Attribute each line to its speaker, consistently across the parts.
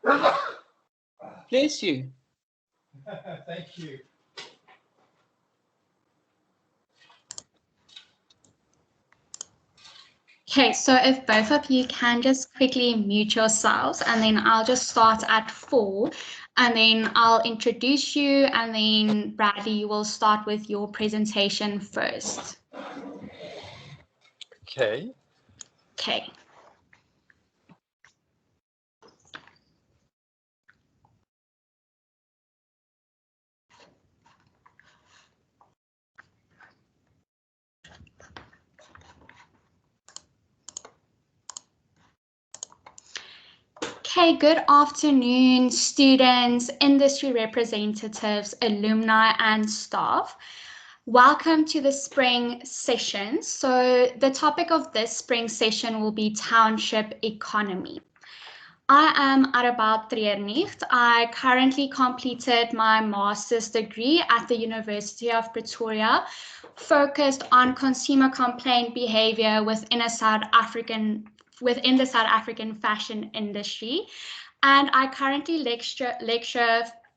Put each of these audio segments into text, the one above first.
Speaker 1: Bless you.
Speaker 2: Thank you.
Speaker 3: Okay, so if both of you can just quickly mute yourselves, and then I'll just start at 4, and then I'll introduce you, and then Bradley, you will start with your presentation first.
Speaker 4: Okay.
Speaker 3: Okay. Okay, good afternoon, students, industry representatives, alumni, and staff. Welcome to the spring session. So the topic of this spring session will be Township Economy. I am Arabelle Treurnig. I currently completed my master's degree at the University of Pretoria, focused on consumer complaint behavior within the South African fashion industry. And I currently lecture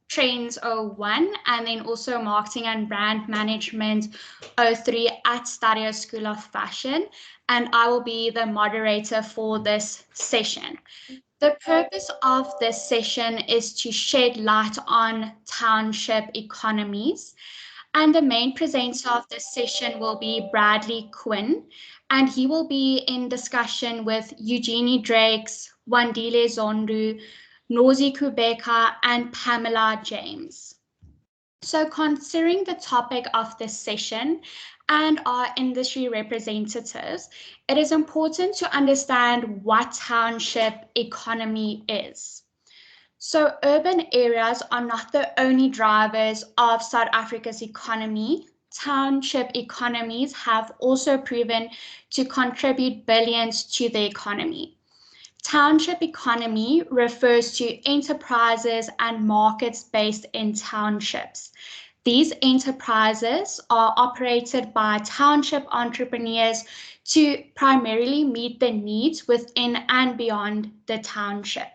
Speaker 3: Trends 01 and then also Marketing and Brand Management 03 at Stadio School of Fashion. And I will be the moderator for this session. The purpose of this session is to shed light on township economies. And the main presenter of this session will be Bradley Quinn, and he will be in discussion with Eugenie Drakes, Wandile Zondu, Nozi Kubeka, and Pamela James. So considering the topic of this session and our industry representatives, it is important to understand what township economy is. So urban areas are not the only drivers of South Africa's economy. Township economies have also proven to contribute billions to the economy. Township economy refers to enterprises and markets based in townships. These enterprises are operated by township entrepreneurs to primarily meet the needs within and beyond the township.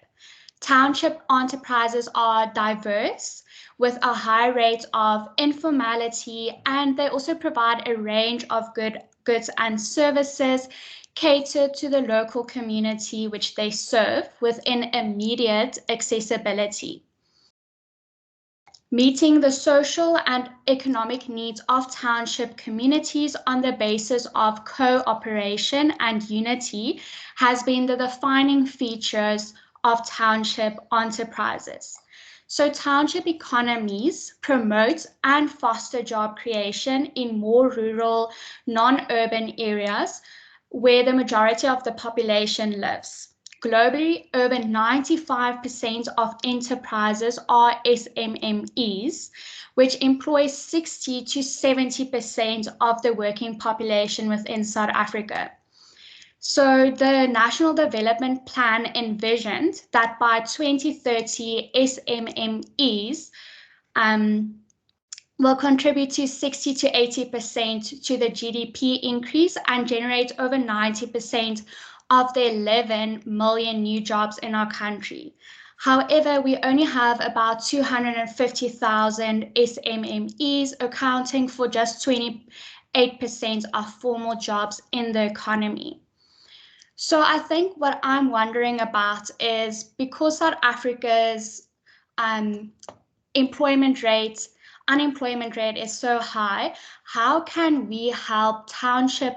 Speaker 3: Township enterprises are diverse with a high rate of informality, and they also provide a range of goods and services catered to the local community which they serve within immediate accessibility. Meeting the social and economic needs of township communities on the basis of cooperation and unity has been the defining features of township enterprises. So township economies promote and foster job creation in more rural, non-urban areas where the majority of the population lives. Globally, over 95% of enterprises are SMMEs, which employ 60 to 70% of the working population within South Africa. So the National Development Plan envisioned that by 2030, SMMEs will contribute to 60 to 80% to the GDP increase and generate over 90% of the 11 million new jobs in our country. However, we only have about 250,000 SMMEs, accounting for just 28% of formal jobs in the economy. So I think what I'm wondering about is, because South Africa's unemployment rate is so high, how can we help township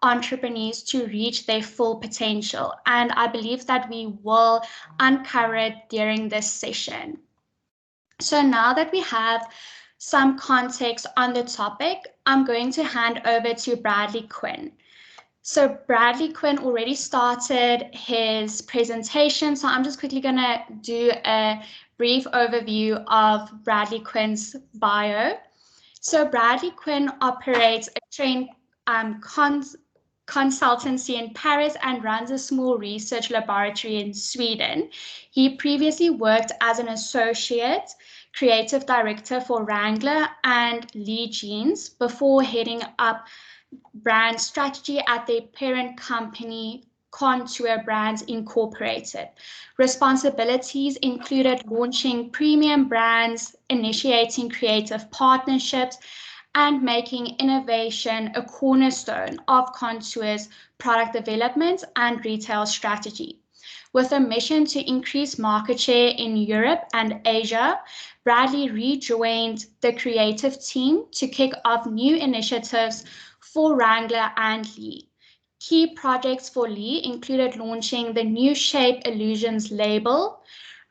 Speaker 3: entrepreneurs to reach their full potential? And I believe that we will uncover it during this session. So now that we have some context on the topic, I'm going to hand over to Bradley Quinn. So Bradley Quinn already started his presentation, so I'm just quickly going to do a brief overview of Bradley Quinn's bio. So Bradley Quinn operates a trained consultancy in Paris and runs a small research laboratory in Sweden. He previously worked as an associate creative director for Wrangler and Lee Jeans before heading up brand strategy at their parent company Contour Brands Incorporated. Responsibilities included launching premium brands, initiating creative partnerships, and making innovation a cornerstone of Contour's product development and retail strategy. With a mission to increase market share in Europe and Asia, Bradley rejoined the creative team to kick off new initiatives for Wrangler and Lee. Key projects for Lee included launching the new Shape Illusions label,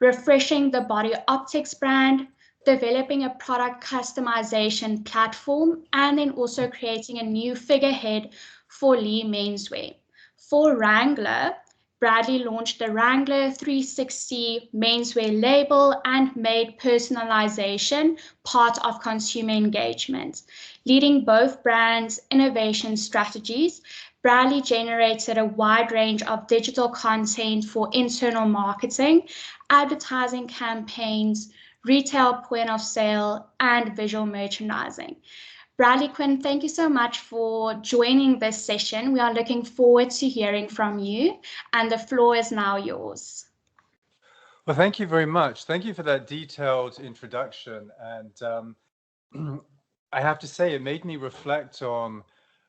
Speaker 3: refreshing the Body Optics brand, developing a product customization platform, and then also creating a new figurehead for Lee menswear. For Wrangler, Bradley launched the Wrangler 360 menswear label and made personalization part of consumer engagement. Leading both brands' innovation strategies, Bradley generated a wide range of digital content for internal marketing, advertising campaigns, retail point of sale, and visual merchandising. Bradley, Quinn, thank you so much for joining this session. We are looking forward to hearing from you, and the floor is now yours.
Speaker 1: Well, thank you very much. Thank you for that detailed introduction. And I have to say, it made me reflect on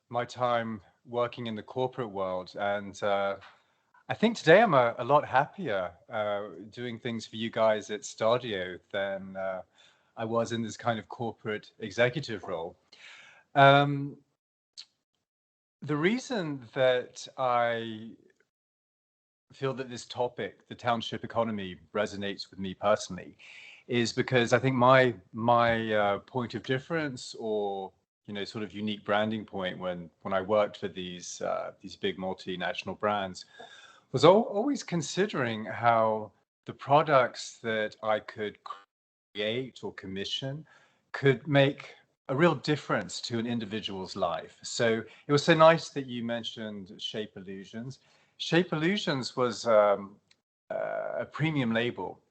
Speaker 1: my time working in the corporate world. And I think today I'm a lot happier doing things for you guys at Stadio than I was in this kind of corporate executive role. The reason that I feel that this topic, the township economy, resonates with me personally is because I think my point of difference, or sort of unique branding point when I worked for these big multinational brands, was always considering how the products that I could create or commission could make a real difference to an individual's life. So it was so nice that you mentioned Shape Illusions. Shape Illusions was a premium label,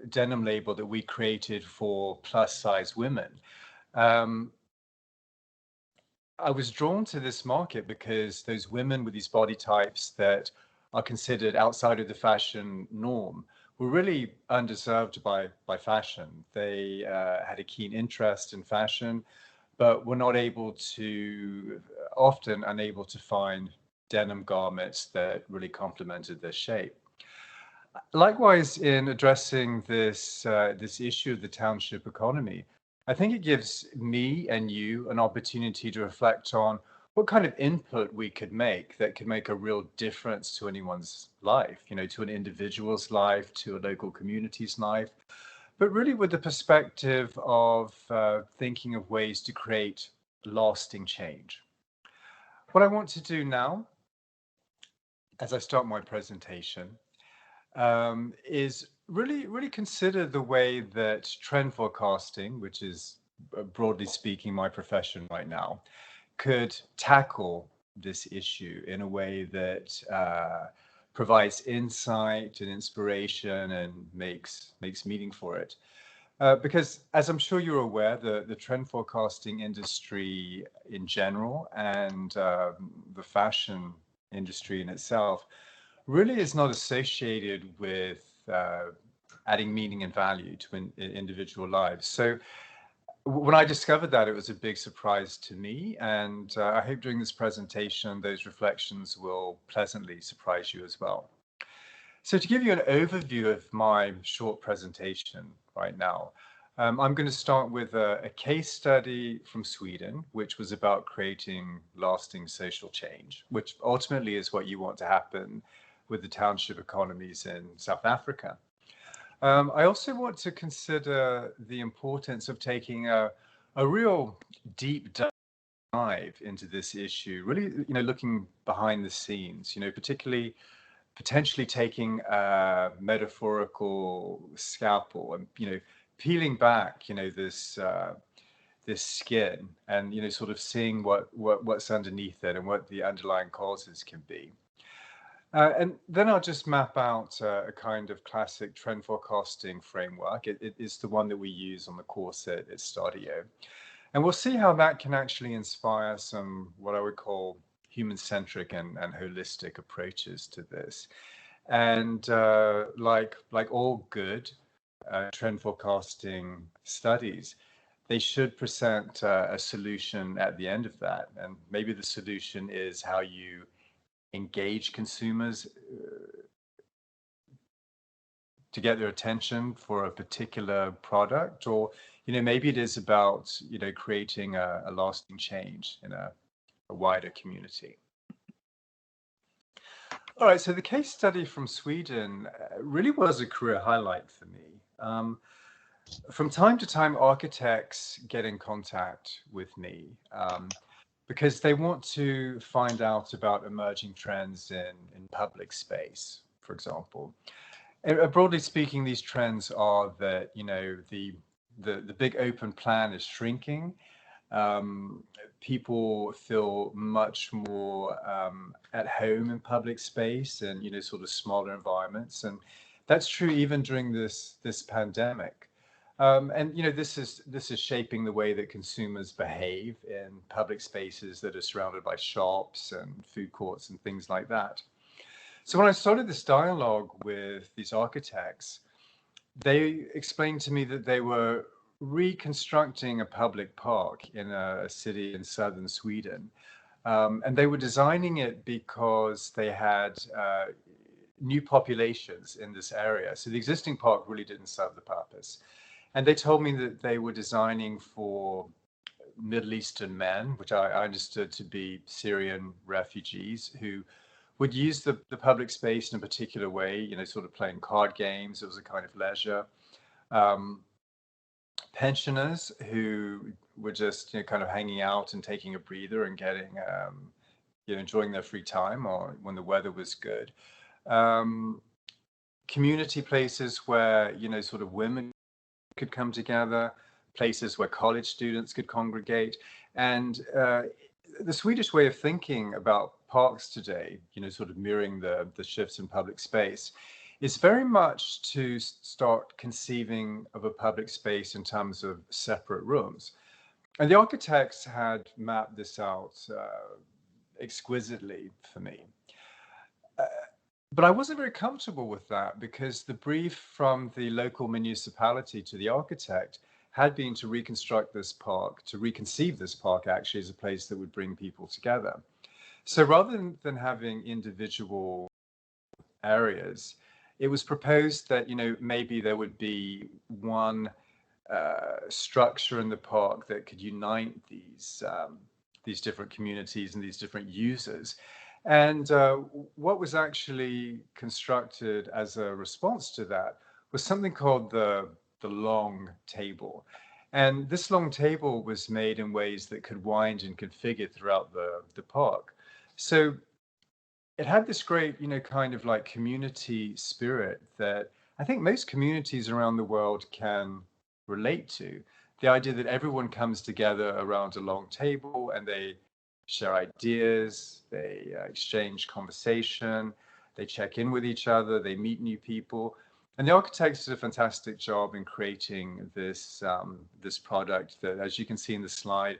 Speaker 1: denim label that we created for plus size women. I was drawn to this market because those women with these body types that are considered outside of the fashion norm were really undeserved by fashion. They had a keen interest in fashion, but were not often unable to find denim garments that really complemented their shape. Likewise, in addressing this issue of the township economy, I think it gives me and you an opportunity to reflect on what kind of input we could make that could make a real difference to anyone's life, to an individual's life, to a local community's life, but really with the perspective of thinking of ways to create lasting change. What I want to do now, as I start my presentation, is really consider the way that trend forecasting, which is broadly speaking my profession right now, could tackle this issue in a way that provides insight and inspiration and makes meaning for it. Because as I'm sure you're aware, the trend forecasting industry in general and the fashion industry in itself really is not associated with adding meaning and value to individual lives. So when I discovered that, it was a big surprise to me, and I hope during this presentation those reflections will pleasantly surprise you as well. So to give you an overview of my short presentation right now, I'm going to start with a case study from Sweden, which was about creating lasting social change, which ultimately is what you want to happen with the township economies in South Africa. I also want to consider the importance of taking a real deep dive into this issue, really, looking behind the scenes, potentially taking a metaphorical scalpel and, peeling back, this skin and, sort of seeing what's underneath it and what the underlying causes can be. And then I'll just map out a kind of classic trend forecasting framework. It is the one that we use on the course at Stadio. And we'll see how that can actually inspire some, what I would call, human-centric and holistic approaches to this. And like all good trend forecasting studies, they should present a solution at the end of that. And maybe the solution is how you engage consumers to get their attention for a particular product, or maybe it is about creating a lasting change in a wider community. All right, so the case study from Sweden really was a career highlight for me. From time to time, architects get in contact with me because they want to find out about emerging trends in public space, for example. Broadly speaking, these trends are that the big open plan is shrinking. People feel much more at home in public space and sort of smaller environments, and that's true even during this pandemic. And this is shaping the way that consumers behave in public spaces that are surrounded by shops and food courts and things like that. So when I started this dialogue with these architects, they explained to me that they were reconstructing a public park in a city in southern Sweden. And they were designing it because they had new populations in this area. So the existing park really didn't serve the purpose. And they told me that they were designing for Middle Eastern men, which I understood to be Syrian refugees who would use the public space in a particular way, sort of playing card games. It was a kind of leisure. Pensioners who were just kind of hanging out and taking a breather and getting, enjoying their free time or when the weather was good. Community places where, sort of women could come together, places where college students could congregate. And the Swedish way of thinking about parks today, sort of mirroring the shifts in public space, is very much to start conceiving of a public space in terms of separate rooms. And the architects had mapped this out exquisitely for me. But I wasn't very comfortable with that because the brief from the local municipality to the architect had been to reconstruct this park, to reconceive this park actually as a place that would bring people together. So rather than having individual areas, it was proposed that, maybe there would be one structure in the park that could unite these different communities and these different users. And what was actually constructed as a response to that was something called the long table. And this long table was made in ways that could wind and configure throughout the park. So it had this great, kind of like community spirit that I think most communities around the world can relate to. The idea that everyone comes together around a long table and they share ideas, they exchange conversation, they check in with each other, they meet new people. And the architects did a fantastic job in creating this product that, as you can see in the slide,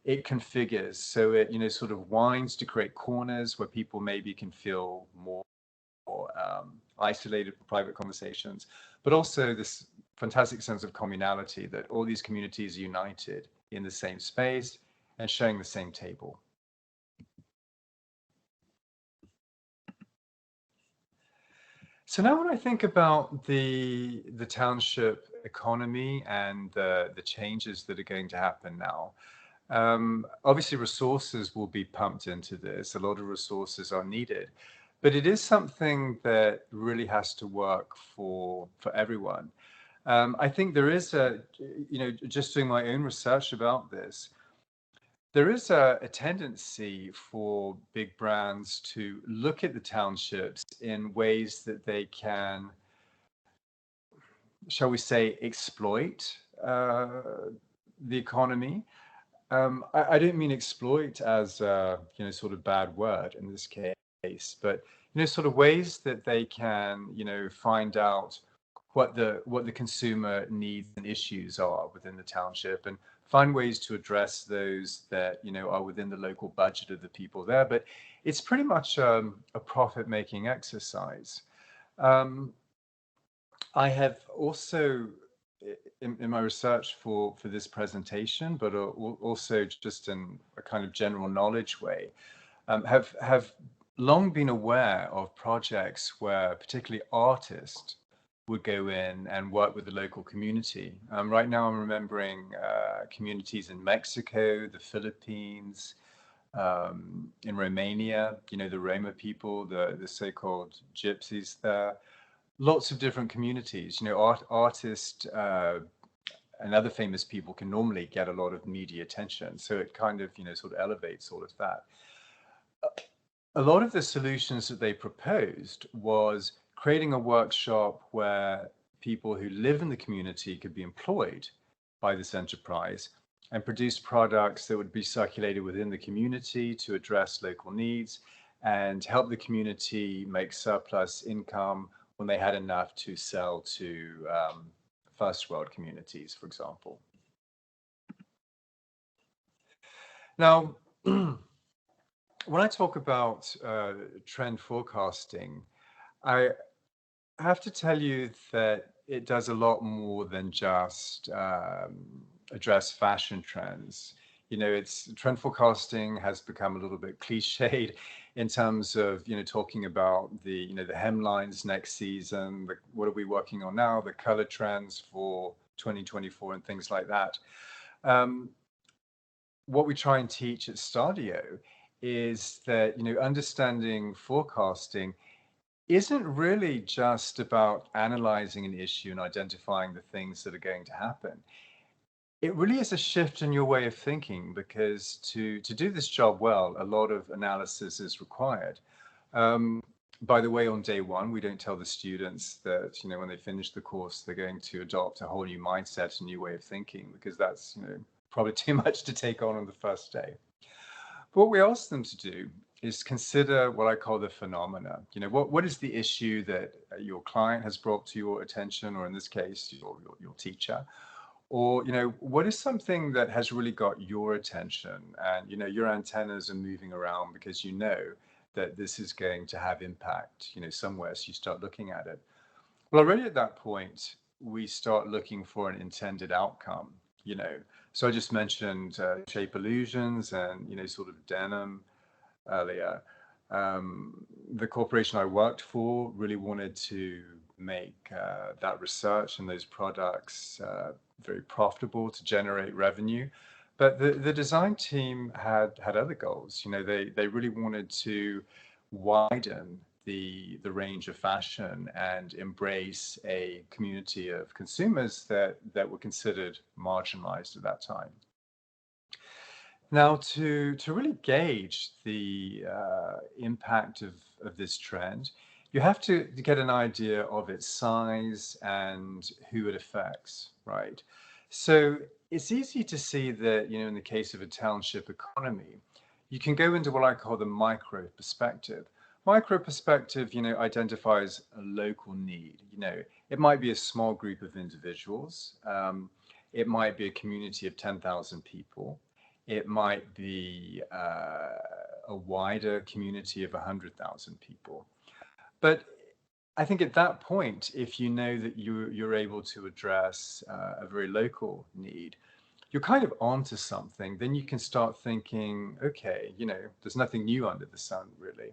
Speaker 1: it configures. So it, sort of winds to create corners where people maybe can feel more isolated for private conversations, but also this fantastic sense of communality that all these communities are united in the same space and sharing the same table. So now when I think about the township economy and the changes that are going to happen now, obviously resources will be pumped into this. A lot of resources are needed, but it is something that really has to work for everyone. I think there is just doing my own research about this, there is a tendency for big brands to look at the townships in ways that they can, shall we say, exploit the economy. I don't mean exploit as sort of bad word in this case, but sort of ways that they can find out what the consumer needs and issues are within the township and find ways to address those that, are within the local budget of the people there. But it's pretty much a profit-making exercise. I have also, in my research for this presentation, but also just in a kind of general knowledge way, have long been aware of projects where particularly artists would go in and work with the local community. Right now I'm remembering communities in Mexico, the Philippines, in Romania, the Roma people, the so-called gypsies there. Lots of different communities, artists and other famous people can normally get a lot of media attention. So it kind of, sort of elevates all of that. A lot of the solutions that they proposed was creating a workshop where people who live in the community could be employed by this enterprise and produce products that would be circulated within the community to address local needs and help the community make surplus income when they had enough to sell to first world communities, for example. Now, when I talk about trend forecasting, I have to tell you that it does a lot more than just address fashion trends. It's trend forecasting has become a little bit cliched in terms of, talking about the hemlines next season, what are we working on now, the color trends for 2024 and things like that. What we try and teach at Stadio is that, understanding forecasting isn't really just about analyzing an issue and identifying the things that are going to happen. It really is a shift in your way of thinking, because to do this job well, a lot of analysis is required. By the way, on day one, we don't tell the students that, when they finish the course, they're going to adopt a whole new mindset, a new way of thinking, because that's, probably too much to take on the first day. But what we ask them to do is consider what I call the phenomena. What is the issue that your client has brought to your attention, or in this case, your teacher? Or, what is something that has really got your attention and, your antennas are moving around because that this is going to have impact, somewhere, so you start looking at it. Well, already at that point, we start looking for an intended outcome, So I just mentioned shape illusions and, sort of denim earlier. The corporation I worked for really wanted to make that research and those products very profitable to generate revenue. But the design team had other goals. They really wanted to widen the range of fashion and embrace a community of consumers that were considered marginalized at that time. Now, to really gauge the impact of this trend, you have to get an idea of its size and who it affects, right? So it's easy to see that, in the case of a township economy, you can go into what I call the micro perspective. Micro perspective, identifies a local need. It might be a small group of individuals. It might be a community of 10,000 people. It might be a wider community of 100,000 people. But I think at that point, if you know that you're able to address a very local need, you're kind of onto something. Then you can start thinking, okay, there's nothing new under the sun, really.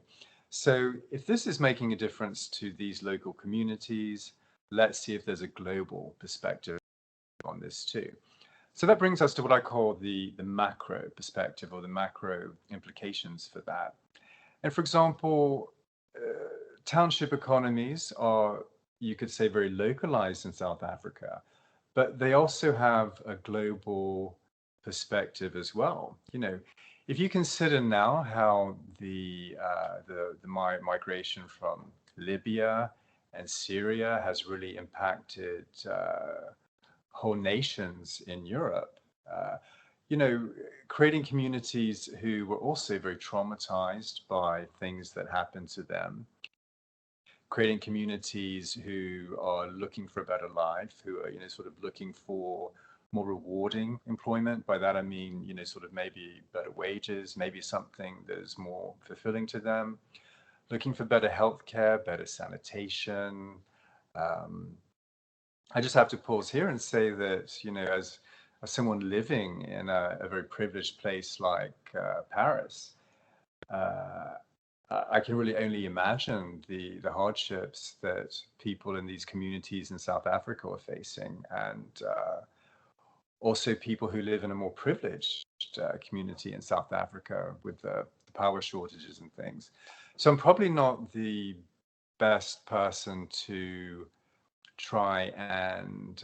Speaker 1: So if this is making a difference to these local communities, let's see if there's a global perspective on this too. So that brings us to what I call the macro perspective, or the macro implications for that. And for example, township economies are, you could say, very localized in South Africa, but they also have a global perspective as well. If you consider now how the migration from Libya and Syria has really impacted whole nations in Europe, creating communities who were also very traumatized by things that happened to them, creating communities who are looking for a better life, who are, sort of looking for more rewarding employment. By that I mean, sort of maybe better wages, maybe something that is more fulfilling to them. Looking for better healthcare, better sanitation. I just have to pause here and say that, as someone living in a very privileged place like Paris, uh, I can really only imagine the hardships that people in these communities in South Africa are facing, and also people who live in a more privileged community in South Africa with the power shortages and things. So I'm probably not the best person to try and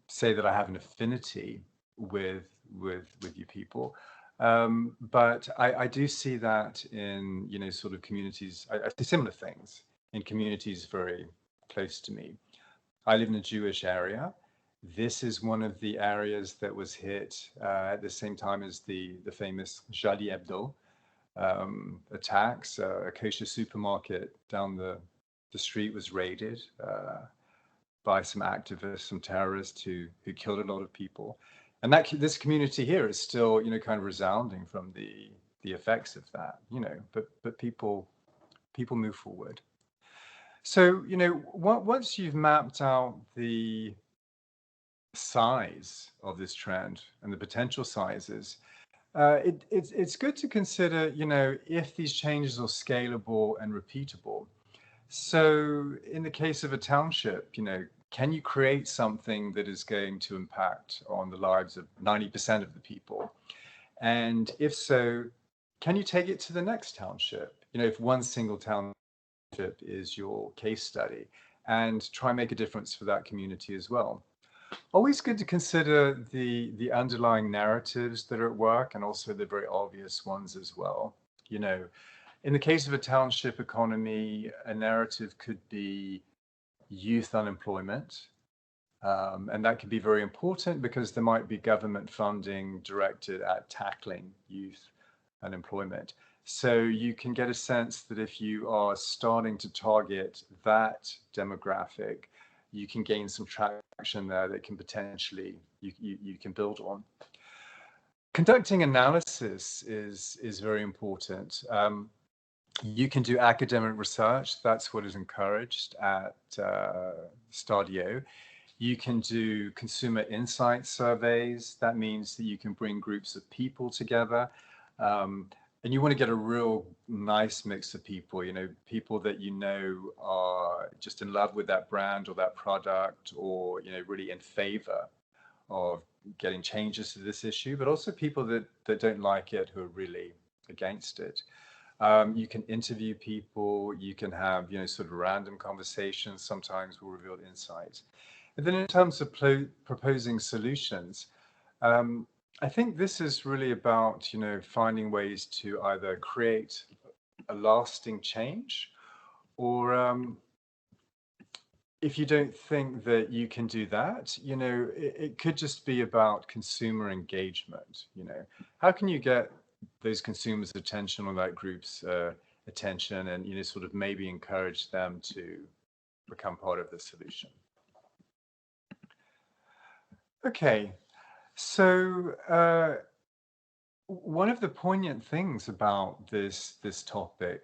Speaker 1: say that I have an affinity with you people. But I do see that in, sort of communities. I see similar things in communities very close to me. I live in a Jewish area. This is one of the areas that was hit at the same time as the famous Charlie Hebdo attacks. A kosher supermarket down the street was raided by some activists, some terrorists who killed a lot of people. And this community here is still, kind of resounding from the effects of that, but people move forward. So, once you've mapped out the size of this trend and the potential sizes, it's good to consider, if these changes are scalable and repeatable. So in the case of a township, can you create something that is going to impact on the lives of 90% of the people? And if so, can you take it to the next township? If one single township is your case study, and try and make a difference for that community as well. Always good to consider the underlying narratives that are at work, and also the very obvious ones as well. In the case of a township economy, a narrative could be youth unemployment. And that could be very important because there might be government funding directed at tackling youth unemployment. So you can get a sense that if you are starting to target that demographic, you can gain some traction there that can potentially, you can build on. Conducting analysis is very important. You can do academic research. That's what is encouraged at Stadio. You can do consumer insight surveys. That means that you can bring groups of people together. And you want to get a real nice mix of people, people that are just in love with that brand or that product, or, really in favor of getting changes to this issue, but also people that don't like it, who are really against it. You can interview people, you can have, sort of random conversations, sometimes will reveal insights. And then in terms of proposing solutions, I think this is really about, finding ways to either create a lasting change, or if you don't think that you can do that, it could just be about consumer engagement. How can you get those consumers' attention, or that group's attention, and sort of maybe encourage them to become part of the solution. Okay, so one of the poignant things about this topic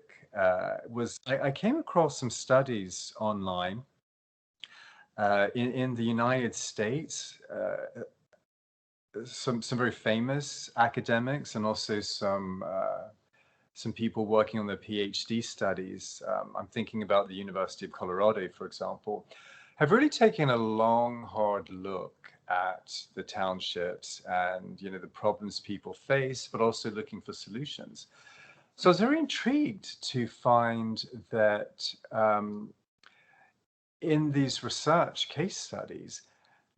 Speaker 1: was I came across some studies online in the United States. Some very famous academics, and also some people working on their PhD studies. I'm thinking about the University of Colorado, for example, have really taken a long, hard look at the townships and the problems people face, but also looking for solutions. So I was very intrigued to find that in these research case studies,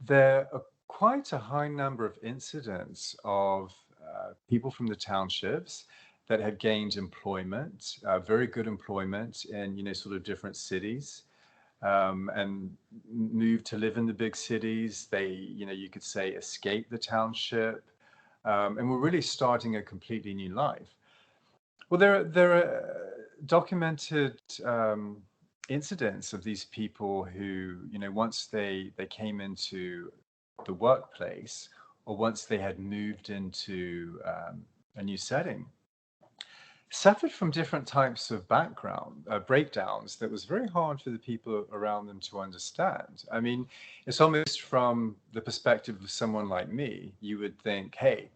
Speaker 1: there are quite a high number of incidents of people from the townships that have gained employment, very good employment in sort of different cities, and moved to live in the big cities. They, you could say, escape the township, and we're really starting a completely new life. Well, there are documented incidents of these people who, once they came into the workplace or once they had moved into a new setting, suffered from different types of background breakdowns that was very hard for the people around them to understand. I mean, it's almost from the perspective of someone like me, you would think, hey,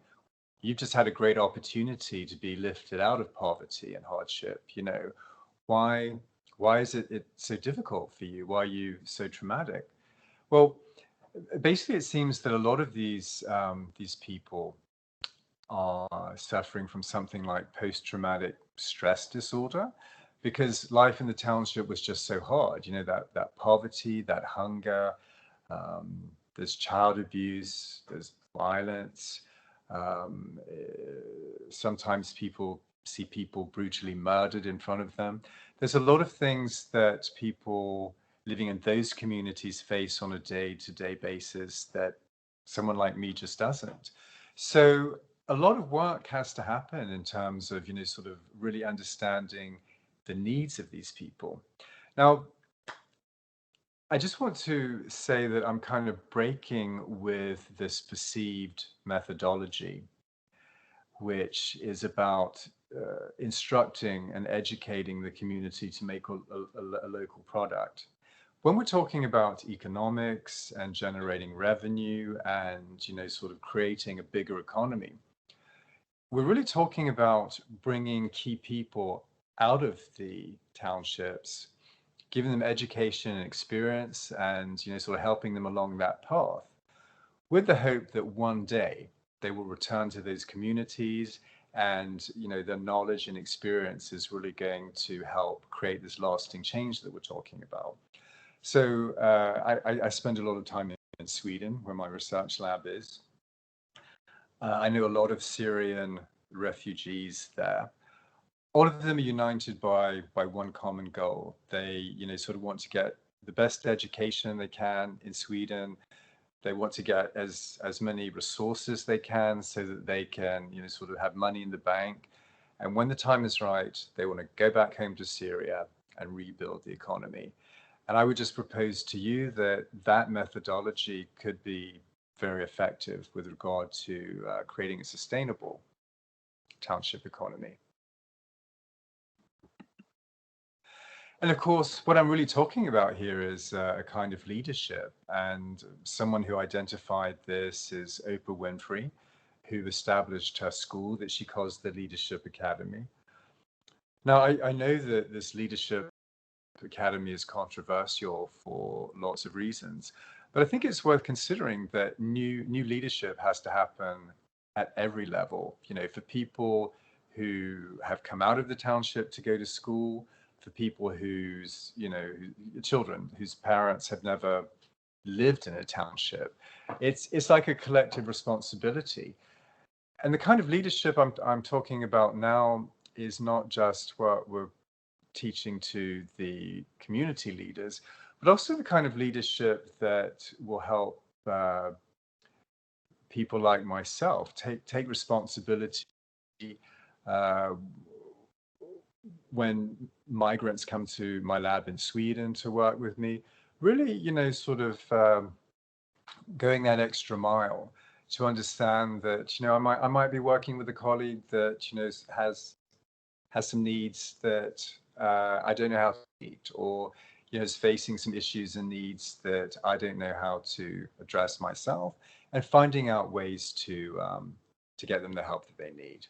Speaker 1: you've just had a great opportunity to be lifted out of poverty and hardship. You know, why why is it so difficult for you? Why are you so traumatic? Well, basically, it seems that a lot of these people are suffering from something like post-traumatic stress disorder because life in the township was just so hard. You know, that poverty, that hunger, um, there's child abuse, there's violence. Sometimes people see people brutally murdered in front of them. There's a lot of things that people living in those communities face on a day-to-day basis that someone like me just doesn't. So a lot of work has to happen in terms of, you know, sort of really understanding the needs of these people. Now, I just want to say that I'm kind of breaking with this perceived methodology, which is about instructing and educating the community to make a local product. When we're talking about economics and generating revenue and, you know, sort of creating a bigger economy, we're really talking about bringing key people out of the townships, giving them education and experience and, you know, sort of helping them along that path with the hope that one day they will return to those communities and, you know, their knowledge and experience is really going to help create this lasting change that we're talking about. So I spend a lot of time in Sweden where my research lab is. I know a lot of Syrian refugees there. All of them are united by one common goal. They, you know, sort of want to get the best education they can in Sweden. They want to get as many resources they can so that they can, you know, sort of have money in the bank. And when the time is right, they want to go back home to Syria and rebuild the economy. And I would just propose to you that that methodology could be very effective with regard to creating a sustainable township economy. And of course, what I'm really talking about here is a kind of leadership. And someone who identified this is Oprah Winfrey, who established her school that she calls the Leadership Academy. Now, I know that this Leadership Academy is controversial for lots of reasons, but I think it's worth considering that new leadership has to happen at every level. You know, for people who have come out of the township to go to school, for people whose, you know, children whose parents have never lived in a township. It's like a collective responsibility. And the kind of leadership I'm talking about now is not just what we're teaching to the community leaders, but also the kind of leadership that will help people like myself take responsibility uh, when migrants come to my lab in Sweden to work with me. Really, you know, sort of going that extra mile to understand that, you know, I might be working with a colleague that, you know, has some needs that I don't know how to meet, or, you know, is facing some issues and needs that I don't know how to address myself, and finding out ways to get them the help that they need.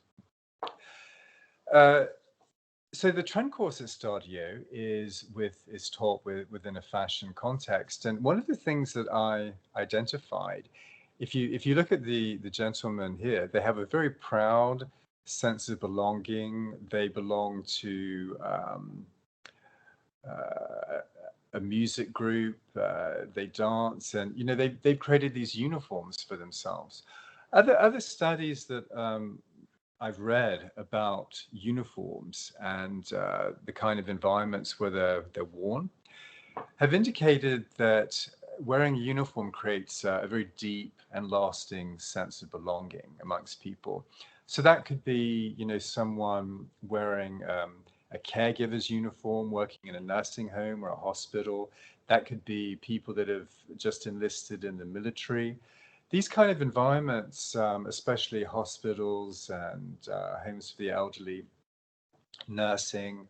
Speaker 1: So the trend course at Stadio is taught within a fashion context, and one of the things that I identified, if you look at the gentlemen here, they have a very proud sense of belonging. They belong to a music group. They dance, and, you know, they've created these uniforms for themselves. Other studies that I've read about uniforms and the kind of environments where they're worn have indicated that wearing a uniform creates a very deep and lasting sense of belonging amongst people. So that could be, you know, someone wearing a caregiver's uniform, working in a nursing home or a hospital. That could be people that have just enlisted in the military. these kind of environments, especially hospitals and homes for the elderly, nursing,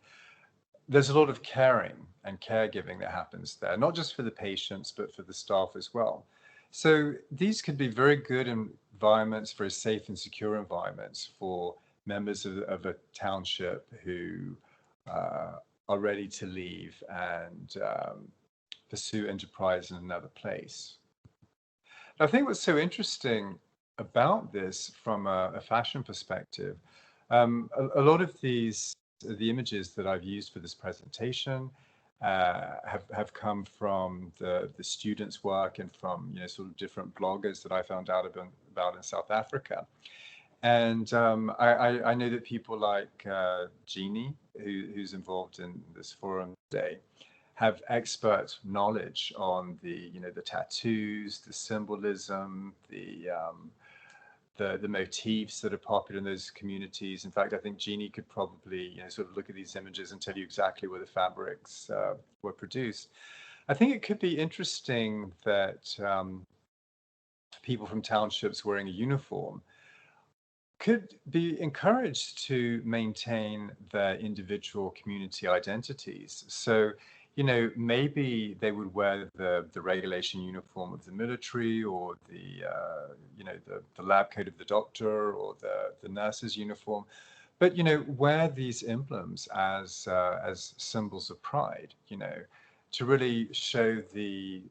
Speaker 1: there's a lot of caring and caregiving that happens there, not just for the patients, but for the staff as well. So these could be very good environments, very safe and secure environments for members of a township who are ready to leave and pursue enterprise in another place. I think what's so interesting about this from a fashion perspective, a lot of the images that I've used for this presentation have come from the students' work and from sort of different bloggers that I found out about in South Africa. And I know that people like Jeannie, who's involved in this forum today, have expert knowledge on the tattoos, the symbolism, the motifs that are popular in those communities. In fact, I think Jeannie could probably sort of look at these images and tell you exactly where the fabrics were produced. I think it could be interesting that people from townships wearing a uniform could be encouraged to maintain their individual community identities. So, maybe they would wear the regulation uniform of the military, or the lab coat of the doctor, or the nurse's uniform, but wear these emblems as symbols of pride. To really show the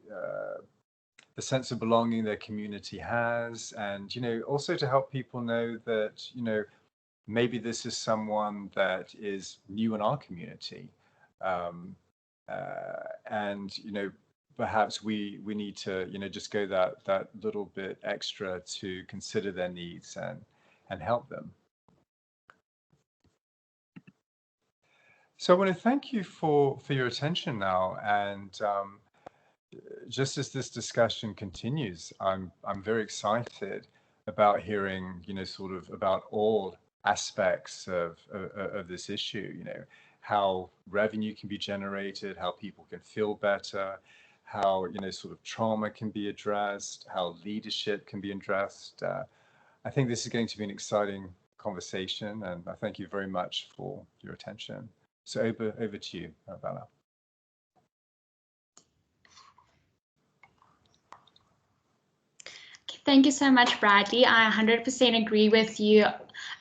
Speaker 1: sense of belonging their community has, and also to help people know that maybe this is someone that is new in our community. And perhaps we need to just go that little bit extra to consider their needs and help them. So I want to thank you for your attention now, and just as this discussion continues, I'm very excited about hearing sort of about all aspects of this issue. How revenue can be generated, how people can feel better, how sort of trauma can be addressed, how leadership can be addressed. I think this is going to be an exciting conversation, and I thank you very much for your attention. So over to you, Bella.
Speaker 3: Thank you so much, Bradley. I 100% agree with you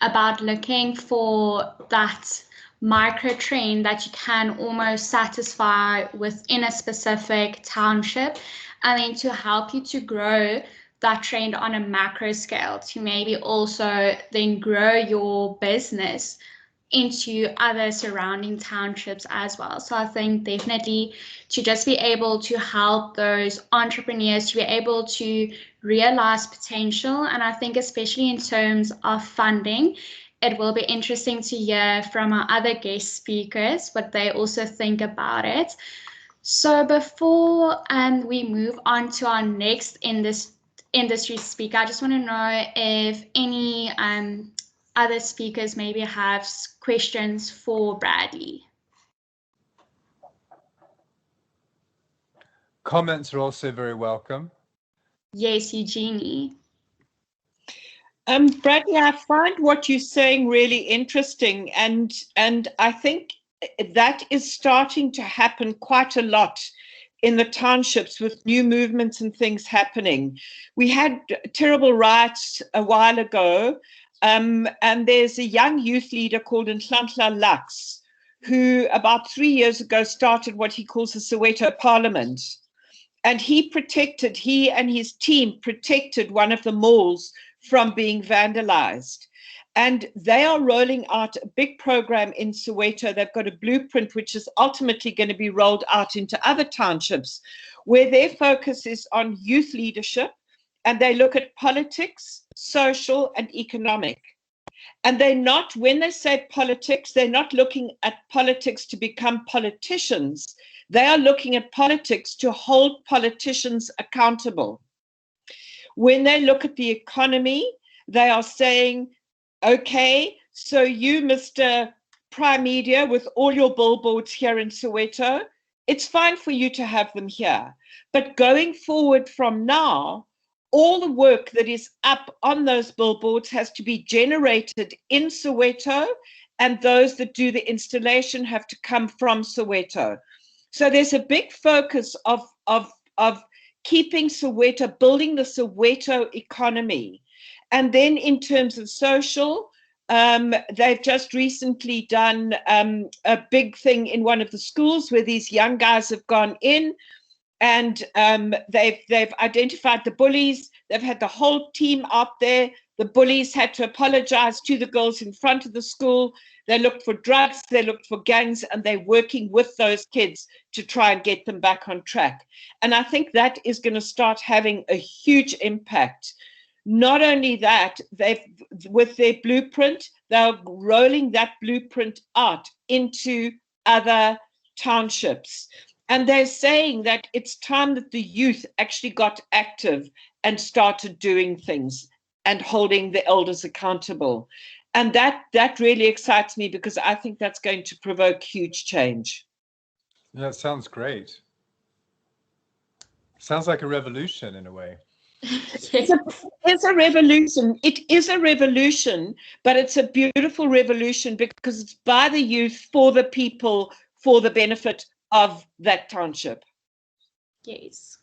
Speaker 3: about looking for that micro trend that you can almost satisfy within a specific township, and then to help you to grow that trend on a macro scale, to maybe also then grow your business into other surrounding townships as well. So I think definitely to just be able to help those entrepreneurs to be able to realize potential, and I think especially in terms of funding, it will be interesting to hear from our other guest speakers what they also think about it. So before we move on to our next industry speaker, I just want to know if any other speakers maybe have questions for Bradley.
Speaker 1: Comments are also very welcome.
Speaker 3: Yes, Eugenie.
Speaker 4: Bradley, I find what you're saying really interesting, and I think that is starting to happen quite a lot in the townships with new movements and things happening. We had terrible riots a while ago, and there's a young youth leader called Untitled Chapter, who about 3 years ago started what he calls the Soweto Parliament. And he and his team protected one of the malls from being vandalized. And they are rolling out a big program in Soweto. They've got a blueprint which is ultimately going to be rolled out into other townships, where their focus is on youth leadership, and they look at politics, social and economic. And when they say politics, they're not looking at politics to become politicians. They are looking at politics to hold politicians accountable. When they look at the economy, they are saying, okay, so you, Mr. Prime Media, with all your billboards here in Soweto, it's fine for you to have them here. But going forward from now, all the work that is up on those billboards has to be generated in Soweto, and those that do the installation have to come from Soweto. So there's a big focus of keeping Soweto, building the Soweto economy. And then in terms of social, they've just recently done a big thing in one of the schools where these young guys have gone in, and they've identified the bullies. They've had the whole team out there. The bullies had to apologize to the girls in front of the school. They looked for drugs, they looked for gangs, and they're working with those kids to try and get them back on track. And I think that is going to start having a huge impact. Not only that, with their blueprint, they're rolling that blueprint out into other townships. And they're saying that it's time that the youth actually got active and started doing things and holding the elders accountable. And that really excites me, because I think that's going to provoke huge change.
Speaker 1: Yeah, it sounds great. Sounds like a revolution in a way.
Speaker 4: It's a revolution. It is a revolution, but it's a beautiful revolution because it's by the youth, for the people, for the benefit of that township.
Speaker 3: Yes.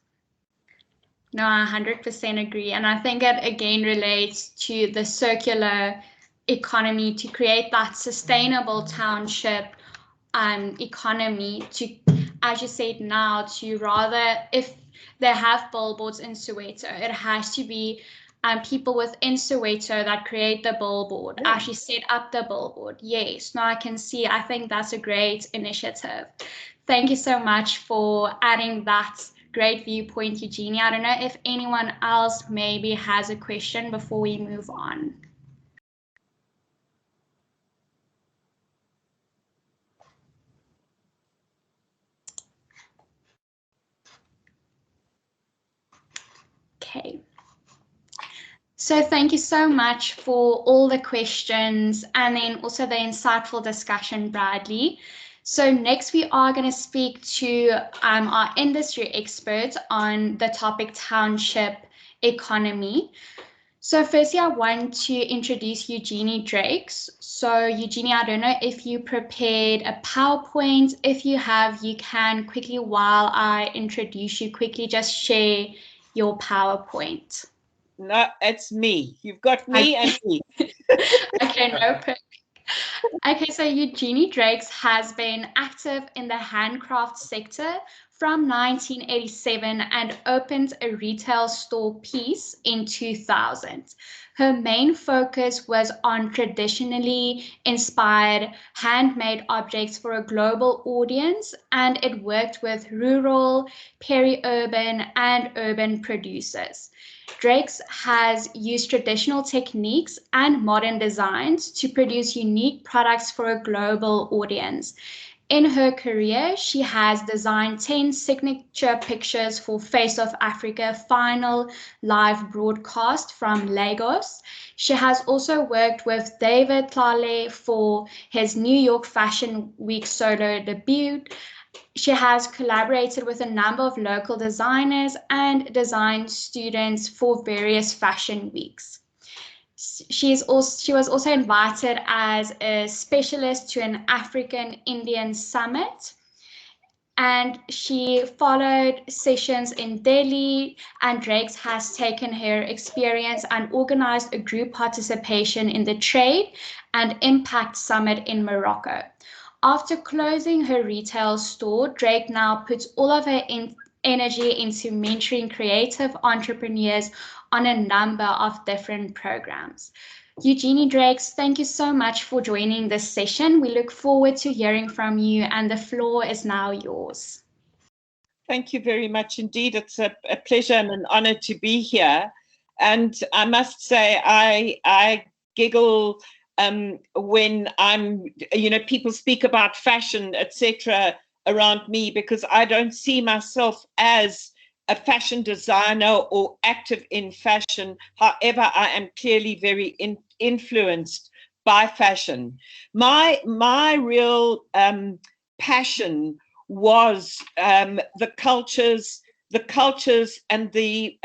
Speaker 3: No, I 100% agree. And I think it again relates to the circular economy, to create that sustainable township economy, to, as you said now, to rather, if they have billboards in Soweto, it has to be people within Soweto that create the billboard, actually set up the billboard. Yes, now I can see, I think that's a great initiative. Thank you so much for adding that great viewpoint, Eugenie. I don't know if anyone else maybe has a question before we move on. Okay. So thank you so much for all the questions and then also the insightful discussion, Bradley. So next we are going to speak to our industry experts on the topic township economy. So firstly, I want to introduce Eugenie Drakes. So Eugenie, I don't know if you prepared a PowerPoint. If you have, you can quickly, while I introduce you, quickly just share your PowerPoint.
Speaker 4: No, it's me. You've got me and me.
Speaker 3: Okay, no, perfect. Okay, so Eugenie Drakes has been active in the handcraft sector from 1987 and opened a retail store piece in 2000. Her main focus was on traditionally inspired handmade objects for a global audience, and it worked with rural, peri-urban, and urban producers. Drakes has used traditional techniques and modern designs to produce unique products for a global audience. In her career, she has designed 10 signature pictures for Face of Africa final live broadcast from Lagos. She has also worked with David Tlale for his New York Fashion Week solo debut. She has collaborated with a number of local designers and design students for various fashion weeks. She was also invited as a specialist to an African Indian summit, and she followed sessions in Delhi, and Drakes has taken her experience and organized a group participation in the Trade and Impact Summit in Morocco. After closing her retail store, Drake now puts all of her energy into mentoring creative entrepreneurs on a number of different programs. Eugenie Drakes, thank you so much for joining this session. We look forward to hearing from you, and the floor is now yours.
Speaker 4: Thank you very much indeed. It's a pleasure and an honor to be here. And I must say, I giggle when people speak about fashion, etc., around me, because I don't see myself as a fashion designer or active in fashion. However, I am clearly very influenced by fashion. My real passion was the cultures, the cultures and the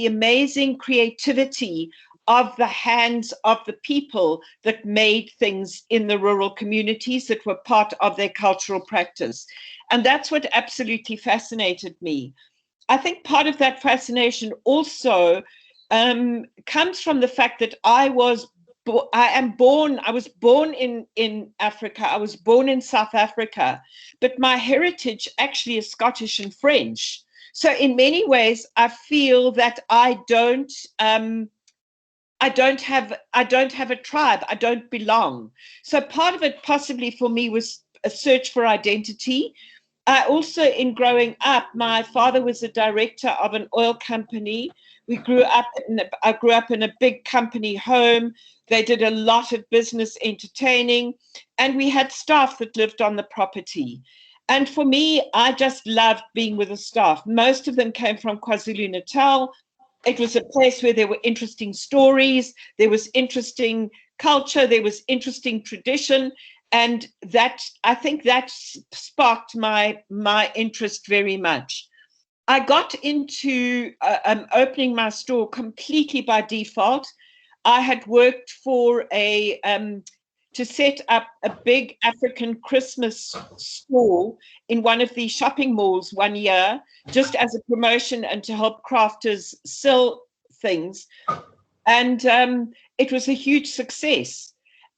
Speaker 4: amazing creativity of the hands of the people that made things in the rural communities that were part of their cultural practice. And that's what absolutely fascinated me. I think part of that fascination also comes from the fact that I was born in Africa. I was born in South Africa, but my heritage actually is Scottish and French. So in many ways, I feel that I don't have a tribe. I don't belong. So part of it possibly for me was a search for identity. I also, in growing up, my father was a director of an oil company. I grew up in a big company home. They did a lot of business entertaining, and we had staff that lived on the property. And for me, I just loved being with the staff. Most of them came from KwaZulu-Natal. It was a place where there were interesting stories, there was interesting culture, there was interesting tradition. And that, I think that sparked my interest very much. I got into opening my store completely by default. I had worked for to set up a big African Christmas store in one of the shopping malls one year, just as a promotion and to help crafters sell things. And it was a huge success.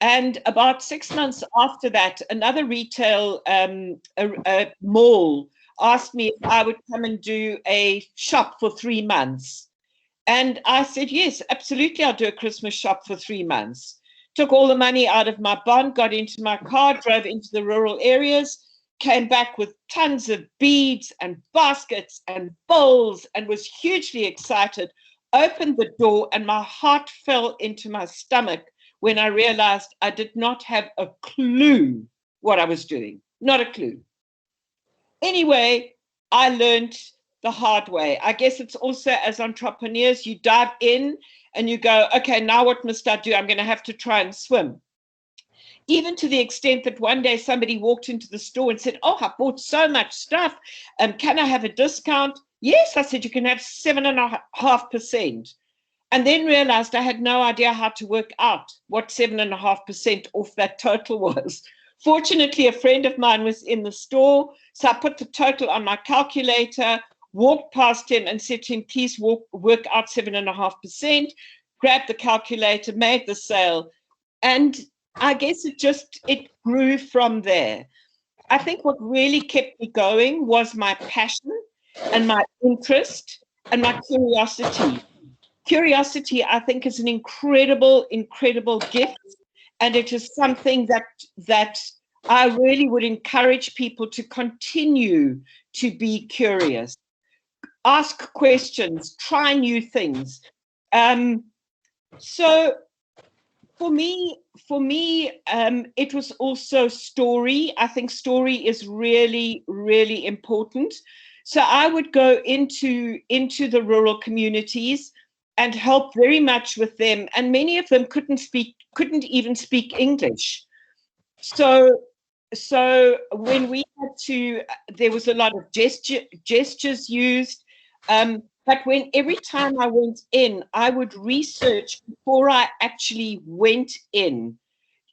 Speaker 4: And about 6 months after that, another retail a mall asked me if I would come and do a shop for 3 months. And I said, yes, absolutely, I'll do a Christmas shop for 3 months. Took all the money out of my bond, got into my car, drove into the rural areas, came back with tons of beads and baskets and bowls, and was hugely excited, opened the door, and my heart fell into my stomach when I realized I did not have a clue what I was doing, not a clue. Anyway, I learned the hard way. I guess it's also, as entrepreneurs, you dive in and you go, okay, now what must I do? I'm going to have to try and swim. Even to the extent that one day somebody walked into the store and said, oh, I bought so much stuff. Can I have a discount? Yes, I said, you can have 7.5%. And then realized I had no idea how to work out what 7.5% off that total was. Fortunately, a friend of mine was in the store, so I put the total on my calculator, walked past him and said to him, please work out 7.5%, grabbed the calculator, made the sale. And I guess it grew from there. I think what really kept me going was my passion and my interest and my curiosity. Curiosity, I think, is an incredible, incredible gift. And it is something that I really would encourage people to continue to be curious. Ask questions, try new things. So for me, it was also story. I think story is really, really important. So I would go into the rural communities and help very much with them. And many of them couldn't even speak English. So when we had to, there was a lot of gestures used. But every time I went in, I would research before I actually went in.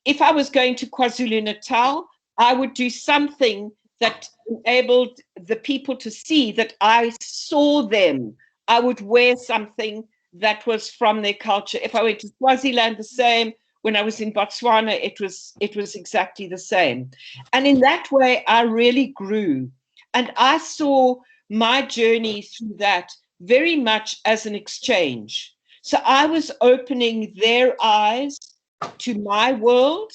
Speaker 4: If I was going to KwaZulu-Natal, I would do something that enabled the people to see that I saw them. I would wear something that was from their culture. If I went to Swaziland, the same. When I was in Botswana, it was exactly the same. And in that way, I really grew. And I saw my journey through that very much as an exchange. So I was opening their eyes to my world,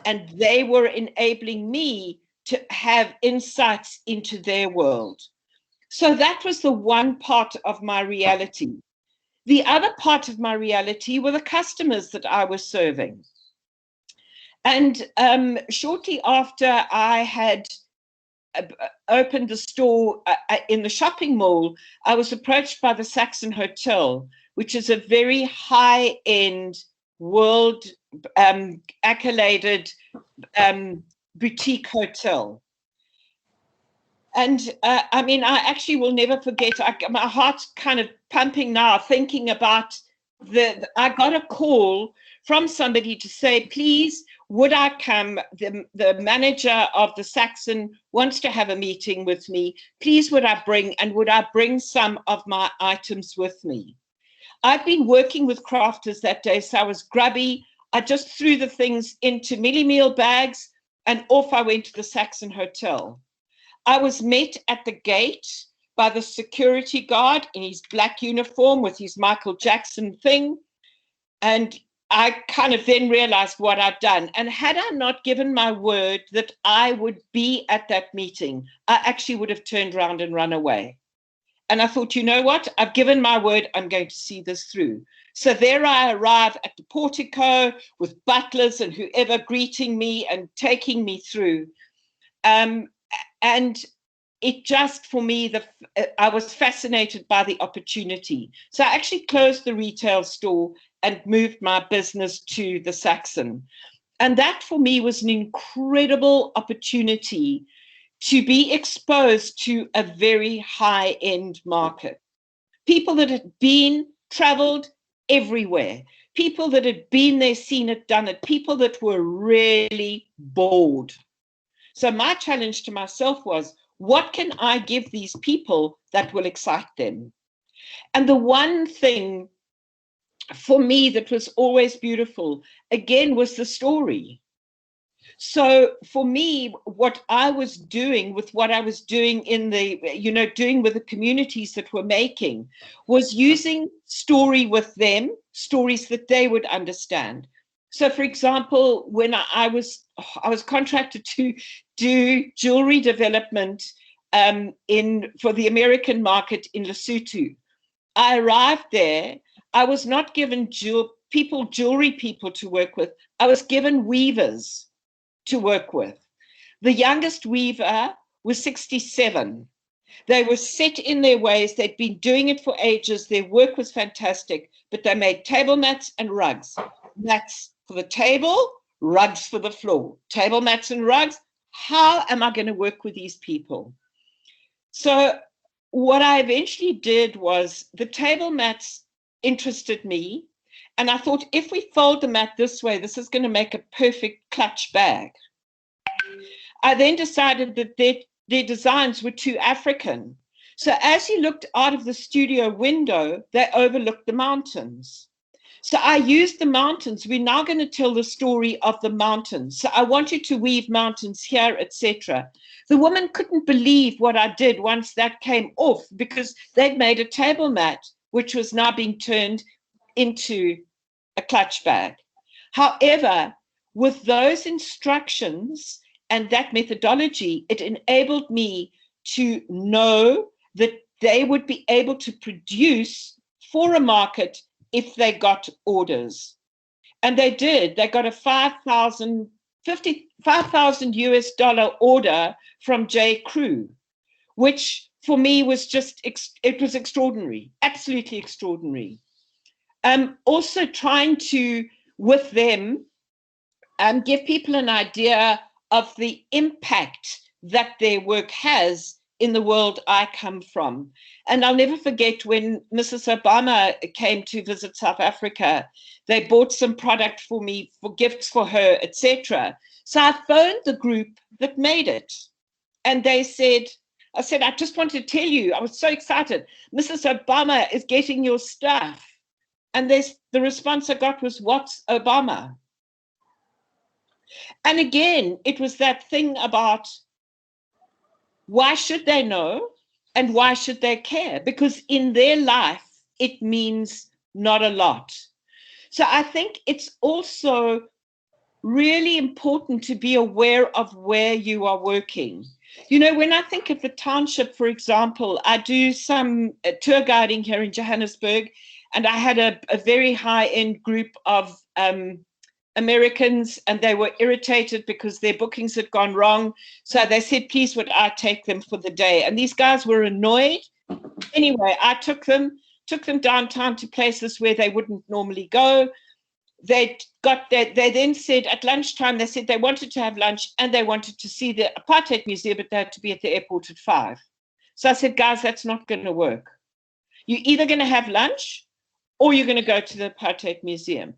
Speaker 4: and they were enabling me to have insights into their world. So that was the one part of my reality. The other part of my reality were the customers that I was serving. And shortly after I had opened the store in the shopping mall, I was approached by the Saxon Hotel, which is a very high-end, world accoladed boutique hotel. And I mean, I actually will never forget, my heart's kind of pumping now, thinking about I got a call from somebody to say, please, would I come? The manager of the Saxon wants to have a meeting with me. Please, would I bring some of my items with me? I'd been working with crafters that day, so I was grubby. I just threw the things into milli meal bags and off I went to the Saxon Hotel. I was met at the gate by the security guard in his black uniform with his Michael Jackson thing. And I kind of then realized what I'd done. And had I not given my word that I would be at that meeting, I actually would have turned around and run away. And I thought, you know what? I've given my word. I'm going to see this through. So there I arrive at the portico with butlers and whoever greeting me and taking me through. And it just, for me, I was fascinated by the opportunity. So I actually closed the retail store and moved my business to the Saxon. And that, for me, was an incredible opportunity to be exposed to a very high-end market. People that had traveled everywhere, people that had been there, seen it, done it, people that were really bored. So my challenge to myself was, what can I give these people that will excite them? And the one thing for me that was always beautiful, again, was the story. So for me, what I was doing with what I was doing doing with the communities that were making, was using story with them, stories that they would understand. So, for example, when I was contracted to do jewelry development for the American market in Lesotho. I arrived there. I was not given jewelry people to work with. I was given weavers to work with. The youngest weaver was 67. They were set in their ways. They'd been doing it for ages. Their work was fantastic, but they made table mats and rugs. Mats for the table, rugs for the floor. Table mats and rugs. How am I going to work with these people? So what I eventually did was, the table mats interested me. And I thought, if we fold the mat this way, this is going to make a perfect clutch bag. I then decided that their designs were too African. So as you looked out of the studio window, they overlooked the mountains. So I used the mountains. We're now going to tell the story of the mountains. So I want you to weave mountains here, etc. The woman couldn't believe what I did once that came off, because they'd made a table mat, which was now being turned into a clutch bag. However, with those instructions and that methodology, it enabled me to know that they would be able to produce for a market if they got orders. And they did. They got a $5,000 US order from J. Crew, which for me was it was extraordinary, absolutely extraordinary. Also trying to, with them, give people an idea of the impact that their work has in the world I come from. And I'll never forget when Mrs. Obama came to visit South Africa, they bought some product for me, for gifts for her, etc. So I phoned the group that made it. And I said, I just wanted to tell you, I was so excited. Mrs. Obama is getting your stuff. And the response I got was, what's Obama? And again, it was that thing about, why should they know and why should they care? Because in their life, it means not a lot. So I think it's also really important to be aware of where you are working. You know, when I think of the township, for example, I do some tour guiding here in Johannesburg, and I had a very high-end group of Americans, and they were irritated because their bookings had gone wrong. So they said, please, would I take them for the day? And these guys were annoyed. Anyway, I took them downtown to places where they wouldn't normally go. they then said at lunchtime, they said they wanted to have lunch and they wanted to see the Apartheid Museum, but they had to be at the airport at 5. So I said, guys, that's not going to work. You're either going to have lunch or you're going to go to the Apartheid Museum,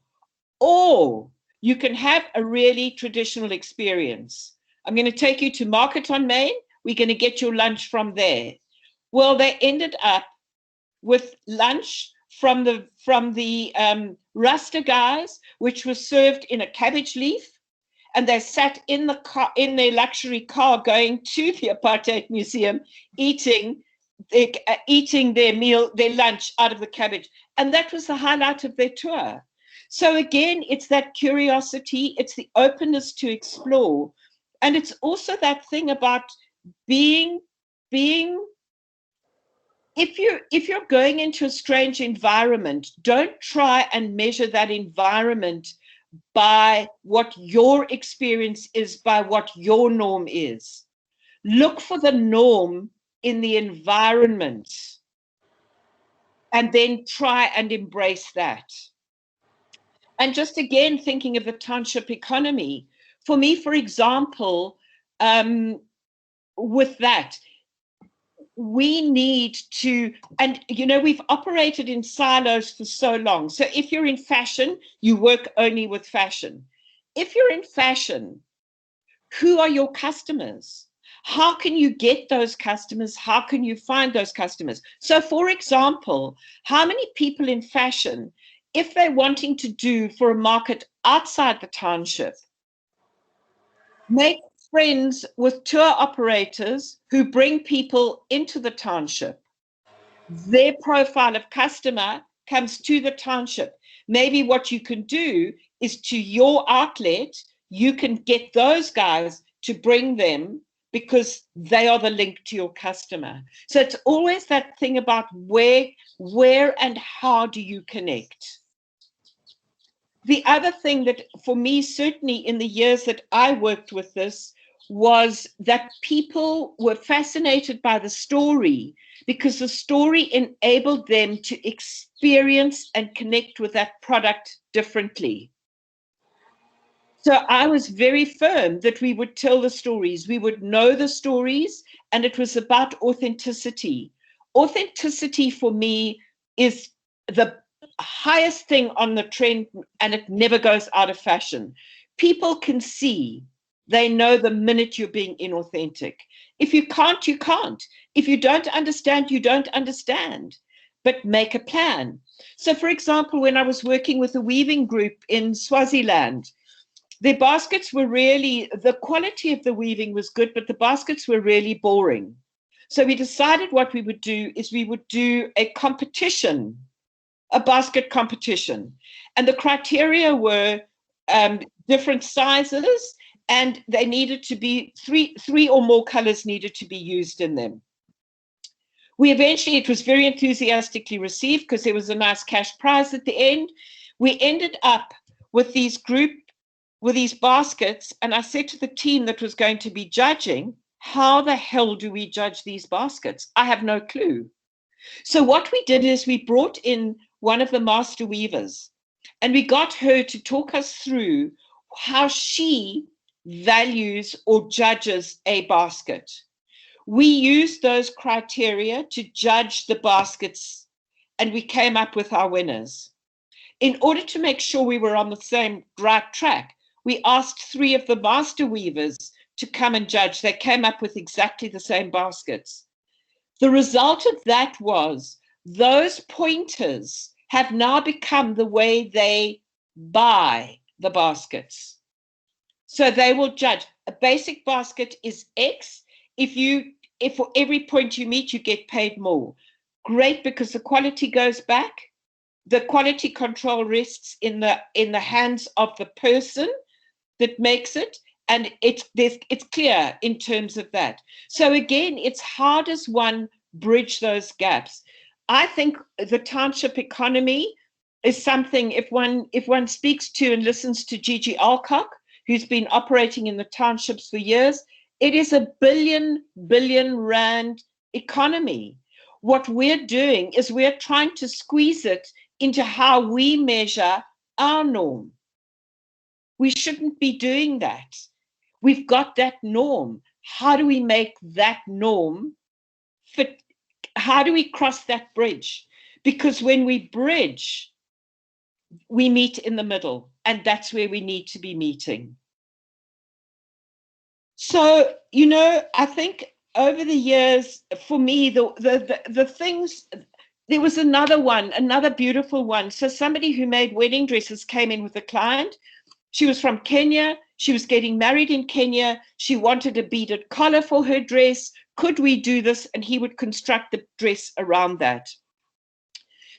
Speaker 4: or you can have a really traditional experience. I'm going to take you to Market on Main. We're going to get your lunch from there. Well, they ended up with lunch from the Rasta guys, which was served in a cabbage leaf, and they sat in the car, in their luxury car, going to the Apartheid Museum, eating their meal, their lunch out of the cabbage, and that was the highlight of their tour. So again, it's that curiosity, it's the openness to explore, and it's also that thing about being. If you're going into a strange environment, don't try and measure that environment by what your experience is, by what your norm is. Look for the norm in the environment and then try and embrace that. And just again, thinking of the township economy, for me, for example, with that, we need to, and we've operated in silos for so long. So if you're in fashion, you work only with fashion. If you're in fashion, who are your customers? How can you get those customers? How can you find those customers? So for example, how many people in fashion, if they're wanting to do for a market outside the township, make friends with tour operators who bring people into the township. Their profile of customer comes to the township. Maybe what you can do is to your outlet, you can get those guys to bring them because they are the link to your customer. So it's always that thing about where and how do you connect. The other thing that for me, certainly in the years that I worked with this, was that people were fascinated by the story because the story enabled them to experience and connect with that product differently. So I was very firm that we would tell the stories, we would know the stories, and it was about authenticity. Authenticity for me is the highest thing on the trend, and it never goes out of fashion. People can see, they know the minute you're being inauthentic. If you can't, you can't. If you don't understand, you don't understand. But make a plan. So for example, when I was working with a weaving group in Swaziland, their baskets were really, the quality of the weaving was good, but the baskets were really boring. So we decided what we would do is we would do a competition, a basket competition. And the criteria were different sizes, and they needed to be three or more colors needed to be used in them. It was very enthusiastically received because there was a nice cash prize at the end. We ended up with these baskets, and I said to the team that was going to be judging, how the hell do we judge these baskets? I have no clue. So what we did is we brought in one of the master weavers, and we got her to talk us through how she values or judges a basket. We used those criteria to judge the baskets, and we came up with our winners. In order to make sure we were on the same right track, we asked 3 of the master weavers to come and judge. They came up with exactly the same baskets. The result of that was those pointers have now become the way they buy the baskets. So they will judge. A basic basket is X. If for every point you meet, you get paid more. Great, because the quality goes back. The quality control rests in the hands of the person that makes it, and it's clear in terms of that. So again, it's how does one bridge those gaps? I think the township economy is something, if one speaks to and listens to Gigi Alcock, who's been operating in the townships for years, it is a billion rand economy. What we're doing is we're trying to squeeze it into how we measure our norm. We shouldn't be doing that. We've got that norm. How do we make that norm fit? How do we cross that bridge? Because when we bridge, we meet in the middle, and that's where we need to be meeting. So, you know, I think over the years, for me, the things, there was another beautiful one. So somebody who made wedding dresses came in with a client. She was from Kenya. She was getting married in Kenya. She wanted a beaded collar for her dress. Could we do this? And he would construct the dress around that.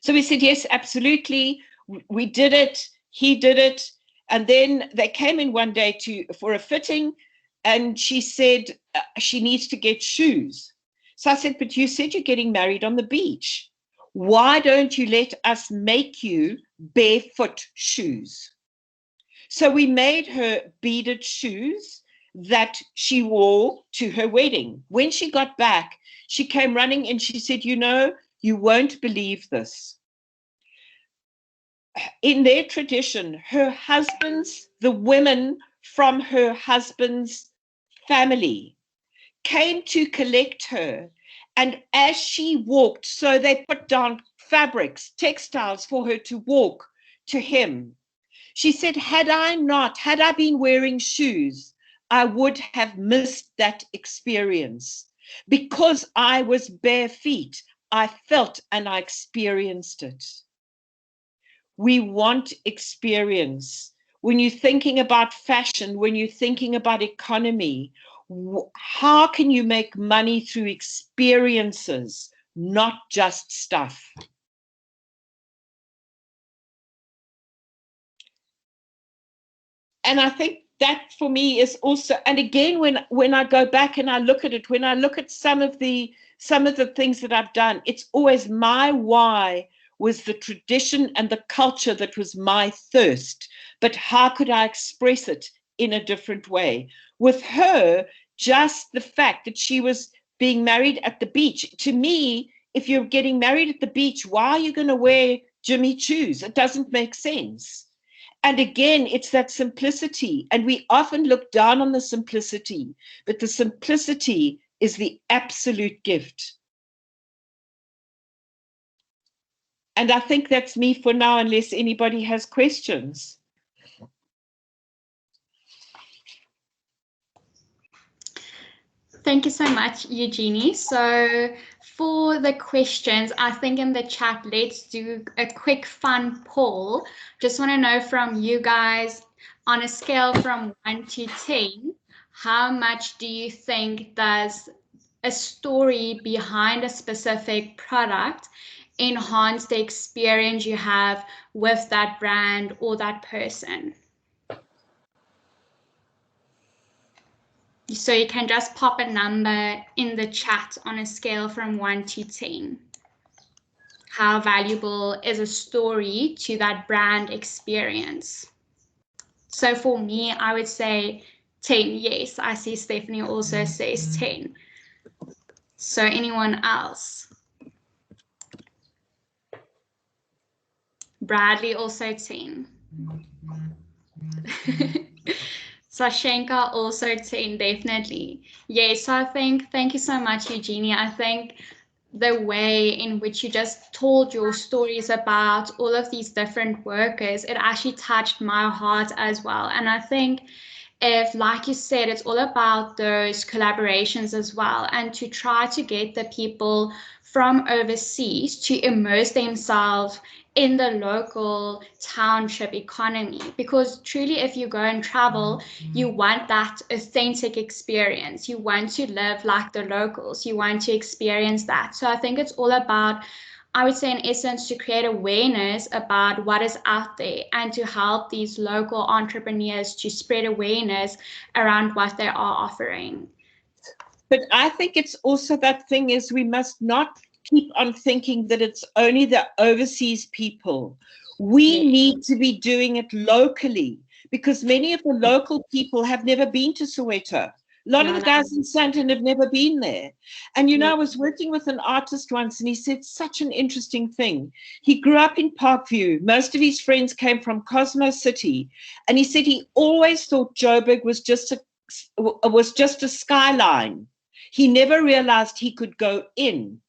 Speaker 4: So we said, yes, absolutely. We did it. He did it. And then they came in one day for a fitting, and she said she needs to get shoes. So I said, but you said you're getting married on the beach. Why don't you let us make you barefoot shoes? So we made her beaded shoes that she wore to her wedding. When she got back, she came running and she said, you know, you won't believe this. In their tradition, the women from her husband's family came to collect her. And as she walked, so they put down fabrics, textiles for her to walk to him. She said, had I been wearing shoes, I would have missed that experience. Because I was bare feet, I felt and I experienced it. We want experience. When you're thinking about fashion, when you're thinking about economy, how can you make money through experiences, not just stuff? And I think that for me is also, and again, when I go back and I look at it, when I look at some of the things that I've done, it's always my why was the tradition and the culture that was my thirst. But how could I express it in a different way? With her, just the fact that she was being married at the beach. To me, if you're getting married at the beach, why are you going to wear Jimmy Choos? It doesn't make sense. And again, it's that simplicity. And we often look down on the simplicity, but the simplicity is the absolute gift. And I think that's me for now, unless anybody has questions.
Speaker 3: Thank you so much, Eugenie. So for the questions, I think in the chat, let's do a quick fun poll. Just want to know from you guys, on a scale from 1 to 10, how much do you think does a story behind a specific product enhance the experience you have with that brand or that person? So you can just pop a number in the chat on a scale from 1 to 10. How valuable is a story to that brand experience? So for me, I would say 10. Yes, I see Stephanie also says 10. So anyone else? Bradley also 10. Sashenka also 10, definitely. Yes, so I think, thank you so much, Eugenie. I think the way in which you just told your stories about all of these different workers, it actually touched my heart as well. And I think if, like you said, it's all about those collaborations as well, and to try to get the people from overseas to immerse themselves in the local township economy, because truly if you go and travel, you want that authentic experience. You want to live like the locals. You want to experience that. So I think it's all about, I would say in essence, to create awareness about what is out there and to help these local entrepreneurs to spread awareness around what they are offering.
Speaker 4: But I think it's also that thing is we must not keep on thinking that it's only the overseas people. We need to be doing it locally, because many of the local people have never been to Soweto. A lot of
Speaker 3: Yeah,
Speaker 4: the guys in Sandton have never been there. And, you know,
Speaker 3: Yeah.
Speaker 4: I was working with an artist once and he said such an interesting thing. He grew up in Parkview. Most of his friends came from Cosmo City. And he said he always thought Joburg was just a skyline. He never realized he could go in.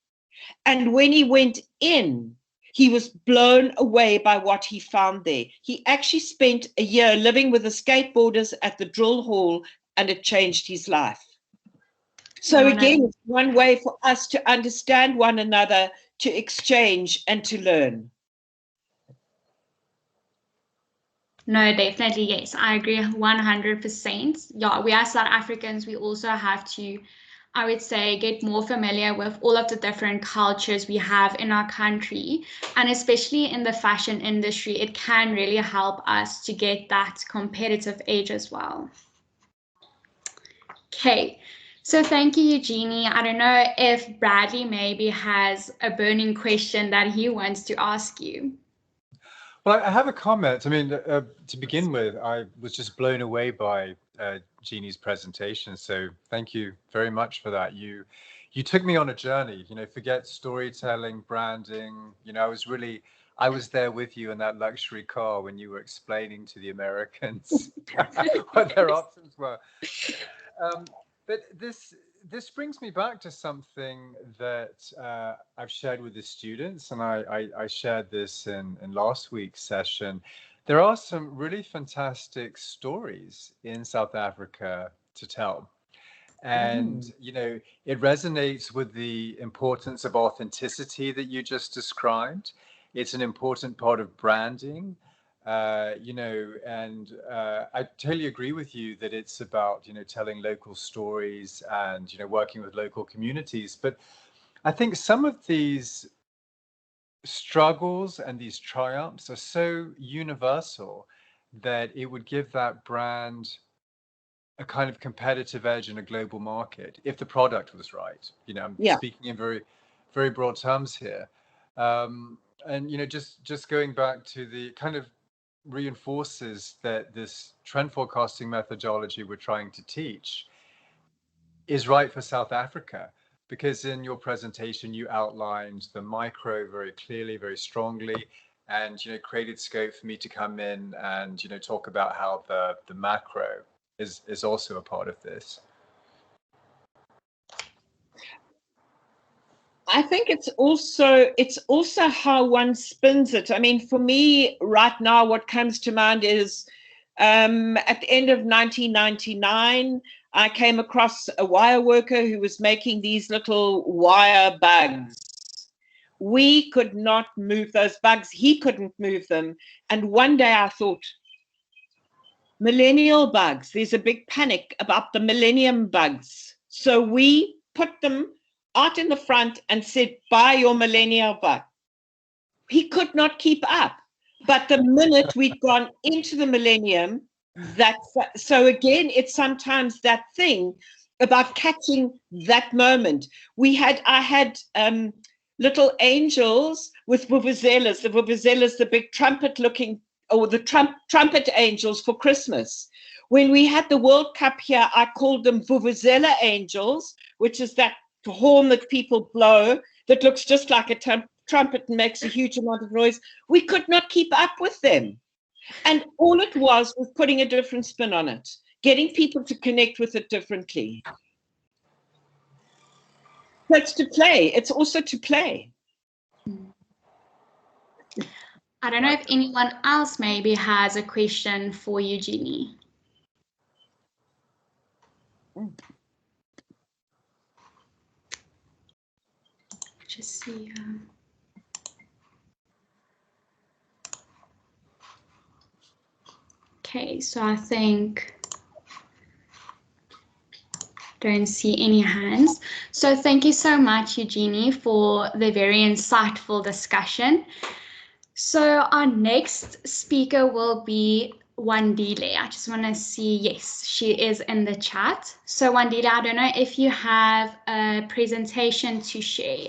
Speaker 4: And when he went in, he was blown away by what he found there. He actually spent a year living with the skateboarders at the drill hall, and it changed his life. So again, it's one way for us to understand one another, to exchange and to learn.
Speaker 3: No, definitely, yes. I agree 100%. Yeah, we as South Africans, we also have to, I would say, get more familiar with all of the different cultures we have in our country. And especially in the fashion industry, it can really help us to get that competitive edge as well. Okay, so thank you, Eugenie. I don't know if Bradley maybe has a burning question that he wants to ask you.
Speaker 1: Well, I have a comment. I mean, to begin with, I was just blown away by Jeannie's presentation. So thank you very much for that. You took me on a journey, you know, forget storytelling, branding. You know, I was there with you in that luxury car when you were explaining to the Americans what their options were. But this brings me back to something that I've shared with the students, and I shared this in last week's session. There are some really fantastic stories in South Africa to tell. And, you know, it resonates with the importance of authenticity that you just described. It's an important part of branding. You know, and I totally agree with you that it's about, you know, telling local stories and, you know, working with local communities. But I think some of these struggles and these triumphs are so universal that it would give that brand a kind of competitive edge in a global market if the product was right. You know, I'm speaking in very, very broad terms here. And, you know, just going back to the kind of reinforces that this trend forecasting methodology we're trying to teach is right for South Africa, because in your presentation you outlined the micro very clearly, very strongly, and, you know, created scope for me to come in and, you know, talk about how the macro is also a part of this.
Speaker 4: I think it's also how one spins it. I mean, for me right now, what comes to mind is at the end of 1999, I came across a wire worker who was making these little wire bags. We could not move those bugs. He couldn't move them. And one day I thought, millennial bugs, there's a big panic about the millennium bugs. So we put them out in the front and said, buy your millennial bug. He could not keep up. But the minute we'd gone into the millennium, so again, it's sometimes that thing about catching that moment. I had little angels with vuvuzelas. The vuvuzelas, the big trumpet-looking, or the trumpet angels for Christmas. When we had the World Cup here, I called them vuvuzela angels, which is that horn that people blow that looks just like a trumpet and makes a huge amount of noise. We could not keep up with them. And all it was putting a different spin on it, getting people to connect with it differently. That's to play. It's also to play.
Speaker 3: I don't know if anyone else maybe has a question for Eugenie. Just see. Okay, so I think don't see any hands. So thank you so much, Eugenie, for the very insightful discussion. So our next speaker will be Wandile. I just want to see, yes, she is in the chat. So Wandile, I don't know if you have a presentation to share.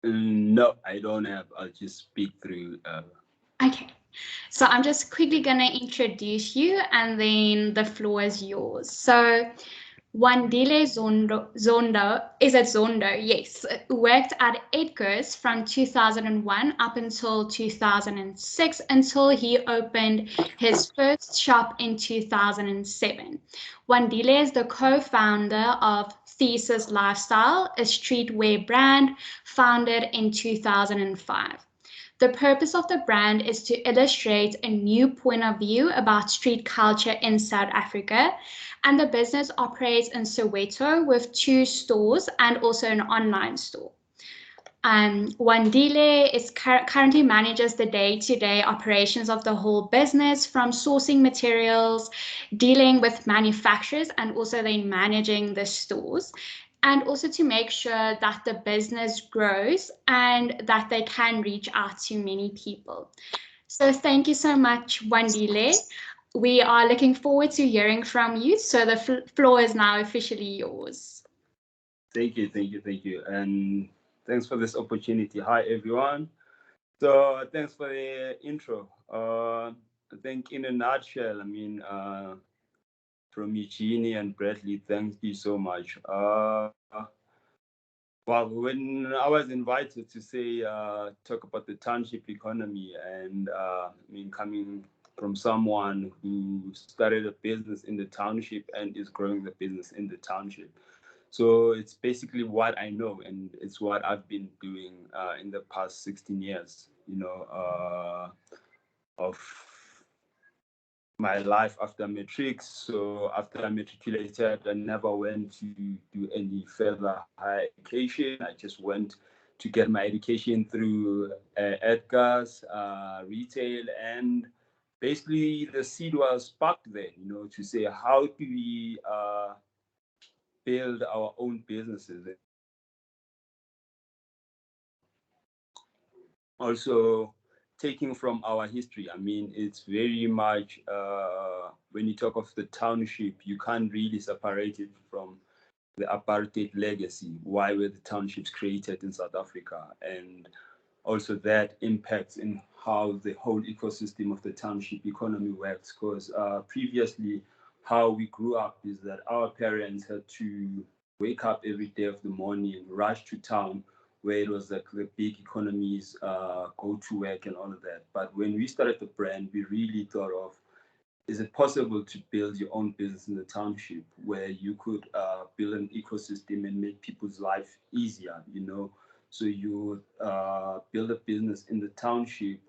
Speaker 5: No, I don't have. I'll just speak through.
Speaker 3: Okay, So I'm just quickly going to introduce you and then the floor is yours. So Wandile Zondo, is it Zondo? Yes, worked at Edgar's from 2001 up until 2006 until he opened his first shop in 2007. Wandile is the co-founder of Thesis Lifestyle, a streetwear brand founded in 2005. The purpose of the brand is to illustrate a new point of view about street culture in South Africa, and the business operates in Soweto with 2 stores and also an online store. Wandile currently manages the day-to-day operations of the whole business, from sourcing materials, dealing with manufacturers, and also then managing the stores, and also to make sure that the business grows and that they can reach out to many people. So thank you so much, Wandile. We are looking forward to hearing from you. So the floor is now officially yours.
Speaker 5: Thank you. And thanks for this opportunity. Hi, everyone. So thanks for the intro. I think in a nutshell, I mean, from Eugenie and Bradley, thank you so much. Well, when I was invited to say, talk about the township economy, and I mean, coming from someone who started a business in the township and is growing the business in the township. So it's basically what I know, and it's what I've been doing in the past 16 years, of my life after matrics. So after I matriculated, I never went to do any further higher education. I just went to get my education through Edgar's, retail, and basically the seed was sparked there, to say, how do we build our own businesses? Also, taking from our history, I mean, it's very much, when you talk of the township, you can't really separate it from the apartheid legacy. Why were the townships created in South Africa? And also that impacts in how the whole ecosystem of the township economy works. Because previously, how we grew up is that our parents had to wake up every day of the morning, rush to town, where it was like the big economies, go to work and all of that. But when we started the brand, we really thought of, is it possible to build your own business in the township where you could build an ecosystem and make people's life easier, So you build a business in the township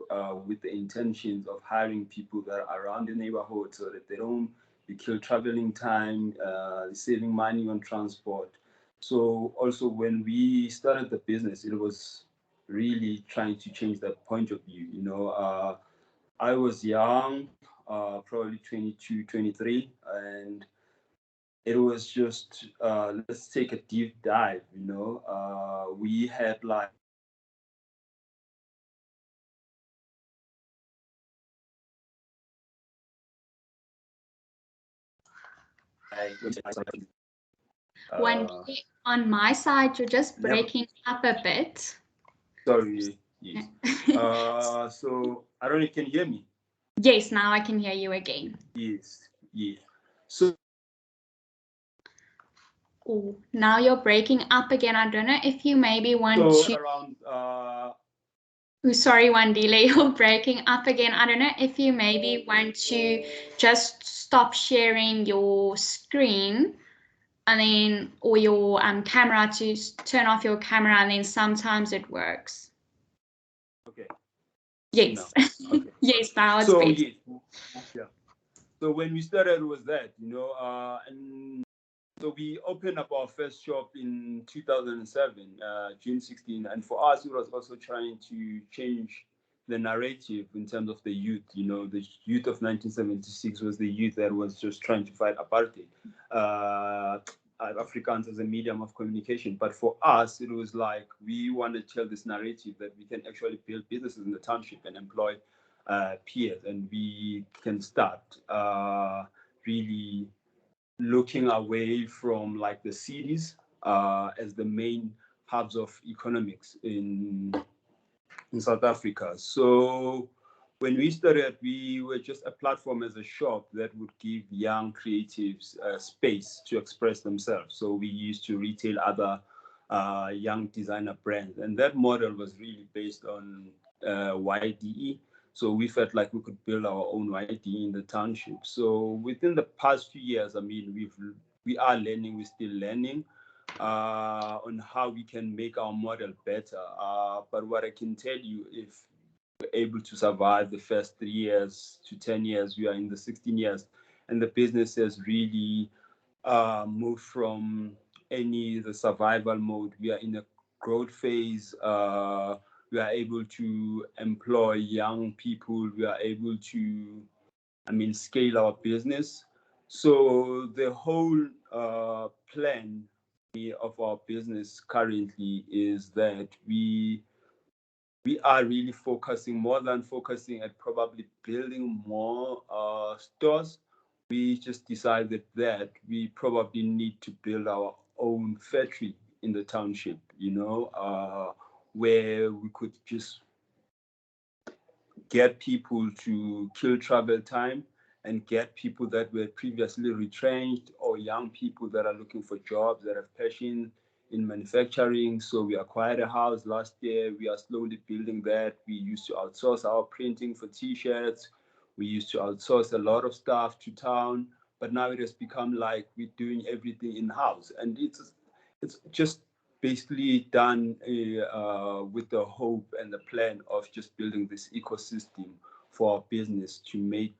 Speaker 5: with the intentions of hiring people that are around the neighborhood so that they don't be killed traveling time, saving money on transport. So also when we started the business, it was really trying to change that point of view. I was young, probably 22, 23, and it was just, let's take a deep dive, we had like,
Speaker 3: On my side, you're just breaking up a bit.
Speaker 5: Sorry, yes. So I don't know if you can hear me.
Speaker 3: Yes, now I can hear you again.
Speaker 5: Yes. So
Speaker 3: now you're breaking up again. I don't know if you maybe want to
Speaker 5: around
Speaker 3: sorry, Wandile, you're breaking up again. I don't know if you maybe want to just stop sharing your screen and then, or your camera, to turn off your camera, and then sometimes it works.
Speaker 5: Okay.
Speaker 3: Yes.
Speaker 5: No. Okay.
Speaker 3: Yes, now it's better.
Speaker 5: Yes. Yeah. So when we started, it was that, and so we opened up our first shop in 2007, June 16. And for us, it was also trying to change the narrative in terms of the youth. The youth of 1976 was the youth that was just trying to fight apartheid. Afrikaans as a medium of communication. But for us, it was like we want to tell this narrative that we can actually build businesses in the township and employ peers, and we can start really looking away from like the cities as the main hubs of economics in South Africa. So when we started, we were just a platform as a shop that would give young creatives space to express themselves. So we used to retail other young designer brands, and that model was really based on YDE. So we felt like we could build our own YDE in the township. So within the past few years, I mean, we are learning, we're still learning on how we can make our model better. But what I can tell you, if we're able to survive the first 3 years to 10 years, we are in the 16 years, and the business has really moved from the survival mode. We are in a growth phase. We are able to employ young people. We are able to, scale our business. So the whole plan of our business currently is that we are really focusing, more than focusing at probably building more stores. We just decided that we probably need to build our own factory in the township, where we could just get people to kill travel time and get people that were previously retrenched or young people that are looking for jobs, that have passion in manufacturing. So we acquired a house last year. We are slowly building that. We used to outsource our printing for T-shirts. We used to outsource a lot of stuff to town, but now it has become like we're doing everything in-house. And it's just basically done with the hope and the plan of just building this ecosystem for our business to make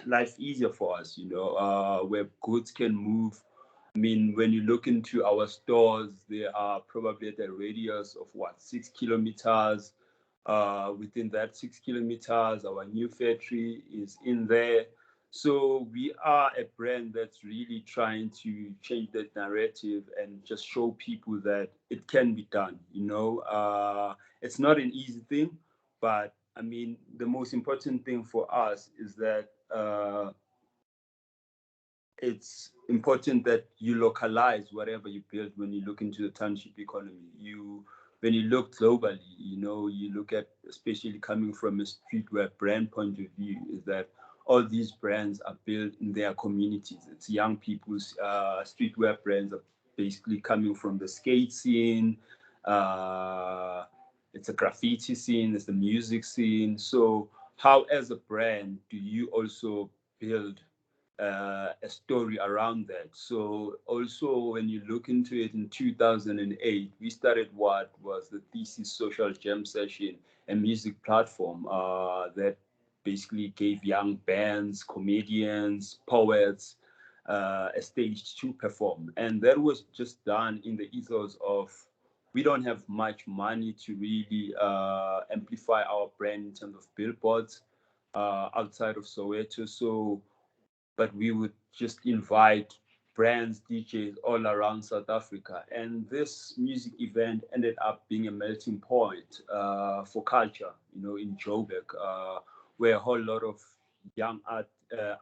Speaker 5: life easier for us, where goods can move. I mean, when you look into our stores, they are probably at a radius of 6 kilometers. Within that 6 kilometers, our new factory is in there. So we are a brand that's really trying to change that narrative and just show people that it can be done. It's not an easy thing, but I mean, the most important thing for us is that it's important that you localize whatever you build when you look into the township economy. When you look globally, you look at, especially coming from a streetwear brand point of view, is that all these brands are built in their communities. It's young people's streetwear brands are basically coming from the skate scene. It's a graffiti scene, it's the music scene. So how, as a brand, do you also build a story around that? So also, when you look into it, in 2008, we started what was the Thesis Social Jam Session, a music platform that basically gave young bands, comedians, poets a stage to perform. And that was just done in the ethos of, we don't have much money to really amplify our brand in terms of billboards outside of Soweto. So but we would just invite brands, DJs all around South Africa. And this music event ended up being a melting point for culture, in Joburg, where a whole lot of young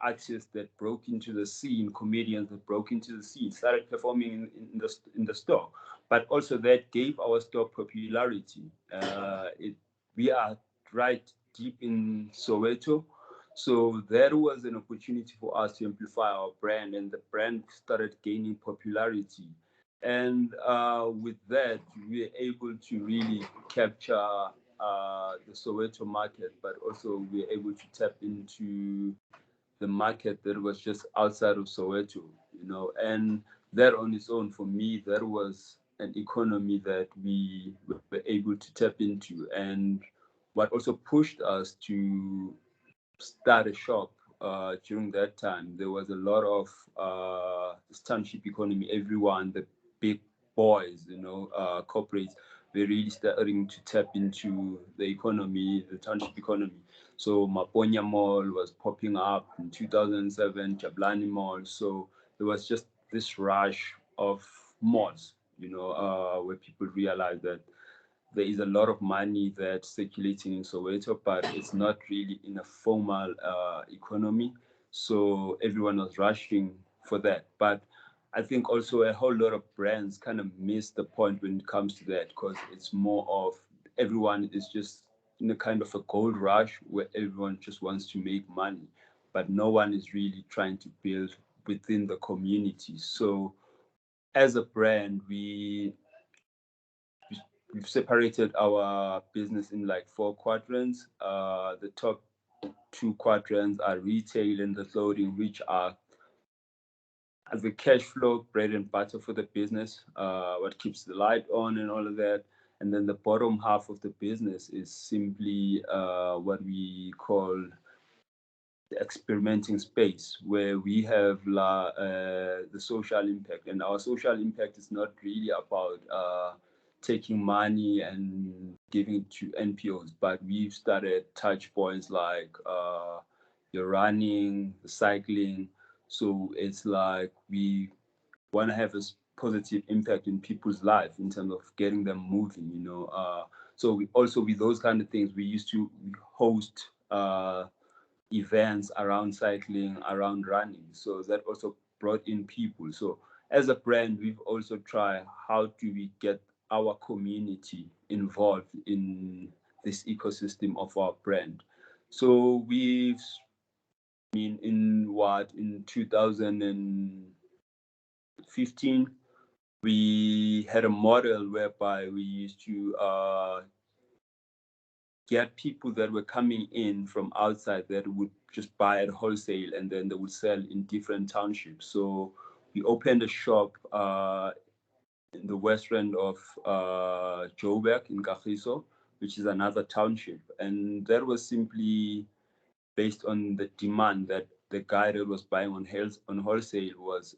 Speaker 5: artists that broke into the scene, comedians that broke into the scene, started performing in the store. But also that gave our store popularity. We are right deep in Soweto. So that was an opportunity for us to amplify our brand, and the brand started gaining popularity. And with that, we were able to really capture the Soweto market, but also we were able to tap into the market that was just outside of Soweto, and that on its own, for me, that was an economy that we were able to tap into. And what also pushed us to start a shop during that time, there was a lot of township economy. Everyone, the big boys, corporates, were really starting to tap into the economy, the township economy. So Maponya Mall was popping up in 2007, Jablani Mall. So there was just this rush of malls, where people realized that there is a lot of money that's circulating in Soweto, but it's not really in a formal economy. So everyone was rushing for that. But I think also a whole lot of brands kind of miss the point when it comes to that, because it's more of everyone is just in a kind of a gold rush where everyone just wants to make money, but no one is really trying to build within the community. So as a brand, we've separated our business in like 4 quadrants. The top 2 quadrants are retail and the clothing, which are the cash flow, bread and butter for the business, what keeps the light on and all of that. And then the bottom half of the business is simply what we call the experimenting space, where we have the social impact. And our social impact is not really about taking money and giving it to NPOs, but we've started touch points like your running, the cycling. So it's like we want to have a positive impact in people's life in terms of getting them moving, you know. So we also, with those kind of things, we used to host events around cycling, around running. So that also brought in people. So as a brand, we've also tried how do we get our community involved in this ecosystem of our brand. So we've been in 2015, we had a model whereby we used to get people that were coming in from outside that would just buy at wholesale, and then they would sell in different townships. So we opened a shop in the west end of Joburg in Kagiso, which is another township. And that was simply based on the demand that the guy that was buying on wholesale was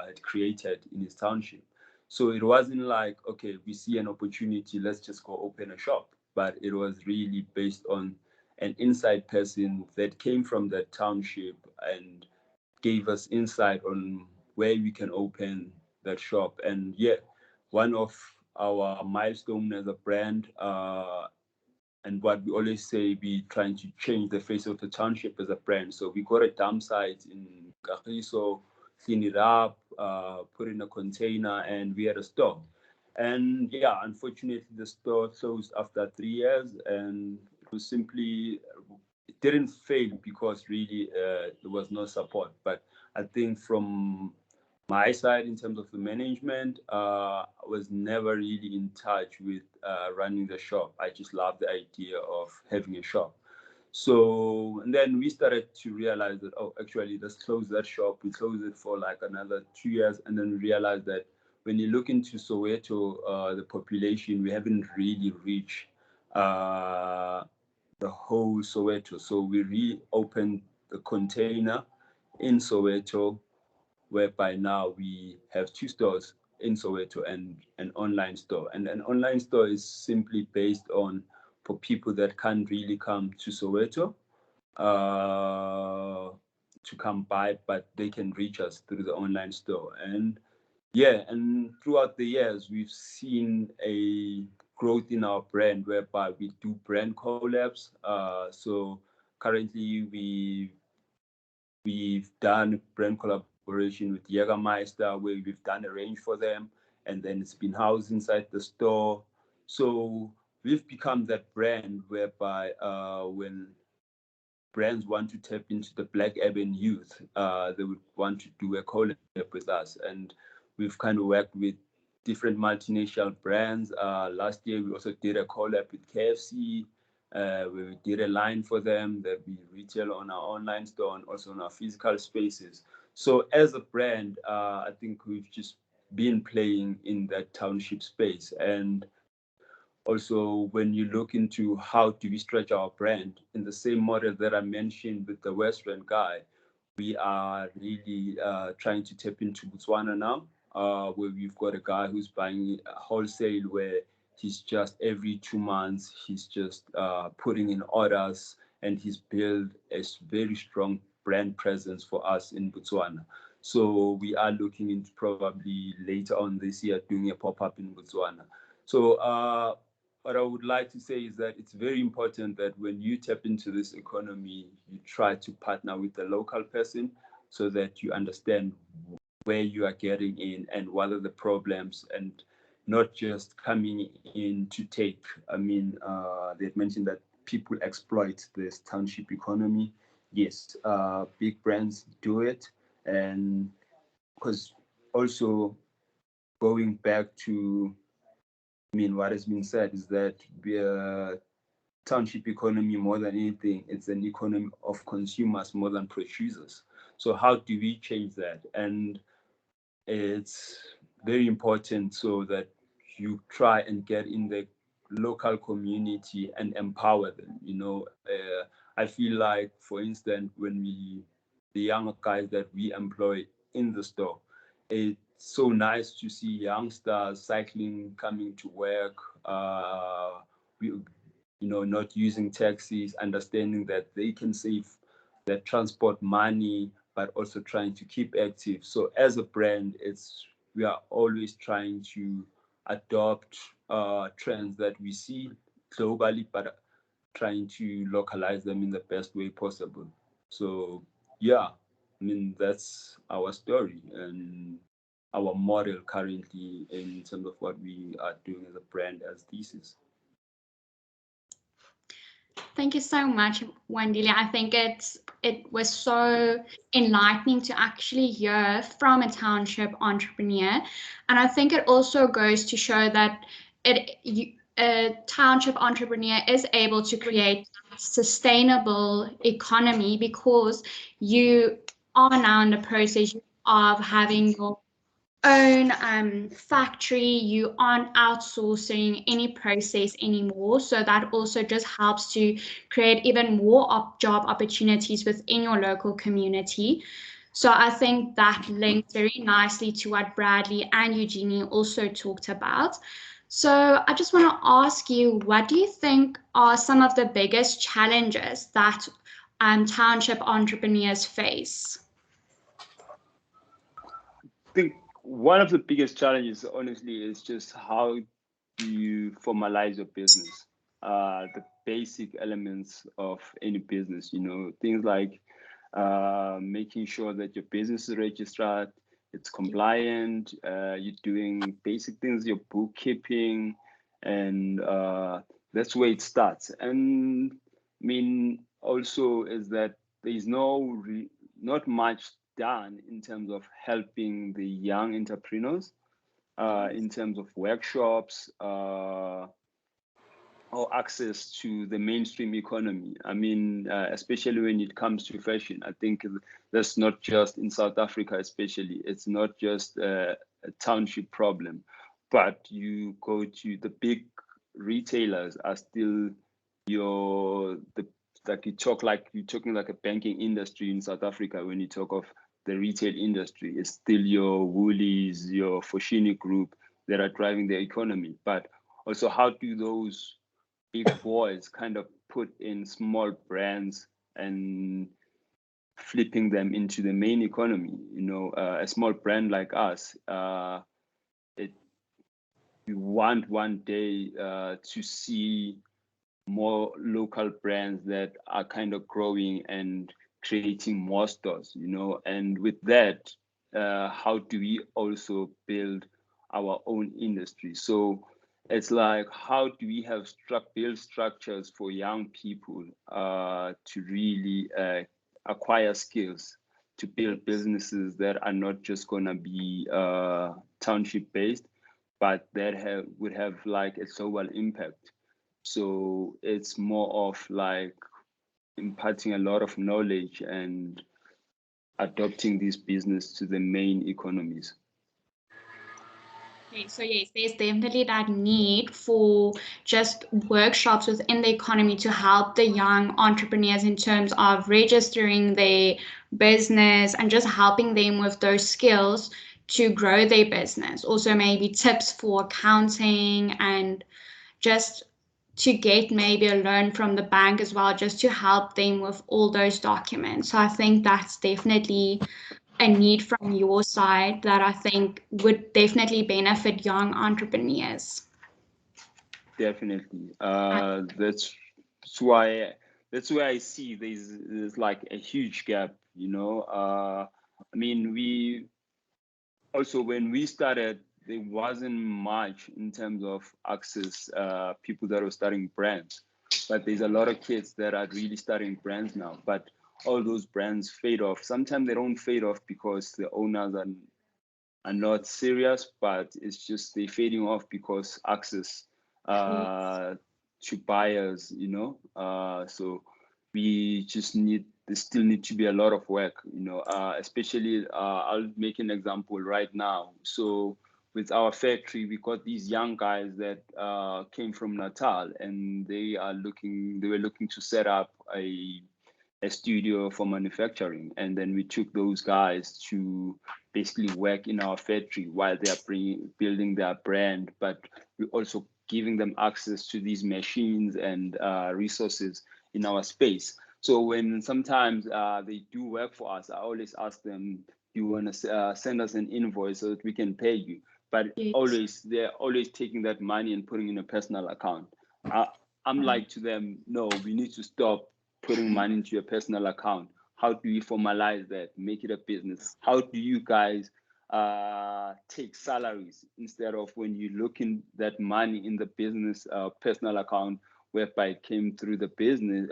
Speaker 5: had created in his township. So it wasn't like, okay, we see an opportunity, let's just go open a shop. But it was really based on an inside person that came from that township and gave us insight on where we can open that shop. And yeah, one of our milestones as a brand, and what we always say, we trying to change the face of the township as a brand. So we got a dump site in Kagiso, clean it up, put in a container, and we had a store. And yeah, unfortunately, the store closed after 3 years, and it was simply, it didn't fail because really there was no support. But I think from my side, in terms of the management, I was never really in touch with running the shop. I just loved the idea of having a shop. So, and then we started to realize that, oh, actually, let's close that shop. We closed it for like another 2 years, and then we realized that when you look into Soweto, the population, we haven't really reached the whole Soweto. So we reopened the container in Soweto, whereby now we have 2 stores in Soweto and an online store. And an online store is simply based on for people that can't really come to Soweto to come buy, but they can reach us through the online store. And yeah, and throughout the years, we've seen a growth in our brand whereby we do brand collabs. So currently we've done brand collaboration with Jägermeister, where we've done a range for them, and then it's been housed inside the store. So we've become that brand whereby when brands want to tap into the Black urban youth, they would want to do a collab with us. And we've kind of worked with different multinational brands. Last year, we also did a collab with KFC. We did a line for them that we retail on our online store and also on our physical spaces. So as a brand, I think we've just been playing in that township space. And also, when you look into how do we stretch our brand, in the same model that I mentioned with the Western guy, we are really trying to tap into Botswana now, where we've got a guy who's buying wholesale, where he's just every 2 months, he's just putting in orders, and he's built a very strong brand presence for us in Botswana. So we are looking into probably later on this year doing a pop-up in Botswana. So what I would like to say is that it's very important that when you tap into this economy, you try to partner with the local person so that you understand where you are getting in and what are the problems, and not just coming in to take. I mean, they've mentioned that people exploit this township economy. Yes, big brands do it, and because also going back to, what has been said is that township economy, more than anything, it's an economy of consumers more than producers. So how do we change that? And it's very important so that you try and get in the local community and empower them. I feel like, for instance, when the younger guys that we employ in the store, it's so nice to see youngsters cycling, coming to work, not using taxis, understanding that they can save their transport money, but also trying to keep active. So as a brand, we are always trying to adopt trends that we see globally, but trying to localize them in the best way possible. So yeah, that's our story and our model currently in terms of what we are doing as a brand, as Thesis.
Speaker 3: Thank you so much, Wandile. I think it was so enlightening to actually hear from a township entrepreneur, and I think it also goes to show that a township entrepreneur is able to create sustainable economy because you are now in the process of having your own factory. You aren't outsourcing any process anymore, so that also just helps to create even more job opportunities within your local community. So I think that links very nicely to what Bradley and Eugenie also talked about. So I just want to ask you, what do you think are some of the biggest challenges that township entrepreneurs face?
Speaker 5: I think one of the biggest challenges, honestly, is just how do you formalize your business? The basic elements of any business, things like making sure that your business is registered, it's compliant, you're doing basic things, your bookkeeping, and that's where it starts. And also is that there's not much done in terms of helping the young entrepreneurs, in terms of workshops, or access to the mainstream economy. Especially when it comes to fashion, I think that's not just in South Africa, especially. It's not just a township problem, but you go to the big retailers are still you're talking like a banking industry in South Africa. When you talk of the retail industry, it's still your Woolies, your Foschini group that are driving the economy. But also, how do those big boys kind of put in small brands and flipping them into the main economy? A small brand like us, we want one day to see more local brands that are kind of growing and creating more stores, and with that, how do we also build our own industry? So it's like, how do we build structures for young people to really acquire skills to build businesses that are not just going to be township based, but that would have like a global impact. So it's more of like imparting a lot of knowledge and adopting this business to the main economies.
Speaker 3: Okay, so yes, there's definitely that need for just workshops within the economy to help the young entrepreneurs in terms of registering their business and just helping them with those skills to grow their business. Also maybe tips for accounting and just to get maybe a loan from the bank as well, just to help them with all those documents. So I think that's definitely a need from your side that I think would definitely benefit young entrepreneurs.
Speaker 5: Definitely. That's why I see there's like a huge gap, we also, when we started, there wasn't much in terms of access, people that were starting brands. but there's a lot of kids that are really starting brands now. But all those brands fade off. Sometimes they don't fade off because the owners are not serious, but it's just they fading off because access to buyers, you know. So we just there still need to be a lot of work, you know, especially I'll make an example right now. So with our factory, we got these young guys that came from Natal, and they were looking to set up a studio for manufacturing, and then we took those guys to basically work in our factory while they are building their brand, but we also giving them access to these machines and resources in our space. So when sometimes they do work for us, I always ask them, do you want to send us an invoice so that we can pay you? But they're always taking that money and putting in a personal account. I'm like to them, no, we need to stop putting money into your personal account. How do you formalize that, make it a business? How do you guys take salaries instead of when you look in that money in the business personal account, whereby it came through the business,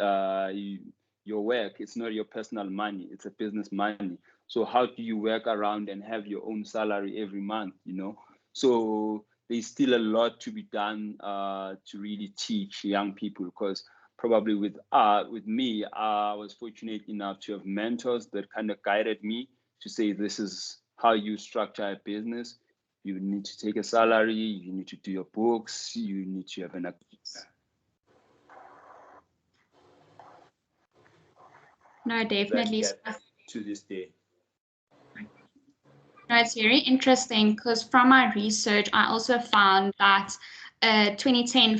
Speaker 5: your work, it's not your personal money, it's a business money. So how do you work around and have your own salary every month, you know? So there's still a lot to be done to really teach young people, because probably with me, I was fortunate enough to have mentors that kind of guided me to say, this is how you structure a business. You need to take a salary, you need to do your books, you need to have an
Speaker 3: No, definitely.
Speaker 5: To this day.
Speaker 3: No, it's very interesting because from my research, I also found that 2010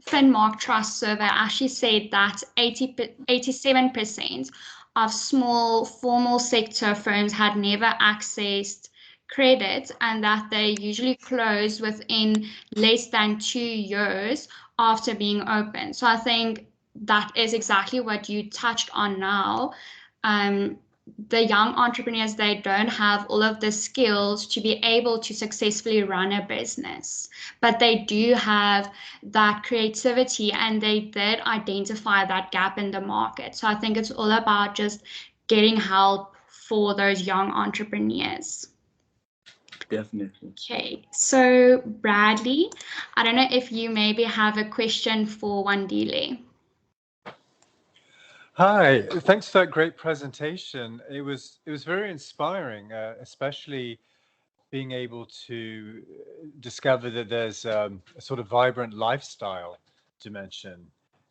Speaker 3: Finmark Trust survey actually said that 87% of small formal sector firms had never accessed credit, and that they usually close within less than 2 years after being open. So I think that is exactly what you touched on now. The young entrepreneurs, they don't have all of the skills to be able to successfully run a business, but they do have that creativity, and they did identify that gap in the market. So I think it's all about just getting help for those young entrepreneurs.
Speaker 5: Definitely.
Speaker 3: Okay, so Bradley, I don't know if you maybe have a question for Wandile.
Speaker 1: Hi, thanks for that great presentation. It was very inspiring, especially being able to discover that there's a sort of vibrant lifestyle dimension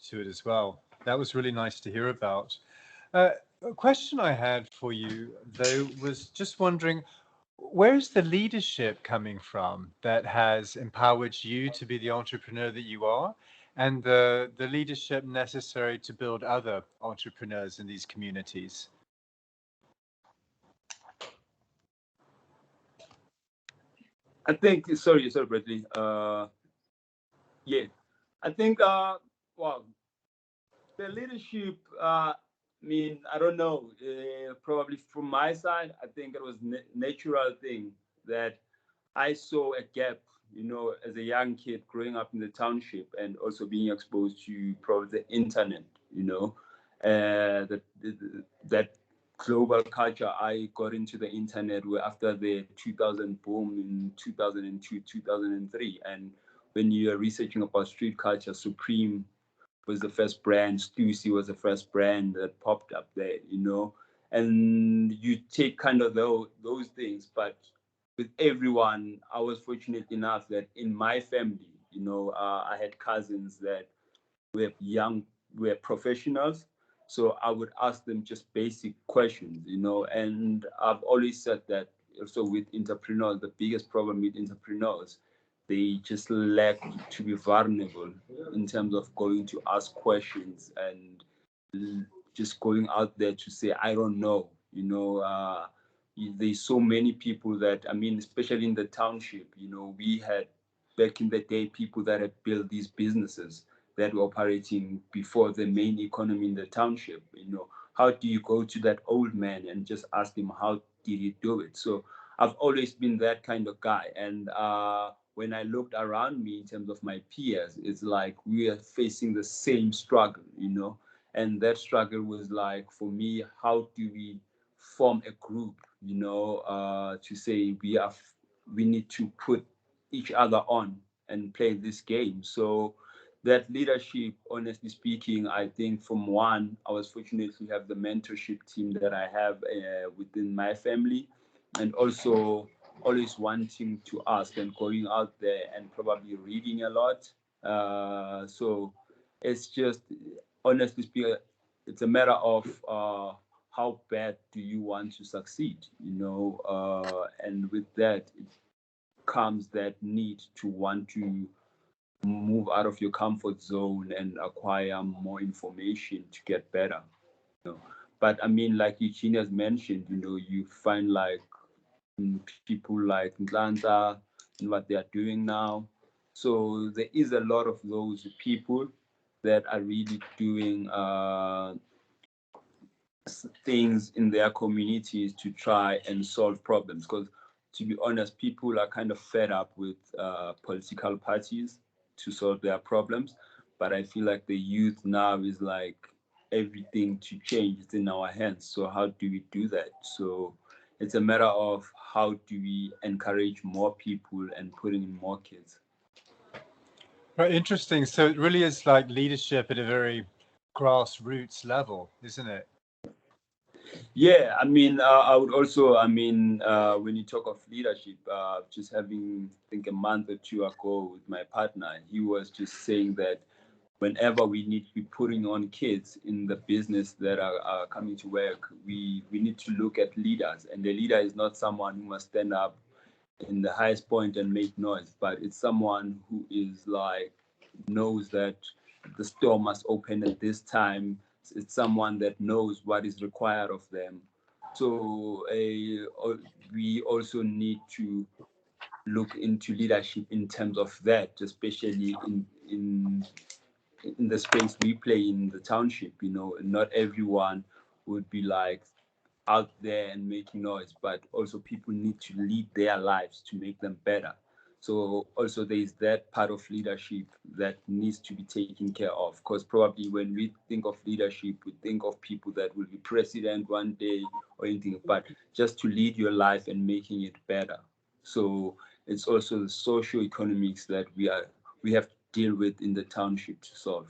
Speaker 1: to it as well. That was really nice to hear about. A question I had for you, though, was just wondering, where's the leadership coming from that has empowered you to be the entrepreneur that you are, and the leadership necessary to build other entrepreneurs in these communities?
Speaker 5: I think, sorry, Bradley. Yeah, I think, well, the leadership, I mean, I don't know, probably from my side, I think it was natural thing that I saw a gap, you know, as a young kid growing up in the township and also being exposed to probably the internet, you know, that global culture. I got into the internet after the 2000 boom in 2002, 2003. And when you are researching about street culture, Supreme was the first brand, Stussy was the first brand that popped up there, you know, and you take kind of those things. But with everyone, I was fortunate enough that in my family, you know, I had cousins that were professionals. So I would ask them just basic questions, you know, and I've always said that also with entrepreneurs, the biggest problem with entrepreneurs, they just lack to be vulnerable in terms of going to ask questions and just going out there to say, I don't know, you know. There's so many people that, I mean, especially in the township, you know, we had back in the day people that had built these businesses that were operating before the main economy in the township. You know, how do you go to that old man and just ask him how did he do it? So I've always been that kind of guy. And when I looked around me in terms of my peers, it's like we are facing the same struggle, you know. And that struggle was like, for me, how do we form a group, you know, to say we need to put each other on and play this game. So that leadership, honestly speaking, I think from one, I was fortunate to have the mentorship team that I have within my family, and also always wanting to ask and going out there and probably reading a lot. So it's just, honestly speaking, it's a matter of how bad do you want to succeed, you know, and with that it comes that need to want to move out of your comfort zone and acquire more information to get better, you know. But I mean, like Eugene has mentioned, you know, you find like people like Ntlanta and what they are doing now. So there is a lot of those people that are really doing things in their communities to try and solve problems. Because to be honest, people are kind of fed up with political parties to solve their problems. But I feel like the youth now is like everything to change. It's in our hands. So how do we do that? So it's a matter of how do we encourage more people and putting in more kids.
Speaker 1: Right, interesting. So it really is like leadership at a very grassroots level, isn't it?
Speaker 5: Yeah, I mean, I would also, I mean, when you talk of leadership, just having, I think a month or two ago with my partner, he was just saying that whenever we need to be putting on kids in the business that are coming to work, we need to look at leaders. And the leader is not someone who must stand up in the highest point and make noise, but it's someone who is like, knows that the store must open at this time. It's someone that knows what is required of them. So we also need to look into leadership in terms of that, especially in the space we play in the township. You know, not everyone would be like out there and making noise, but also people need to lead their lives to make them better. So also there is that part of leadership that needs to be taken care of, because probably when we think of leadership, we think of people that will be president one day or anything, but just to lead your life and making it better. So it's also the social economics that we have to deal with in the township to solve.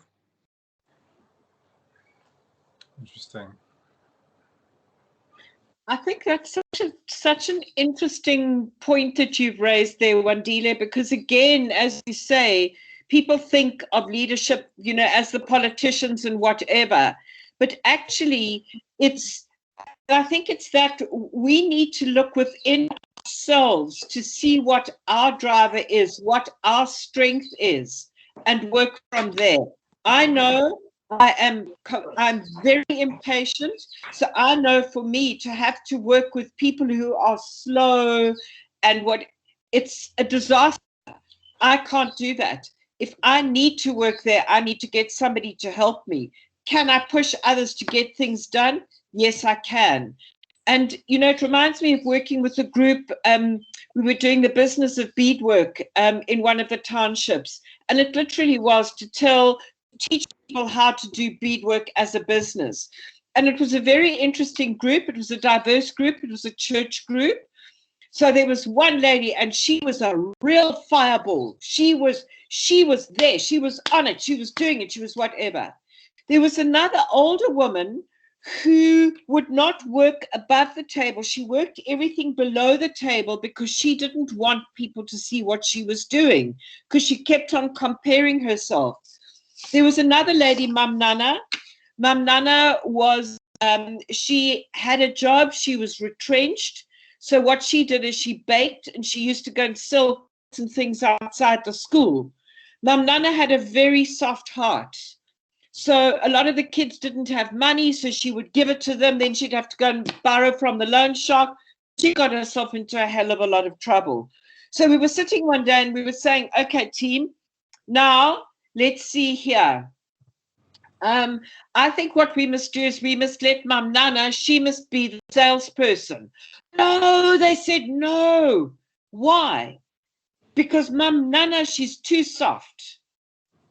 Speaker 1: Interesting.
Speaker 4: I think that's such an interesting point that you've raised there, Wandile, because again, as you say, people think of leadership, you know, as the politicians and whatever, but actually I think it's that we need to look within ourselves to see what our driver is, what our strength is, and work from there. I know I'm very impatient, so I know for me to have to work with people who are slow and it's a disaster. I can't do that. If I need to work there, I need to get somebody to help me. Can I push others to get things done? Yes, I can. And, you know, it reminds me of working with a group. We were doing the business of beadwork in one of the townships. And it literally was to teach people how to do beadwork as a business. And it was a very interesting group. It was a diverse group. It was a church group. So there was one lady, and she was a real fireball. She was there. She was on it. She was doing it. She was whatever. There was another older woman who would not work above the table. She worked everything below the table because she didn't want people to see what she was doing, because she kept on comparing herself. There was another lady, Mam Nana. Mam Nana was, she had a job. She was retrenched. So what she did is she baked, and she used to go and sell some things outside the school. Mam Nana had a very soft heart. So a lot of the kids didn't have money, so she would give it to them. Then she'd have to go and borrow from the loan shark. She got herself into a hell of a lot of trouble. So we were sitting one day and we were saying, okay, team, now let's see here. I think what we must do is we must let Mam Nana, she must be the salesperson. No, they said no. Why? because Mum Nana, she's too soft.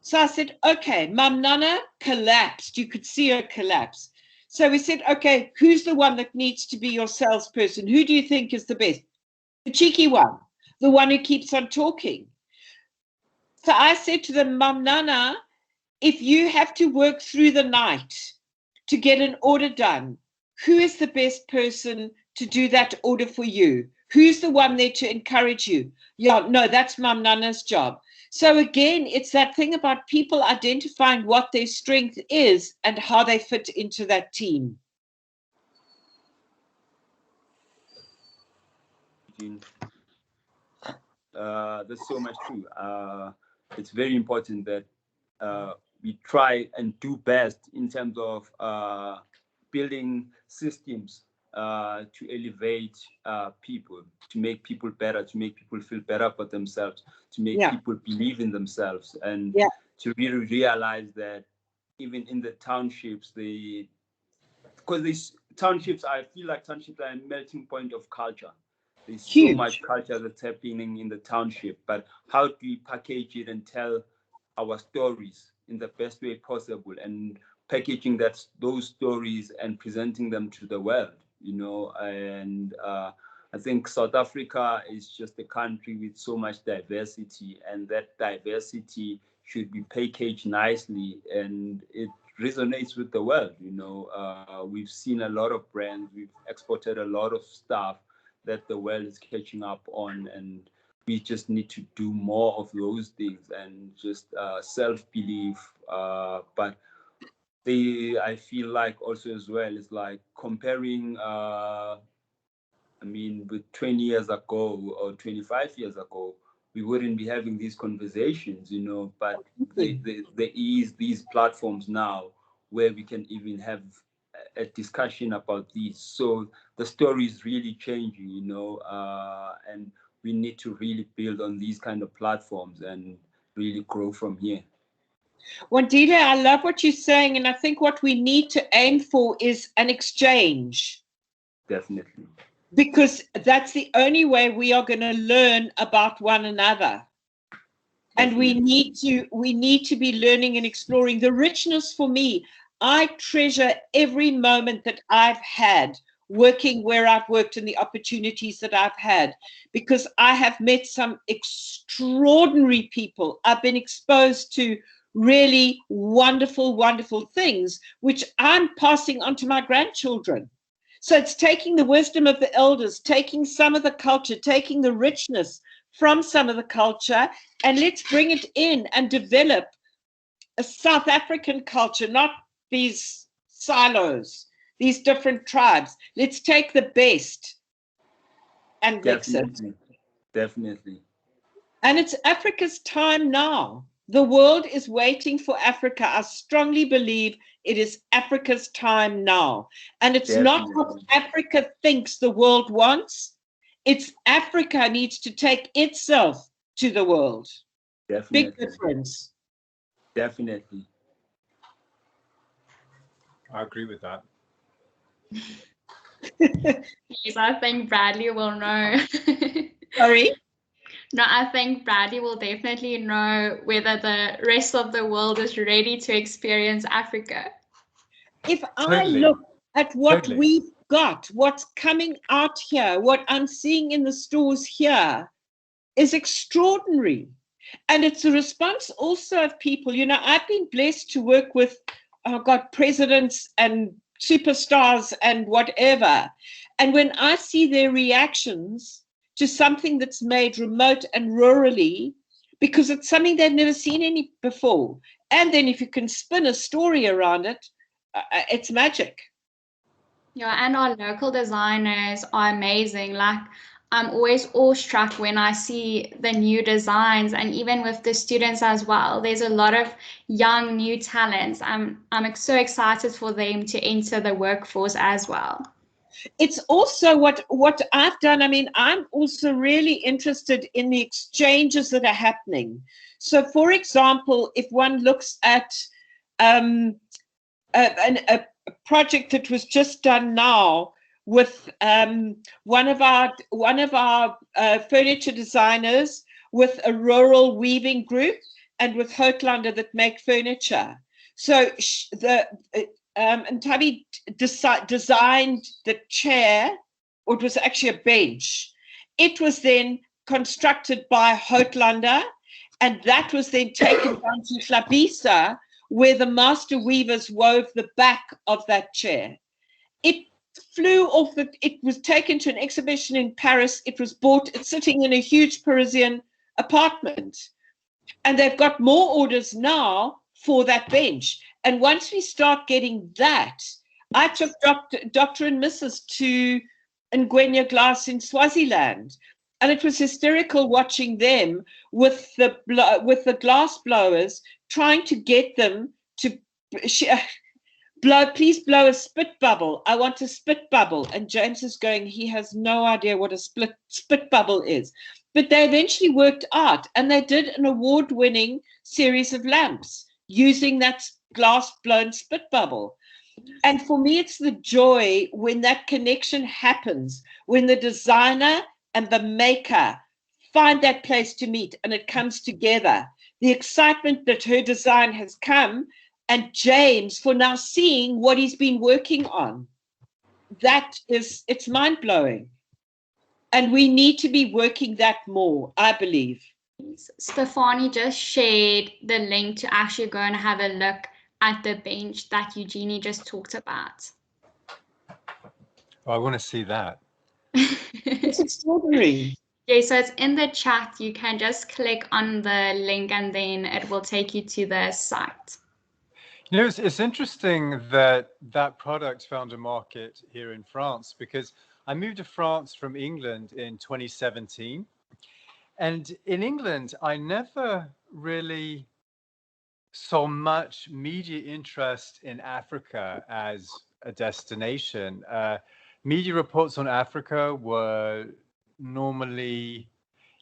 Speaker 4: So I said, okay, Mum Nana collapsed. You could see her collapse. So we said, okay, who's the one that needs to be your salesperson? Who do you think is the best? The cheeky one, the one who keeps on talking. So I said to them, Mum Nana, if you have to work through the night to get an order done, who is the best person to do that order for you? Who's the one there to encourage you? Yeah, no, that's Mum Nana's job. So again, it's that thing about people identifying what their strength is and how they fit into that team.
Speaker 5: That's so much true. It's very important that we try and do best in terms of building systems to elevate people, to make people better, to make people feel better about themselves, to make people believe in themselves, and to really realize that even in the townships, because these townships, I feel like townships are a melting point of culture. There's so much culture that's happening in the township, but how do we package it and tell our stories in the best way possible, and packaging those stories and presenting them to the world, you know? And I think South Africa is just a country with so much diversity, and that diversity should be packaged nicely, and it resonates with the world, you know. We've seen a lot of brands, we've exported a lot of stuff that the world is catching up on, and we just need to do more of those things, and just self-belief. But I feel like also as well, it's like comparing, I mean, with 20 years ago or 25 years ago, we wouldn't be having these conversations, you know, but there is these platforms now where we can even have a discussion about these. So the story is really changing, you know, and we need to really build on these kind of platforms and really grow from here.
Speaker 4: Wandile, I love what you're saying, and I think what we need to aim for is an exchange.
Speaker 5: Definitely.
Speaker 4: Because that's the only way we are going to learn about one another. And we need to be learning and exploring the richness. For me, I treasure every moment that I've had working where I've worked and the opportunities that I've had, because I have met some extraordinary people. I've been exposed to really wonderful, wonderful things, which I'm passing on to my grandchildren. So it's taking the wisdom of the elders, taking some of the culture, taking the richness from some of the culture, and let's bring it in and develop a South African culture, not these silos, these different tribes. Let's take the best and mix it.
Speaker 5: Definitely.
Speaker 4: And it's Africa's time now. The world is waiting for Africa. I strongly believe it is Africa's time now. And it's not what Africa thinks the world wants. It's Africa needs to take itself to the world.
Speaker 5: Definitely.
Speaker 4: Big difference.
Speaker 5: Definitely.
Speaker 1: I agree with that.
Speaker 3: Yes, I think Bradley will know.
Speaker 4: Sorry?
Speaker 3: No, I think Bradley will definitely know whether the rest of the world is ready to experience Africa.
Speaker 4: If I look at what we've got, what's coming out here, what I'm seeing in the stores here is extraordinary. And it's a response also of people. You know, I've been blessed to work with, presidents and superstars and whatever. And when I see their reactions to something that's made remote and rurally, because it's something they've never seen any before. And then if you can spin a story around it, it's magic.
Speaker 3: Yeah, and our local designers are amazing. Like, I'm always awestruck when I see the new designs, and even with the students as well. There's a lot of young new talents. I'm so excited for them to enter the workforce as well.
Speaker 4: It's also what I've done. I mean, I'm also really interested in the exchanges that are happening. So, for example, if one looks at a project that was just done now with one of our furniture designers with a rural weaving group and with Houtlander that make furniture. So Ntabi designed the chair, or it was actually a bench. It was then constructed by Houtlander, and that was then taken down to Hlabisa, where the master weavers wove the back of that chair. It flew off it was taken to an exhibition in Paris. It was bought, it's sitting in a huge Parisian apartment. And they've got more orders now for that bench. And once we start getting that, I took Dr. and Mrs. to Ngwenya Glass in Swaziland. And it was hysterical watching them with the glass blowers, trying to get them to please blow a spit bubble. I want a spit bubble. And James is going, he has no idea what a spit bubble is. But they eventually worked out, and they did an award-winning series of lamps using that glass-blown spit bubble. And for me, it's the joy when that connection happens, when the designer and the maker find that place to meet and it comes together. The excitement that her design has come, and James for now seeing what he's been working on. It's mind-blowing. And we need to be working that more, I believe.
Speaker 3: Stefani just shared the link to actually go and have a look at the bench that Eugenie just talked about.
Speaker 1: Oh, I want to see that.
Speaker 4: It's extraordinary.
Speaker 3: Yeah, so it's in the chat. You can just click on the link and then it will take you to the site.
Speaker 1: You know, it's interesting that that product found a market here in France, because I moved to France from England in 2017. And in England, I never really saw much media interest in Africa as a destination. Media reports on Africa were normally,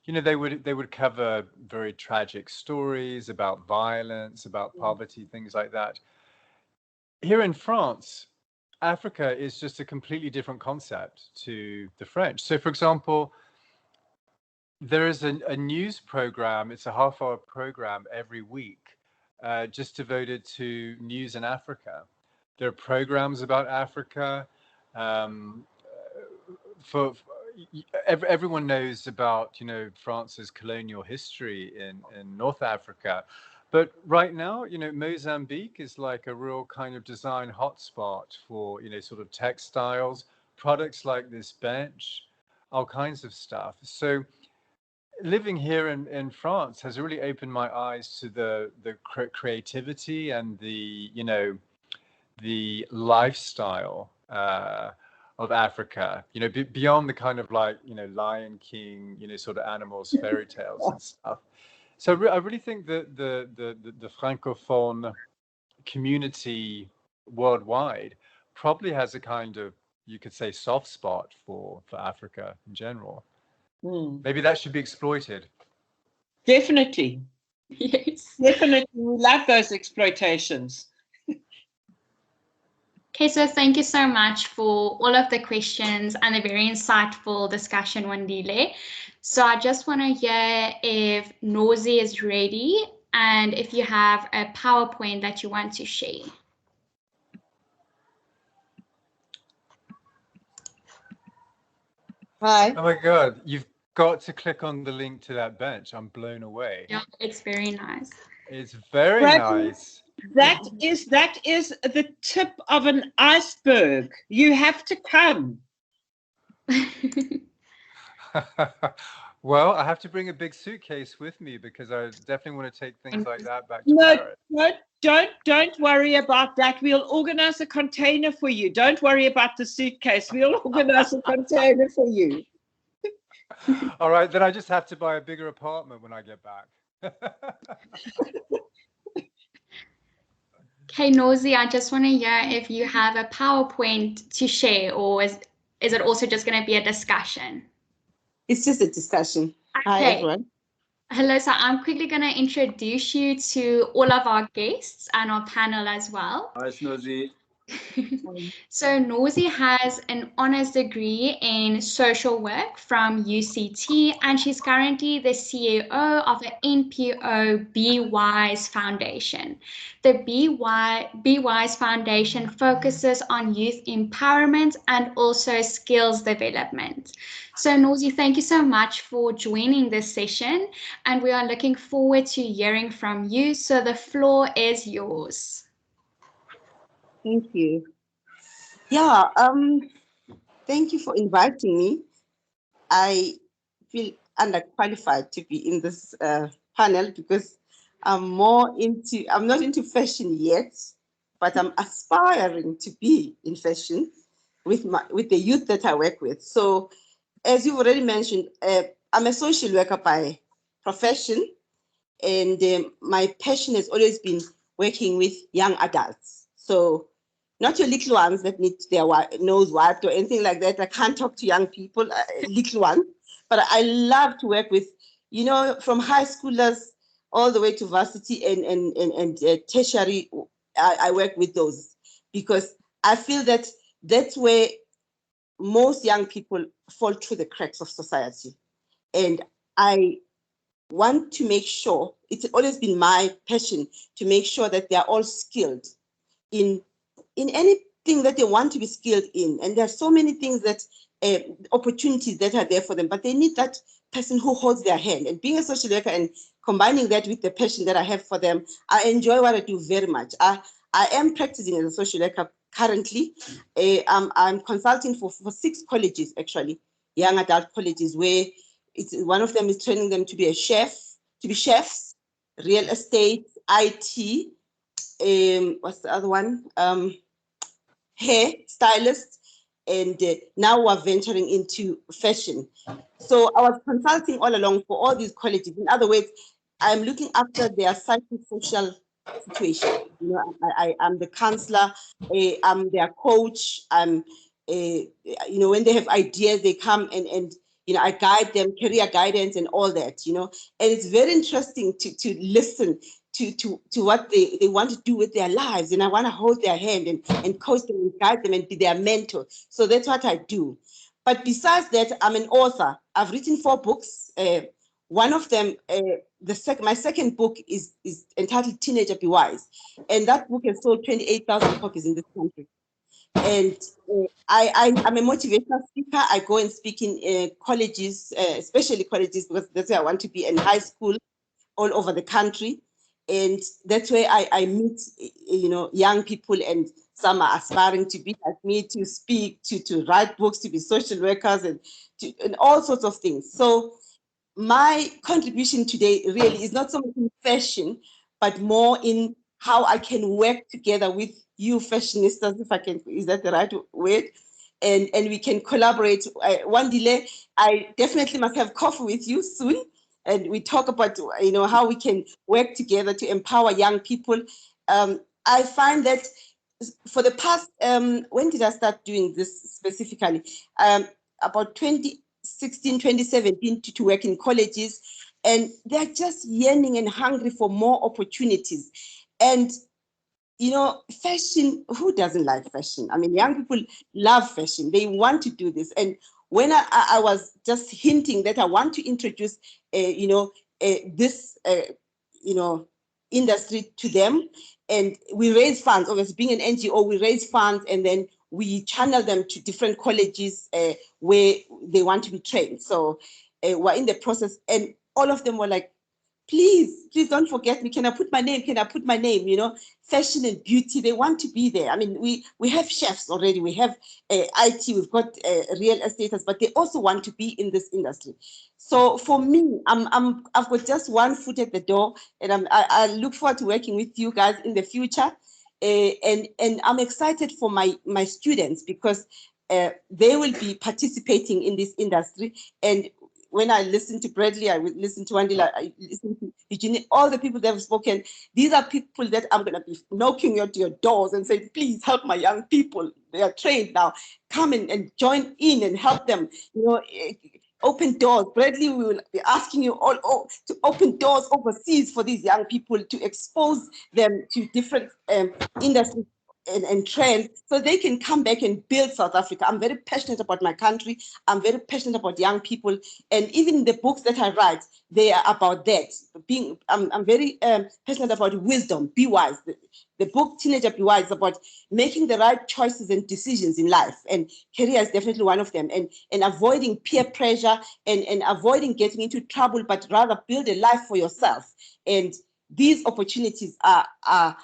Speaker 1: you know, they would cover very tragic stories about violence, about poverty, things like that. Here in France, Africa is just a completely different concept to the French. So, for example, there is a news program. It's a half-hour program every week, just devoted to news in Africa. There are programs about Africa. Everyone knows about, you know, France's colonial history in North Africa. But right now, you know, Mozambique is like a real kind of design hotspot for, you know, sort of textiles, products like this bench, all kinds of stuff. So living here in France has really opened my eyes to the creativity and the, you know, the lifestyle of Africa, you know, beyond the kind of like, you know, Lion King, you know, sort of animals, fairy tales and stuff. So I really think that the Francophone community worldwide probably has a kind of, you could say, soft spot for Africa in general. Maybe that should be exploited.
Speaker 4: Definitely.
Speaker 3: Yes.
Speaker 4: Definitely. We love those exploitations.
Speaker 3: Okay, so thank you so much for all of the questions and a very insightful discussion, Wandile. So I just want to hear if Nozi is ready and if you have a PowerPoint that you want to share.
Speaker 4: Hi.
Speaker 1: Oh my God, you've got to click on the link to that bench. I'm blown away.
Speaker 3: Yeah, it's very nice.
Speaker 1: It's very nice.
Speaker 4: That is the tip of an iceberg. You have to come.
Speaker 1: Well, I have to bring a big suitcase with me because I definitely want to take things like that back to Paris.
Speaker 4: No, don't worry about that. We'll organize a container for you. Don't worry about the suitcase. We'll organize a container for you.
Speaker 1: All right, then I just have to buy a bigger apartment when I get back.
Speaker 3: Okay, Nozi, I just want to hear if you have a PowerPoint to share, or is it also just going to be a discussion?
Speaker 6: It's just a discussion.
Speaker 3: Okay.
Speaker 6: Hi, everyone.
Speaker 3: Hello, so I'm quickly going to introduce you to all of our guests and our panel as well.
Speaker 5: Hi, Snozy.
Speaker 3: So Nozi has an honors degree in social work from UCT, and she's currently the CEO of the NPO Be Wise Foundation. The Be Wise Foundation focuses on youth empowerment and also skills development. So Nozi, thank you so much for joining this session, and we are looking forward to hearing from you. So the floor is yours.
Speaker 6: Thank you. Yeah, thank you for inviting me. I feel underqualified to be in this panel because I'm not into fashion yet, but I'm aspiring to be in fashion with the youth that I work with. So, as you've already mentioned, I'm a social worker by profession, and my passion has always been working with young adults. So not your little ones that need their nose wiped or anything like that. I can't talk to young people, little ones, but I love to work with, from high schoolers all the way to varsity and tertiary. I work with those because I feel that that's where most young people fall through the cracks of society. And I want to make sure, it's always been my passion to make sure that they're all skilled in anything that they want to be skilled in. And there's so many things that opportunities that are there for them, but they need that person who holds their hand. And being a social worker and combining that with the passion that I have for them, I enjoy what I do very much. I am practicing as a social worker currently. I'm consulting for 6 colleges, actually, young adult colleges, where one of them is training them to be chefs, real estate, IT, what's the other one? Hair stylist, and now we're venturing into fashion. So I was consulting all along for all these colleges. In other words, I'm looking after their psychosocial situation. I'm the counselor, I'm their coach. I'm, when they have ideas, they come and I guide them, career guidance and all that, and it's very interesting to listen to what they want to do with their lives. And I want to hold their hand and coach them and guide them and be their mentor. So that's what I do. But besides that, I'm an author. I've written 4 books. One of them, my second book is entitled Teenager Be Wise. And that book has sold 28,000 copies in this country. And I'm a motivational speaker. I go and speak in colleges, especially colleges, because that's where I want to be, in high school all over the country. And that's where I meet, young people, and some are aspiring to be like me, to speak, to write books, to be social workers, and all sorts of things. So my contribution today really is not so much in fashion, but more in how I can work together with you fashionistas, if I can, is that the right word? And we can collaborate. One delay, I definitely must have coffee with you soon. And we talk about, how we can work together to empower young people. I find that for the past, when did I start doing this specifically? About 2016, 2017 to work in colleges. And they're just yearning and hungry for more opportunities. And fashion, who doesn't like fashion? I mean, young people love fashion. They want to do this. And when I was just hinting that I want to introduce, this, industry to them, and we raise funds, obviously being an NGO, we raise funds and then we channel them to different colleges where they want to be trained. So we're in the process, and all of them were like, please don't forget me. Can I put my name? Fashion and beauty, they want to be there. I mean, we have chefs already. We have IT, we've got real estates, but they also want to be in this industry. So for me, I've got just one foot at the door, and I look forward to working with you guys in the future. And I'm excited for my students, because they will be participating in this industry. And when I listen to Bradley, I will listen to Wandila, I listen to Eugenie, all the people that have spoken. These are people that I'm going to be knocking at your doors and saying, please help my young people. They are trained now. Come in and join in and help them, open doors. Bradley, we will be asking you all to open doors overseas for these young people, to expose them to different industries and trend, so they can come back and build South Africa. I'm very passionate about my country. I'm very passionate about young people, and even the books that I write, they are about that. I'm very passionate about wisdom. Be wise. The book Teenager Be Wise is about making the right choices and decisions in life, and career is definitely one of them. And avoiding peer pressure and avoiding getting into trouble, but rather build a life for yourself. And these opportunities are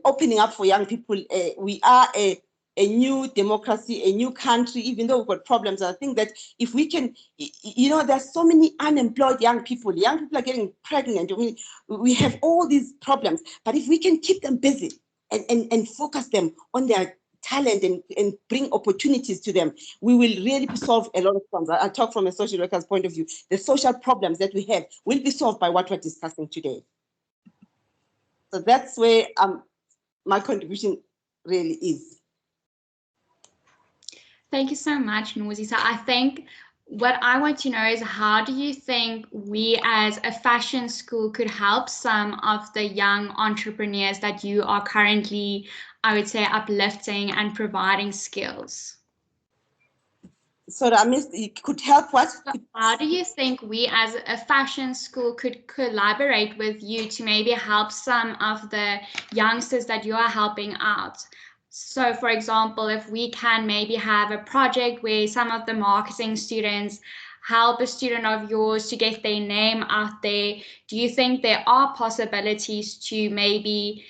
Speaker 6: opening up for young people. We are a new democracy, a new country, even though we've got problems. I think that if we can, there's so many unemployed young people are getting pregnant. We have all these problems, but if we can keep them busy and focus them on their talent and bring opportunities to them, we will really solve a lot of problems. I talk from a social worker's point of view. The social problems that we have will be solved by what we're discussing today. So that's where my contribution really is.
Speaker 3: Thank you so much, Nozisa. I think what I want to know is, how do you think we as a fashion school could help some of the young entrepreneurs that you are currently, I would say, uplifting and providing skills?
Speaker 6: So I mean, it could help what?
Speaker 3: How do you think we as a fashion school could collaborate with you to maybe help some of the youngsters that you are helping out? So for example, if we can maybe have a project where some of the marketing students help a student of yours to get their name out there, do you think there are possibilities to maybe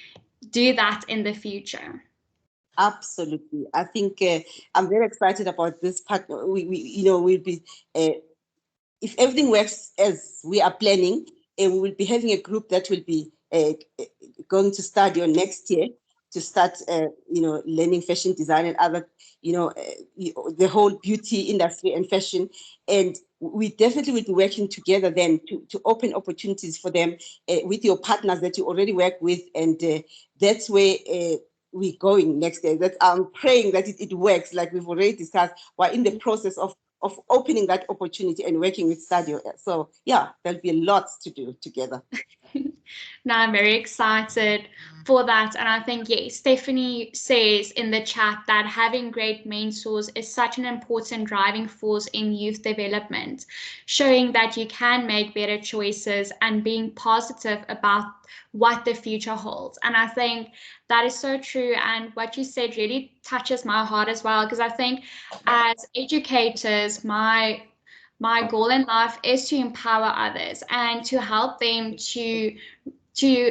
Speaker 3: do that in the future?
Speaker 6: Absolutely. I think I'm very excited about this part. We'll be, if everything works as we are planning, we will be having a group that will be going to study on next year to start, learning fashion design and other, the whole beauty industry and fashion. And we definitely will be working together then to open opportunities for them with your partners that you already work with. And that's where we're going next year. That I'm praying that it works, like we've already discussed. We're in the process of opening that opportunity and working with Stadio. So yeah, there'll be lots to do together.
Speaker 3: Now I'm very excited for that. And I think, yes, Stephanie says in the chat that having great mentors is such an important driving force in youth development, showing that you can make better choices and being positive about what the future holds. And I think that is so true. And what you said really touches my heart as well, because I think as educators, my goal in life is to empower others and to help them to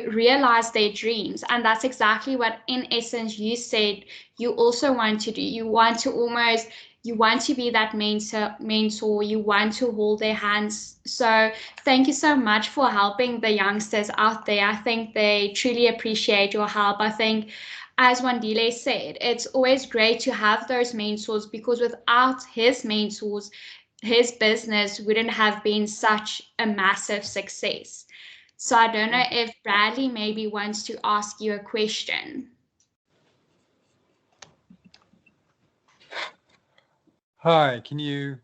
Speaker 3: realize their dreams. And that's exactly what, in essence, you said you also want to do. You want to be that mentor, you want to hold their hands. So thank you so much for helping the youngsters out there. I think they truly appreciate your help. I think, as Wandile said, it's always great to have those mentors, because without his mentors, his business wouldn't have been such a massive success. So I don't know if Bradley maybe wants to ask you a question.
Speaker 1: Hi, can you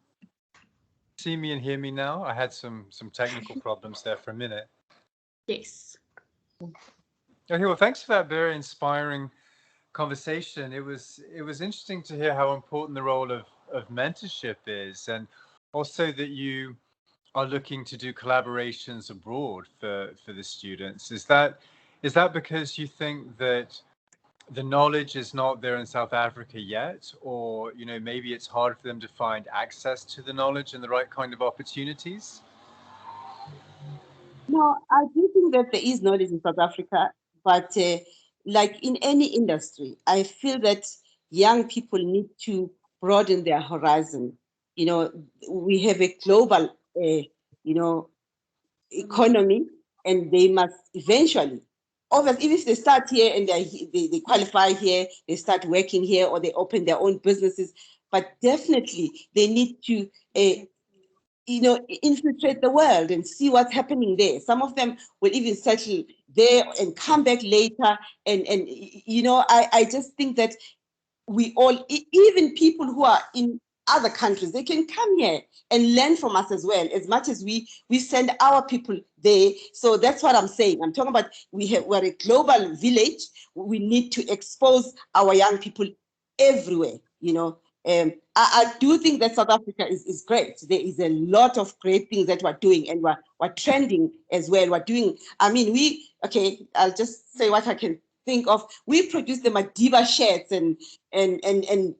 Speaker 1: see me and hear me now? I had some technical problems there for a minute.
Speaker 3: Yes.
Speaker 1: Okay, well, thanks for that very inspiring conversation. It was interesting to hear how important the role of mentorship is, and also that you are looking to do collaborations abroad for the students. Is that because you think that the knowledge is not there in South Africa yet, or maybe it's hard for them to find access to the knowledge and the right kind of opportunities?
Speaker 6: No, I do think that there is knowledge in South Africa, but like in any industry, I feel that young people need to broaden their horizon. We have a global, economy, and they must eventually, obviously, even if they start here and they qualify here, they start working here, or they open their own businesses, but definitely they need to infiltrate the world and see what's happening there. Some of them will even settle there and come back later. And I just think that we all, even people who are in other countries, they can come here and learn from us as well, as much as we send our people there. So that's what I'm saying. I'm talking about we're a global village. We need to expose our young people everywhere, you know. I do think that South Africa is great. There is a lot of great things that we're doing, and we're trending as well. We're doing, I mean, I'll just say what I can think of. We produce the Madiba shirts and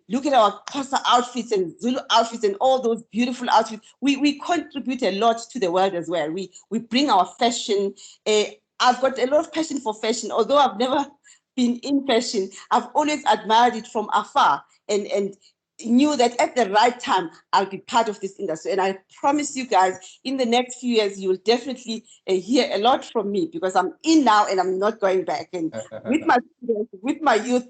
Speaker 6: look at our Xhosa outfits and Zulu outfits and all those beautiful outfits. We contribute a lot to the world as well. We bring our fashion. I've got a lot of passion for fashion, although I've never been in fashion. I've always admired it from afar and knew that at the right time I'll be part of this industry. And I promise you guys, in the next few years, you will definitely hear a lot from me, because I'm in now and I'm not going back. And with my students, with my youth,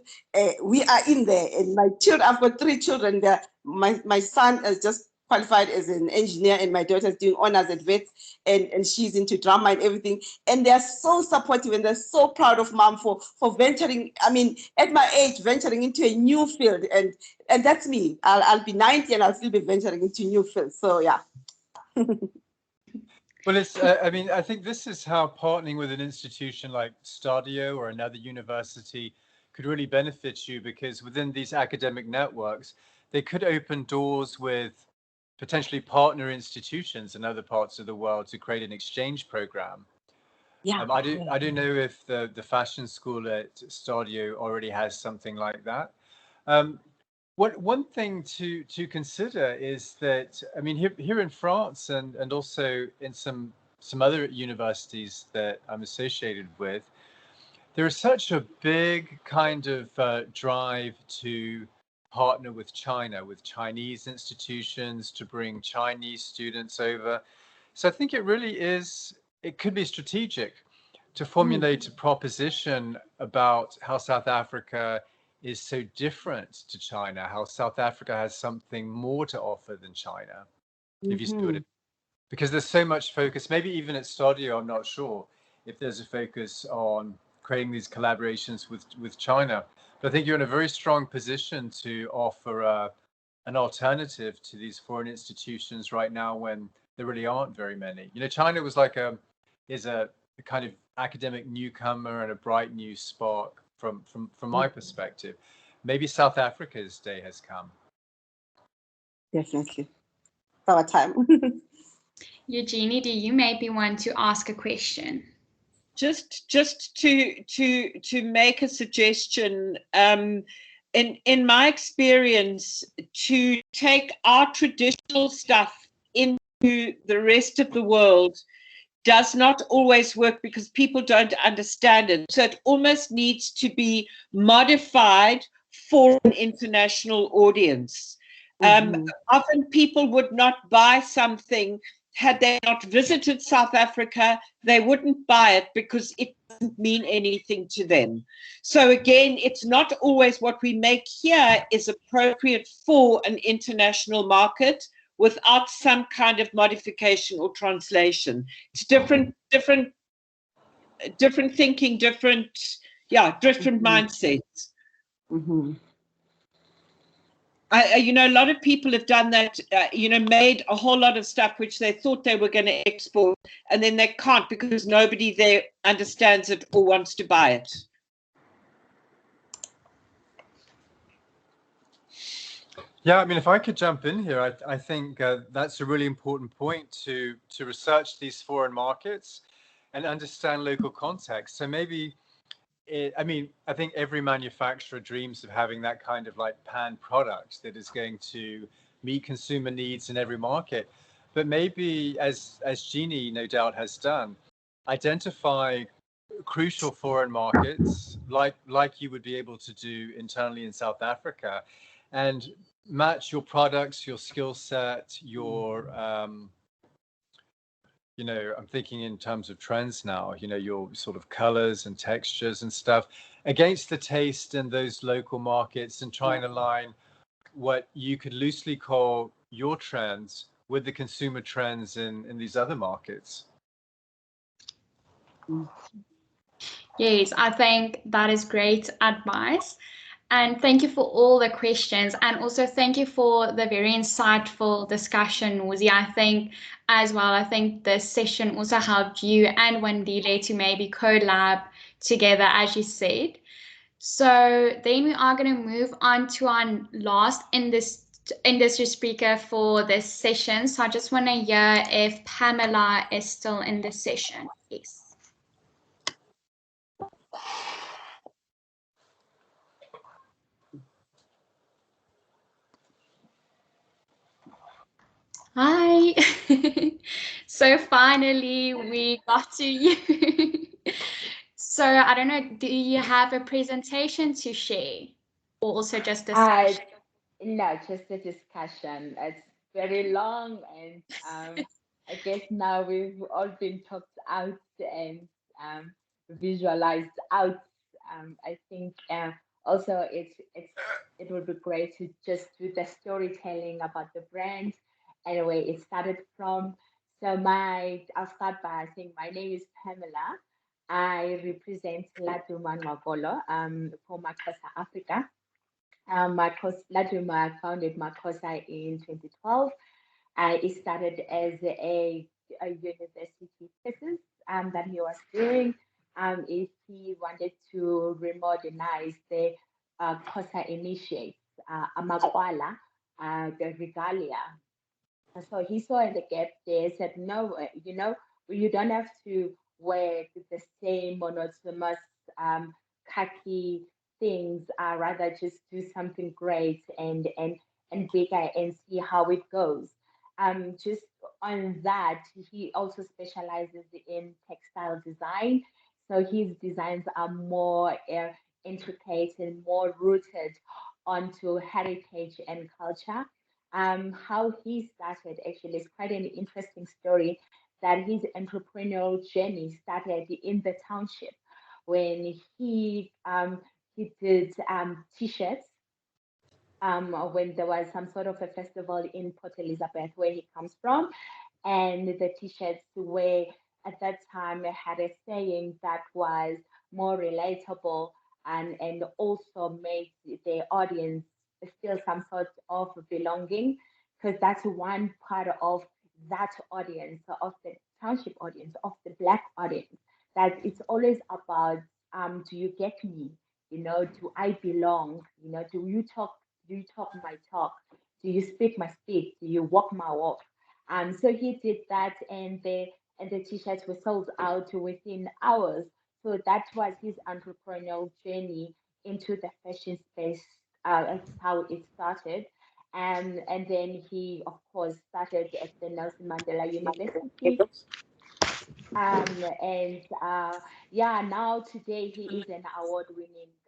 Speaker 6: we are in there. And my children, I've got 3 children there. My son has just qualified as an engineer, and my daughter's doing honors at Wits, and she's into drama and everything. And they're so supportive, and they're so proud of mom for venturing, I mean, at my age, venturing into a new field. And that's me. I'll be 90 and I'll still be venturing into new fields. So yeah.
Speaker 1: Well, it's, I mean, I think this is how partnering with an institution like Stadio or another university could really benefit you, because within these academic networks, they could open doors with potentially partner institutions in other parts of the world to create an exchange program.
Speaker 6: Yeah.
Speaker 1: I don't know if the fashion school at Stadio already has something like that. One thing to consider is that, I mean, here in France and also in some other universities that I'm associated with, there is such a big kind of drive to partner with China, with Chinese institutions, to bring Chinese students over. So I think it really is, it could be strategic to formulate a proposition about how South Africa is so different to China, how South Africa has something more to offer than China, if you see what I mean. Because there's so much focus, maybe even at Stadio, I'm not sure if there's a focus on creating these collaborations with China. But I think you're in a very strong position to offer an alternative to these foreign institutions right now, when there really aren't very many. You know, China was like is a kind of academic newcomer and a bright new spark from my perspective. Maybe South Africa's day has come.
Speaker 6: Definitely. It's our time.
Speaker 3: Eugenie, do you maybe want to ask a question?
Speaker 4: Just to make a suggestion, in my experience, to take our traditional stuff into the rest of the world does not always work, because people don't understand it. So it almost needs to be modified for an international audience. Often people would not buy something had they not visited South Africa. They wouldn't buy it because it doesn't mean anything to them. So again, it's not always what we make here is appropriate for an international market without some kind of modification or translation. It's different thinking, different mindsets. You know, a lot of people have done that, you know, made a whole lot of stuff which they thought they were going to export, and then they can't because nobody there understands it or wants to buy it.
Speaker 1: Yeah, I mean, if I could jump in here, I think that's a really important point to research these foreign markets and understand local context. So maybe, I mean, I think every manufacturer dreams of having that kind of like pan product that is going to meet consumer needs in every market. But maybe, as Jeannie no doubt has done, identify crucial foreign markets like you would be able to do internally in South Africa, and match your products, your skill set, your you know, I'm thinking in terms of trends now, you know, your sort of colors and textures and stuff against the taste in those local markets, and try and align what you could loosely call your trends with the consumer trends in these other markets.
Speaker 3: Yes, I think that is great advice. And thank you for all the questions. And also thank you for the very insightful discussion, Nozi. I think as well, I think this session also helped you and Wandile to maybe collab together, as you said. So then we are going to move on to our last industry speaker for this session. So I just want to hear if Pamela is still in this session. Yes. Hi. So finally we got to you. So I don't know, do you have a presentation to share or also just discussion?
Speaker 7: No, just a discussion. It's very long, and I guess now we've all been talked out and visualized out. I think also it would be great to just do the storytelling about the brand and where it started from. So I'll start by saying my name is Pamela. I represent Laduma Magolo for Makosa Africa. Laduma founded Makosa in 2012. It started as a university thesis that he was doing. If he wanted to remodernize the Kosa initiates, Amakwala, the regalia. So he saw the gap there, said, no, you don't have to wear the same monotonous khaki things, rather just do something great and bigger and see how it goes. Just on that, he also specializes in textile design. So his designs are more intricate and more rooted onto heritage and culture. How he started actually is quite an interesting story, that his entrepreneurial journey started in the township when he did t-shirts when there was some sort of a festival in Port Elizabeth where he comes from, and the t-shirts were at that time had a saying that was more relatable and also made the audience feel some sort of belonging, because that's one part of that audience, of the township audience, of the black audience, that it's always about do you get me, do I belong, do you talk my talk, do you speak my speak, do you walk my walk. So he did that, and the t-shirts were sold out within hours. So that was his entrepreneurial journey into the fashion space. That's how it started. And then he, of course, started at the Nelson Mandela University. And yeah, now today he is an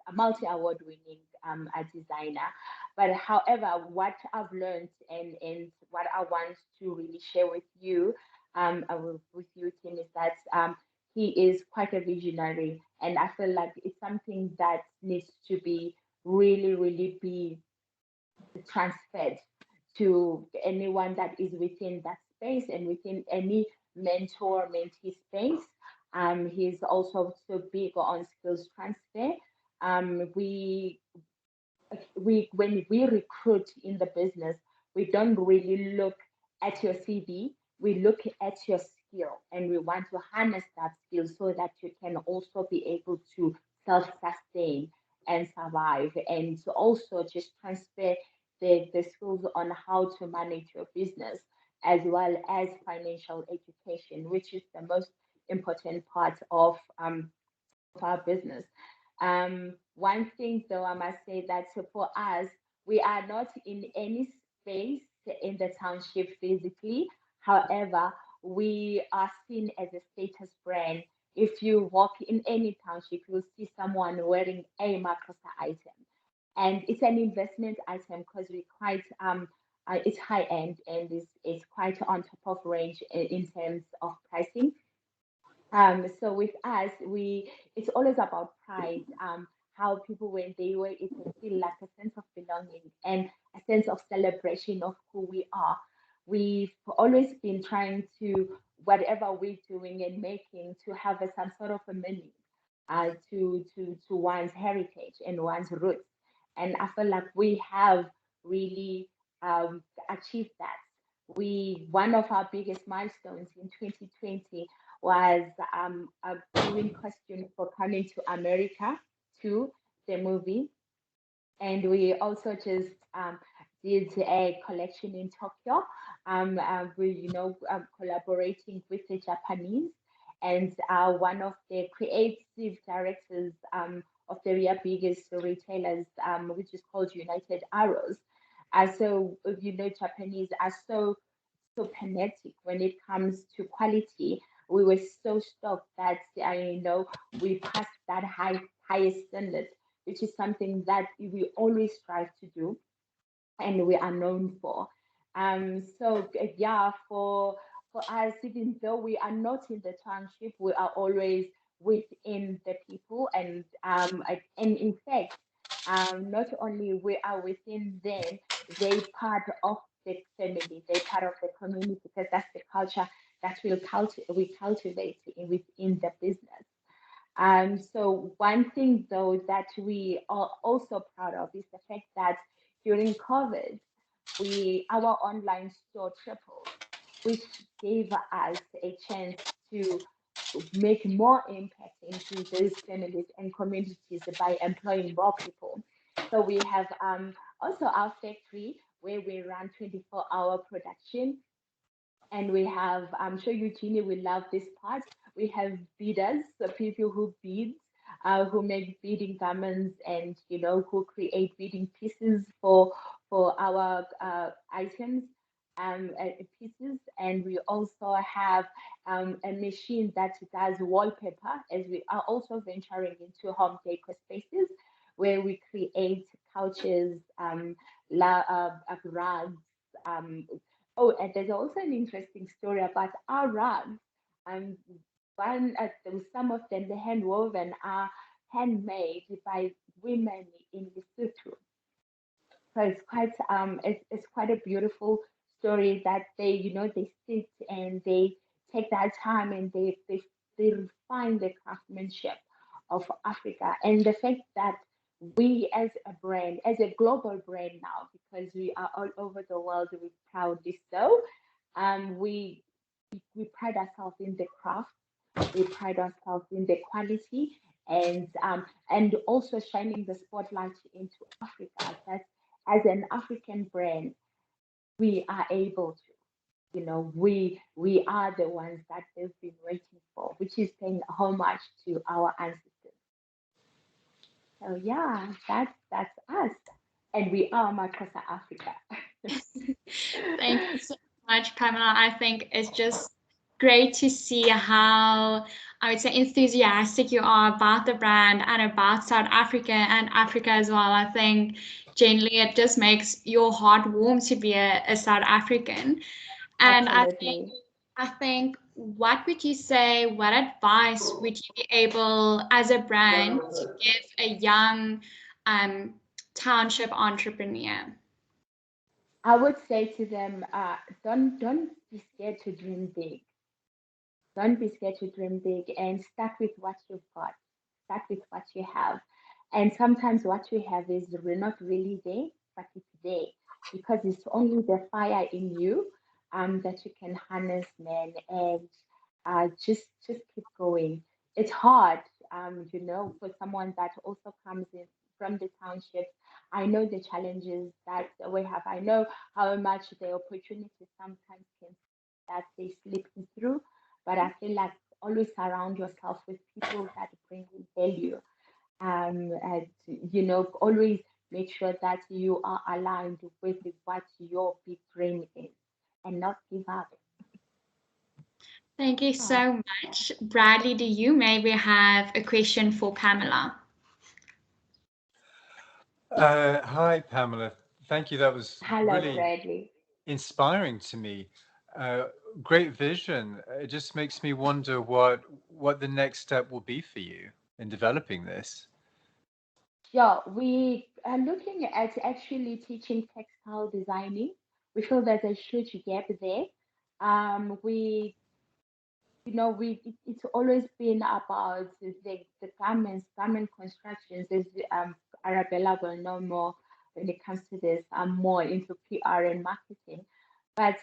Speaker 7: a multi-award winning a designer. But however, what I've learned and what I want to really share with you, with you, Tim, is that he is quite a visionary, and I feel like it's something that needs to be really be transferred to anyone that is within that space and within any mentor mentee space. He's also so big on skills transfer. We when we recruit in the business, we don't really look at your CV. We look at your skill, and we want to harness that skill so that you can also be able to self-sustain and survive, and to also just transfer the skills on how to manage your business, as well as financial education, which is the most important part of our business. One thing though, I must say that for us, we are not in any space in the township physically. However, we are seen as a status brand. If you walk in any township, you'll see someone wearing a Makosa item. And it's an investment item because we quite it's high end and it's quite on top of range in terms of pricing. So with us, it's always about pride. How people when they wear it, they feel like a sense of belonging and a sense of celebration of who we are. We've always been trying to whatever we're doing and making to have some sort of a meaning to one's heritage and one's roots. And I feel like we have really achieved that. One of our biggest milestones in 2020 was doing costumes for Coming to America 2, the movie. And we also just did a collection in Tokyo. We, collaborating with the Japanese, and one of the creative directors of the biggest retailers, which is called United Arrows. So, Japanese are so fanatic when it comes to quality. We were so stoked that we passed that highest standard, which is something that we always strive to do and we are known for. Yeah, for us, even though we are not in the township, we are always within the people, and in fact, not only we are within them, they part of the family, they part of the community, because that's the culture that we cultivate within the business. So one thing though that we are also proud of is the fact that during COVID, our online store tripled, which gave us a chance to make more impact into those families and communities by employing more people. So we have also our factory where we run 24-hour production, and we have, I'm sure Eugenie will love this part. We have beaders, so people who bead, who make beading garments, and who create beading pieces for our items, pieces. And we also have a machine that does wallpaper, as we are also venturing into home decor spaces where we create couches, rugs. Oh, and there's also an interesting story about our rugs. Um, some of them, the hand woven, are handmade by women in Lesotho. So it's quite a beautiful story that they sit and they take that time and they refine the craftsmanship of Africa, and the fact that we as a brand, as a global brand now, because we are all over the world, we proudly so. We pride ourselves in the craft, we pride ourselves in the quality, and also shining the spotlight into Africa. That as an African brand, we are able to, we are the ones that they've been waiting for, which is paying homage to our ancestors. So yeah, that's us, and we are Makosa Africa.
Speaker 3: Thank you so much, Pamela. I think it's just great to see how, I would say, enthusiastic you are about the brand and about South Africa and Africa as well. I think generally it just makes your heart warm to be a South African. And
Speaker 7: Absolutely.
Speaker 3: I think, what would you say, what advice would you be able as a brand to give a young township entrepreneur?
Speaker 7: I would say to them, don't be scared to dream big. Don't be scared to dream big, and start with what you've got. Start with what you have. And sometimes what you have is not really there, but it's there because it's only the fire in you that you can harness, man, and just keep going. It's hard, for someone that also comes in from the townships. I know the challenges that we have. I know how much the opportunities sometimes can that they slipping through, but I feel like always surround yourself with people that bring you value. And always make sure that you are aligned with what your big dream is, and not give up.
Speaker 3: Thank you so much. Bradley, do you maybe have a question for Pamela?
Speaker 1: Hi, Pamela. Thank you. That was
Speaker 7: Hello,
Speaker 1: really
Speaker 7: Bradley.
Speaker 1: inspiring to me. Great vision. It just makes me wonder what the next step will be for you in developing this.
Speaker 7: Yeah, we are looking at actually teaching textile designing. We feel there's a huge gap there. We it's always been about the garment constructions. There's Arabella will know more when it comes to this. I'm more into PR and marketing, but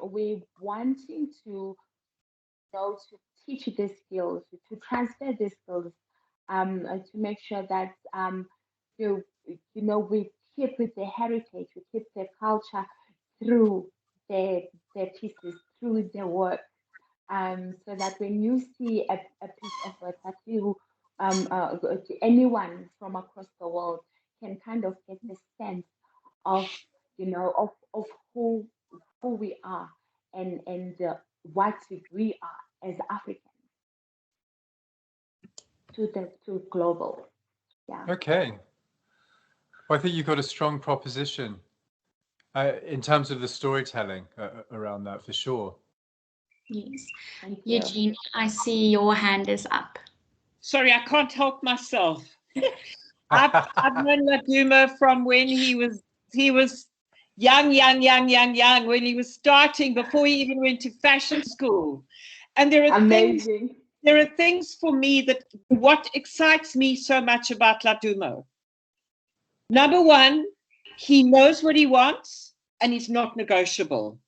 Speaker 7: we're wanting to to teach these skills, to transfer these skills, to make sure that we keep with the heritage, we keep the culture through their pieces, through their work, so that when you see a piece of work that you anyone from across the world can kind of get the sense of of who we are and what we are as Africans to global. Yeah.
Speaker 1: Okay. Well, I think you've got a strong proposition in terms of the storytelling around that, for sure.
Speaker 3: Yes.
Speaker 7: Thank you.
Speaker 3: Eugene, I see your hand is up.
Speaker 4: Sorry, I can't help myself. I've known Laduma from when he was young, when he was starting, before he even went to fashion school. And there are things for me that what excites me so much about Laduma. Number one, he knows what he wants and he's not negotiable.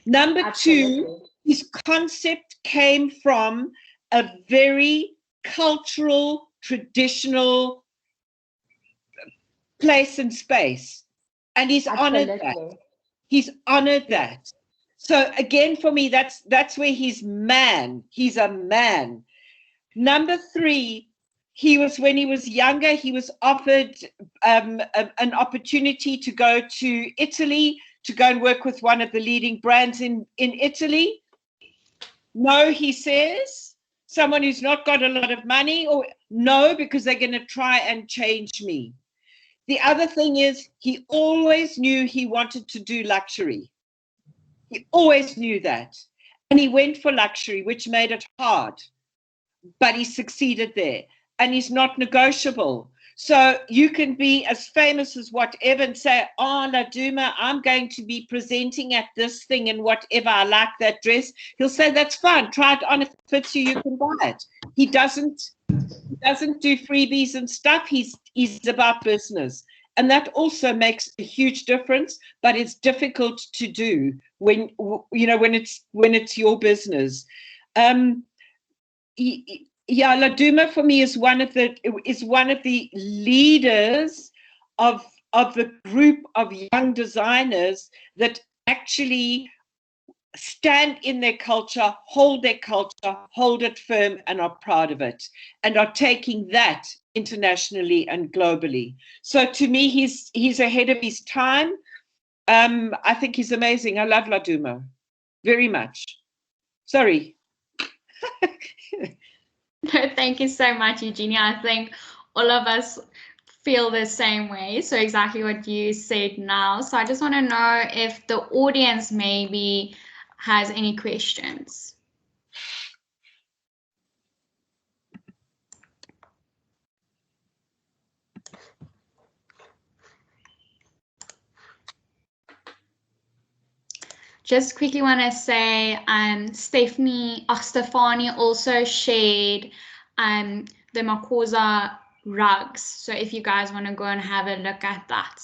Speaker 4: Number two, his concept came from a very cultural, traditional place and space, and he's honored that. He's honored that. So again, for me, that's where he's man. He's a man. Number three, when he was younger, he was offered an opportunity to go to Italy to go and work with one of the leading brands in Italy. No, he says, someone who's not got a lot of money, or no, because they're going to try and change me. The other thing is, he always knew he wanted to do luxury. He always knew that. And he went for luxury, which made it hard. But he succeeded there. And he's not negotiable. So you can be as famous as whatever and say, oh, Laduma, I'm going to be presenting at this thing and whatever, I like that dress. He'll say, that's fine. Try it on. If it fits you, you can buy it. He doesn't do freebies and stuff. He's about business. And that also makes a huge difference, but it's difficult to do when it's your business. Laduma for me is one of the leaders of the group of young designers that actually stand in their culture, hold it firm, and are proud of it, and are taking that internationally and globally. So to me, he's ahead of his time. I think he's amazing. I love Laduma very much. Sorry.
Speaker 3: Thank you so much, Eugenia. I think all of us feel the same way. So exactly what you said now. So I just want to know if the audience maybe has any questions. Just quickly want to say, Stefanie also shared the Makosa rugs. So if you guys want to go and have a look at that,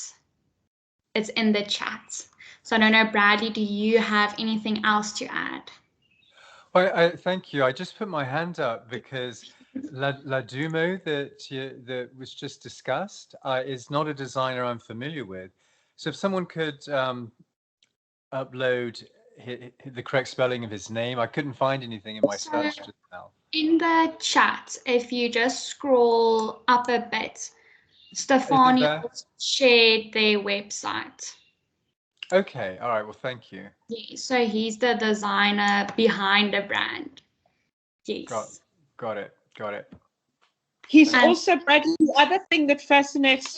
Speaker 3: it's in the chat. So I don't know, Bradley, do you have anything else to add?
Speaker 1: Well, thank you. I just put my hand up because Laduma that was just discussed is not a designer I'm familiar with. So if someone could upload the correct spelling of his name. I couldn't find anything in my search just now.
Speaker 3: In the chat, if you just scroll up a bit, Stefanie shared their website.
Speaker 1: Okay, all right, well, thank you.
Speaker 3: Yeah, so he's the designer behind the brand. Yes.
Speaker 1: Got it.
Speaker 4: He's also, Bradley, the other thing that fascinates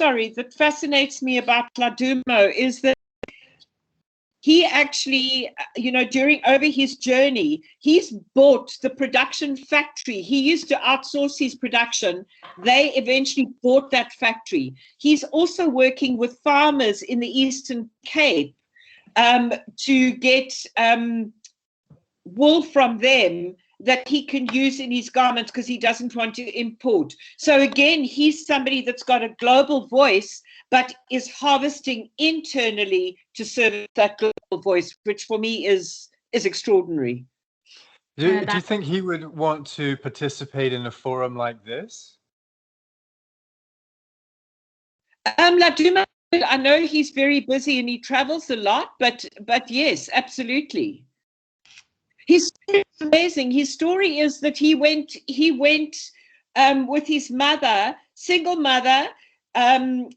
Speaker 4: me about Laduma is that he actually, over his journey, he's bought the production factory. He used to outsource his production. They eventually bought that factory. He's also working with farmers in the Eastern Cape to get wool from them that he can use in his garments because he doesn't want to import. So again, he's somebody that's got a global voice, but is harvesting internally to serve that global voice, which for me is extraordinary.
Speaker 1: Do you think he would want to participate in a forum like this?
Speaker 4: Laduma, I know he's very busy and he travels a lot, but yes, absolutely. His story is amazing. His story is that he went with his mother, single mother, and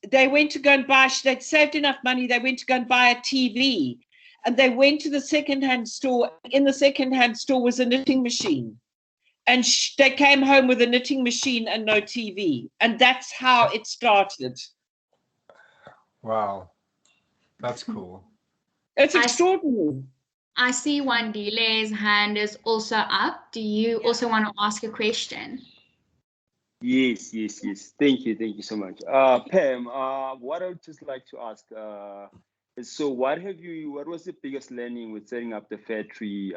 Speaker 4: they went to go and buy. They'd saved enough money. They went to go and buy a TV, and they went to the secondhand store. In the secondhand store was a knitting machine, and they came home with a knitting machine and no TV, and that's how it started.
Speaker 1: Wow, that's cool.
Speaker 4: It's extraordinary.
Speaker 3: I see Wandile's hand is also up. Do you also want to ask a question?
Speaker 5: Yes. Thank you so much. Pam, what I would just like to ask is, so what was the biggest learning with setting up the factory,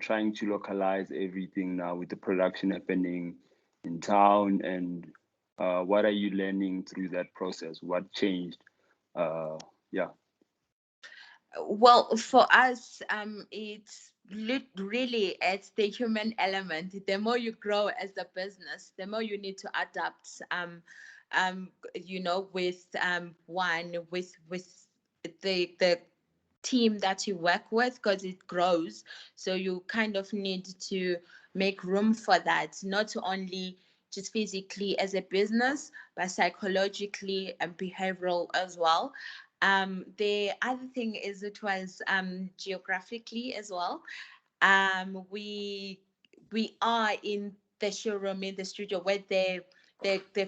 Speaker 5: trying to localize everything now with the production happening in town, and what are you learning through that process? What changed? Yeah.
Speaker 8: Well, for us, it's really it's the human element. The more you grow as a business, the more you need to adapt. With the team that you work with, because it grows. So you kind of need to make room for that, not only just physically as a business, but psychologically and behavioral as well. The other thing is it was geographically as well. We are in the showroom, in the studio where the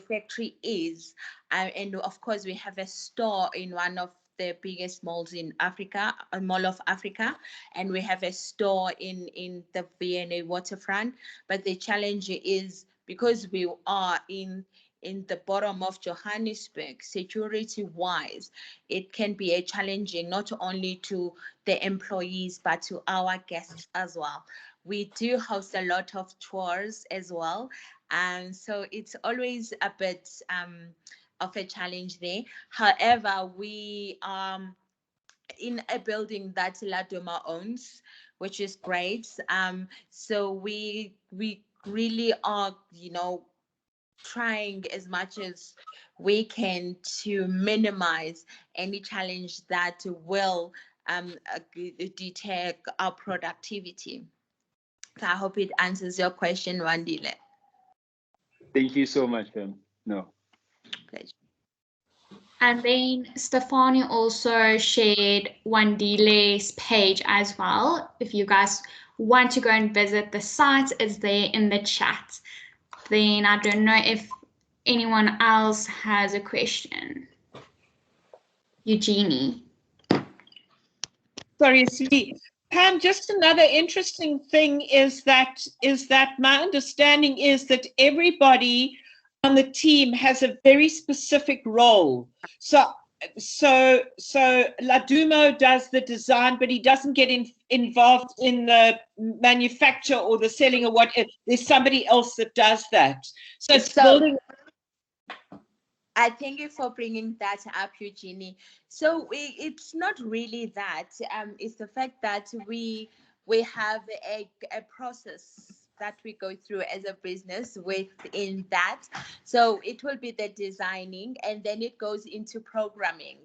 Speaker 8: factory is, and of course we have a store in one of the biggest malls in Africa, a Mall of Africa, and we have a store in the V&A waterfront. But the challenge is, because we are in the bottom of Johannesburg, security-wise, it can be a challenging not only to the employees but to our guests as well. We do host a lot of tours as well, and so it's always a bit of a challenge there. However, we are in a building that Laduma owns, which is great. So we really are, trying as much as we can to minimize any challenge that will deter our productivity. So I hope it answers your question, Wandile.
Speaker 5: Thank you so much, Pam. No.
Speaker 8: Pleasure.
Speaker 3: And then Stefani also shared Wandile's page as well. If you guys want to go and visit the site, it's there in the chat. Then I don't know if anyone else has a question. Eugenie.
Speaker 4: Sorry, Steve. Pam, just another interesting thing is that my understanding is that everybody on the team has a very specific role. So Ladumo does the design, but he doesn't get involved in the manufacture or the selling or what. There's somebody else that does that. So it's building.
Speaker 8: I thank you for bringing that up, Eugenie. So it's not really that. It's the fact that we have a process that we go through as a business within that. So it will be the designing, and then it goes into programming.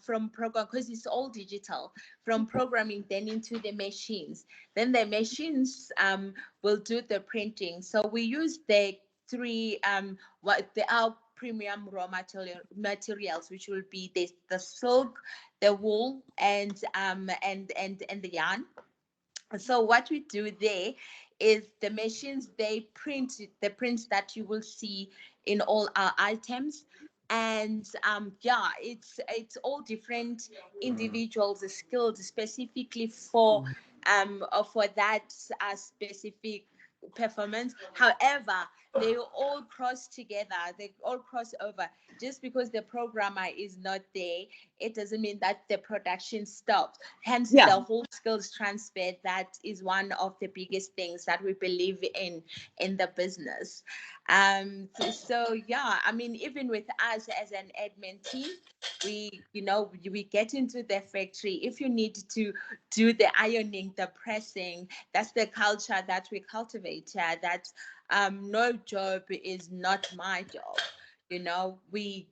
Speaker 8: From program, because it's all digital, from programming then into the machines. Then the machines will do the printing. So we use the three our premium raw materials, which will be the silk, the wool, and the yarn. So what we do there is the machines, they print the prints that you will see in all our items. And it's all different individuals skilled specifically for that specific performance. However, they all cross together, they all cross over. Just because the programmer is not there, it doesn't mean that the production stops. Hence,
Speaker 4: Yeah.
Speaker 8: the whole skills transfer, that is one of the biggest things that we believe in the business. So yeah, I mean, even with us as an admin team, we get into the factory. If you need to do the ironing, the pressing, that's the culture that we cultivate here, that no job is not my job. We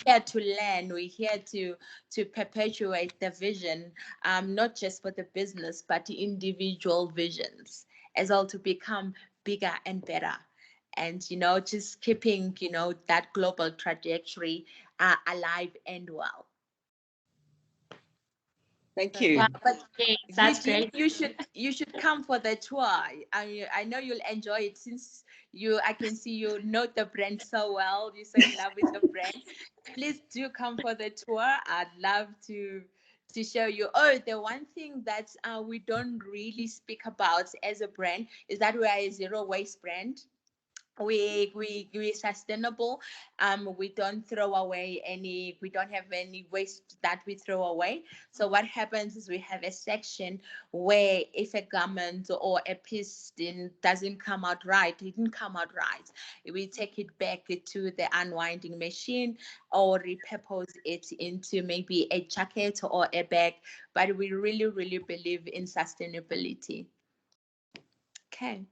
Speaker 8: here to learn, we're here to perpetuate the vision, not just for the business, but the individual visions as well, to become bigger and better. And just keeping that global trajectory alive and well.
Speaker 4: Thank you.
Speaker 3: Wow, yes, that's great.
Speaker 8: You should come for the tour. I know you'll enjoy it, since I can see you know the brand so well. You're so in love with the brand. Please do come for the tour. I'd love to show you. Oh, the one thing that we don't really speak about as a brand is that we are a zero waste brand. We're sustainable. We don't throw away we don't have any waste that we throw away. So what happens is we have a section where if a garment or a piece doesn't come out right, it didn't come out right, we take it back to the unwinding machine or repurpose it into maybe a jacket or a bag. But we really, really believe in sustainability. Okay.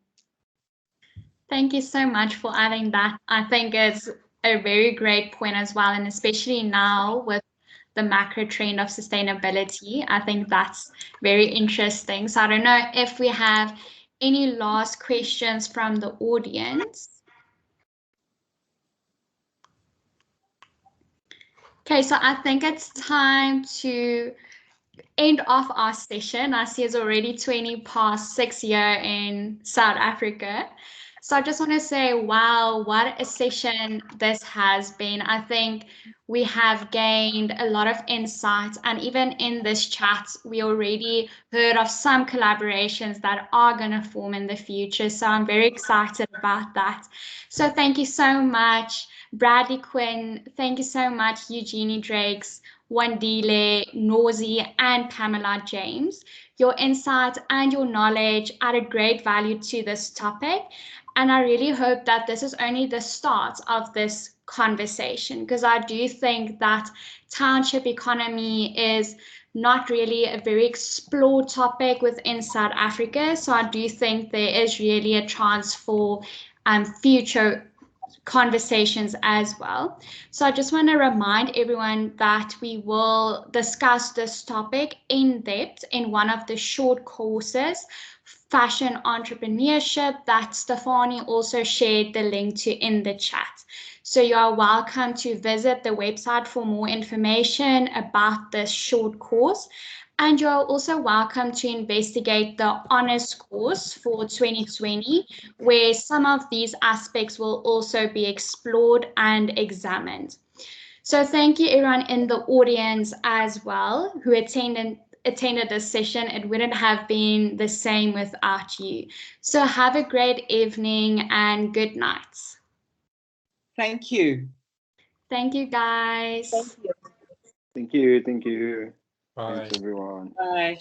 Speaker 3: Thank you so much for adding that. I think it's a very great point as well, and especially now with the macro trend of sustainability, I think that's very interesting. So I don't know if we have any last questions from the audience. Okay, so I think it's time to end off our session. I see it's already 6:20 here in South Africa. So I just want to say, wow, what a session this has been. I think we have gained a lot of insights, and even in this chat, we already heard of some collaborations that are going to form in the future. So I'm very excited about that. So thank you so much, Bradley Quinn. Thank you so much, Eugenie Drakes, Wandile, Norzy, and Pamela James. Your insight and your knowledge added great value to this topic. And I really hope that this is only the start of this conversation, because I do think that township economy is not really a very explored topic within South Africa. So I do think there is really a chance for future conversations as well. So I just want to remind everyone that we will discuss this topic in depth in one of the short courses, Fashion Entrepreneurship, that Stefani also shared the link to in the chat. So you are welcome to visit the website for more information about this short course. And you're also welcome to investigate the honors course for 2020, where some of these aspects will also be explored and examined. So thank you everyone in the audience as well who attended this session. It wouldn't have been the same without you. So have a great evening and good night.
Speaker 4: Thank you.
Speaker 3: Thank you, guys.
Speaker 8: Thank you.
Speaker 9: Thank you. Thank you.
Speaker 1: Bye.
Speaker 9: Thanks, everyone.
Speaker 4: Bye.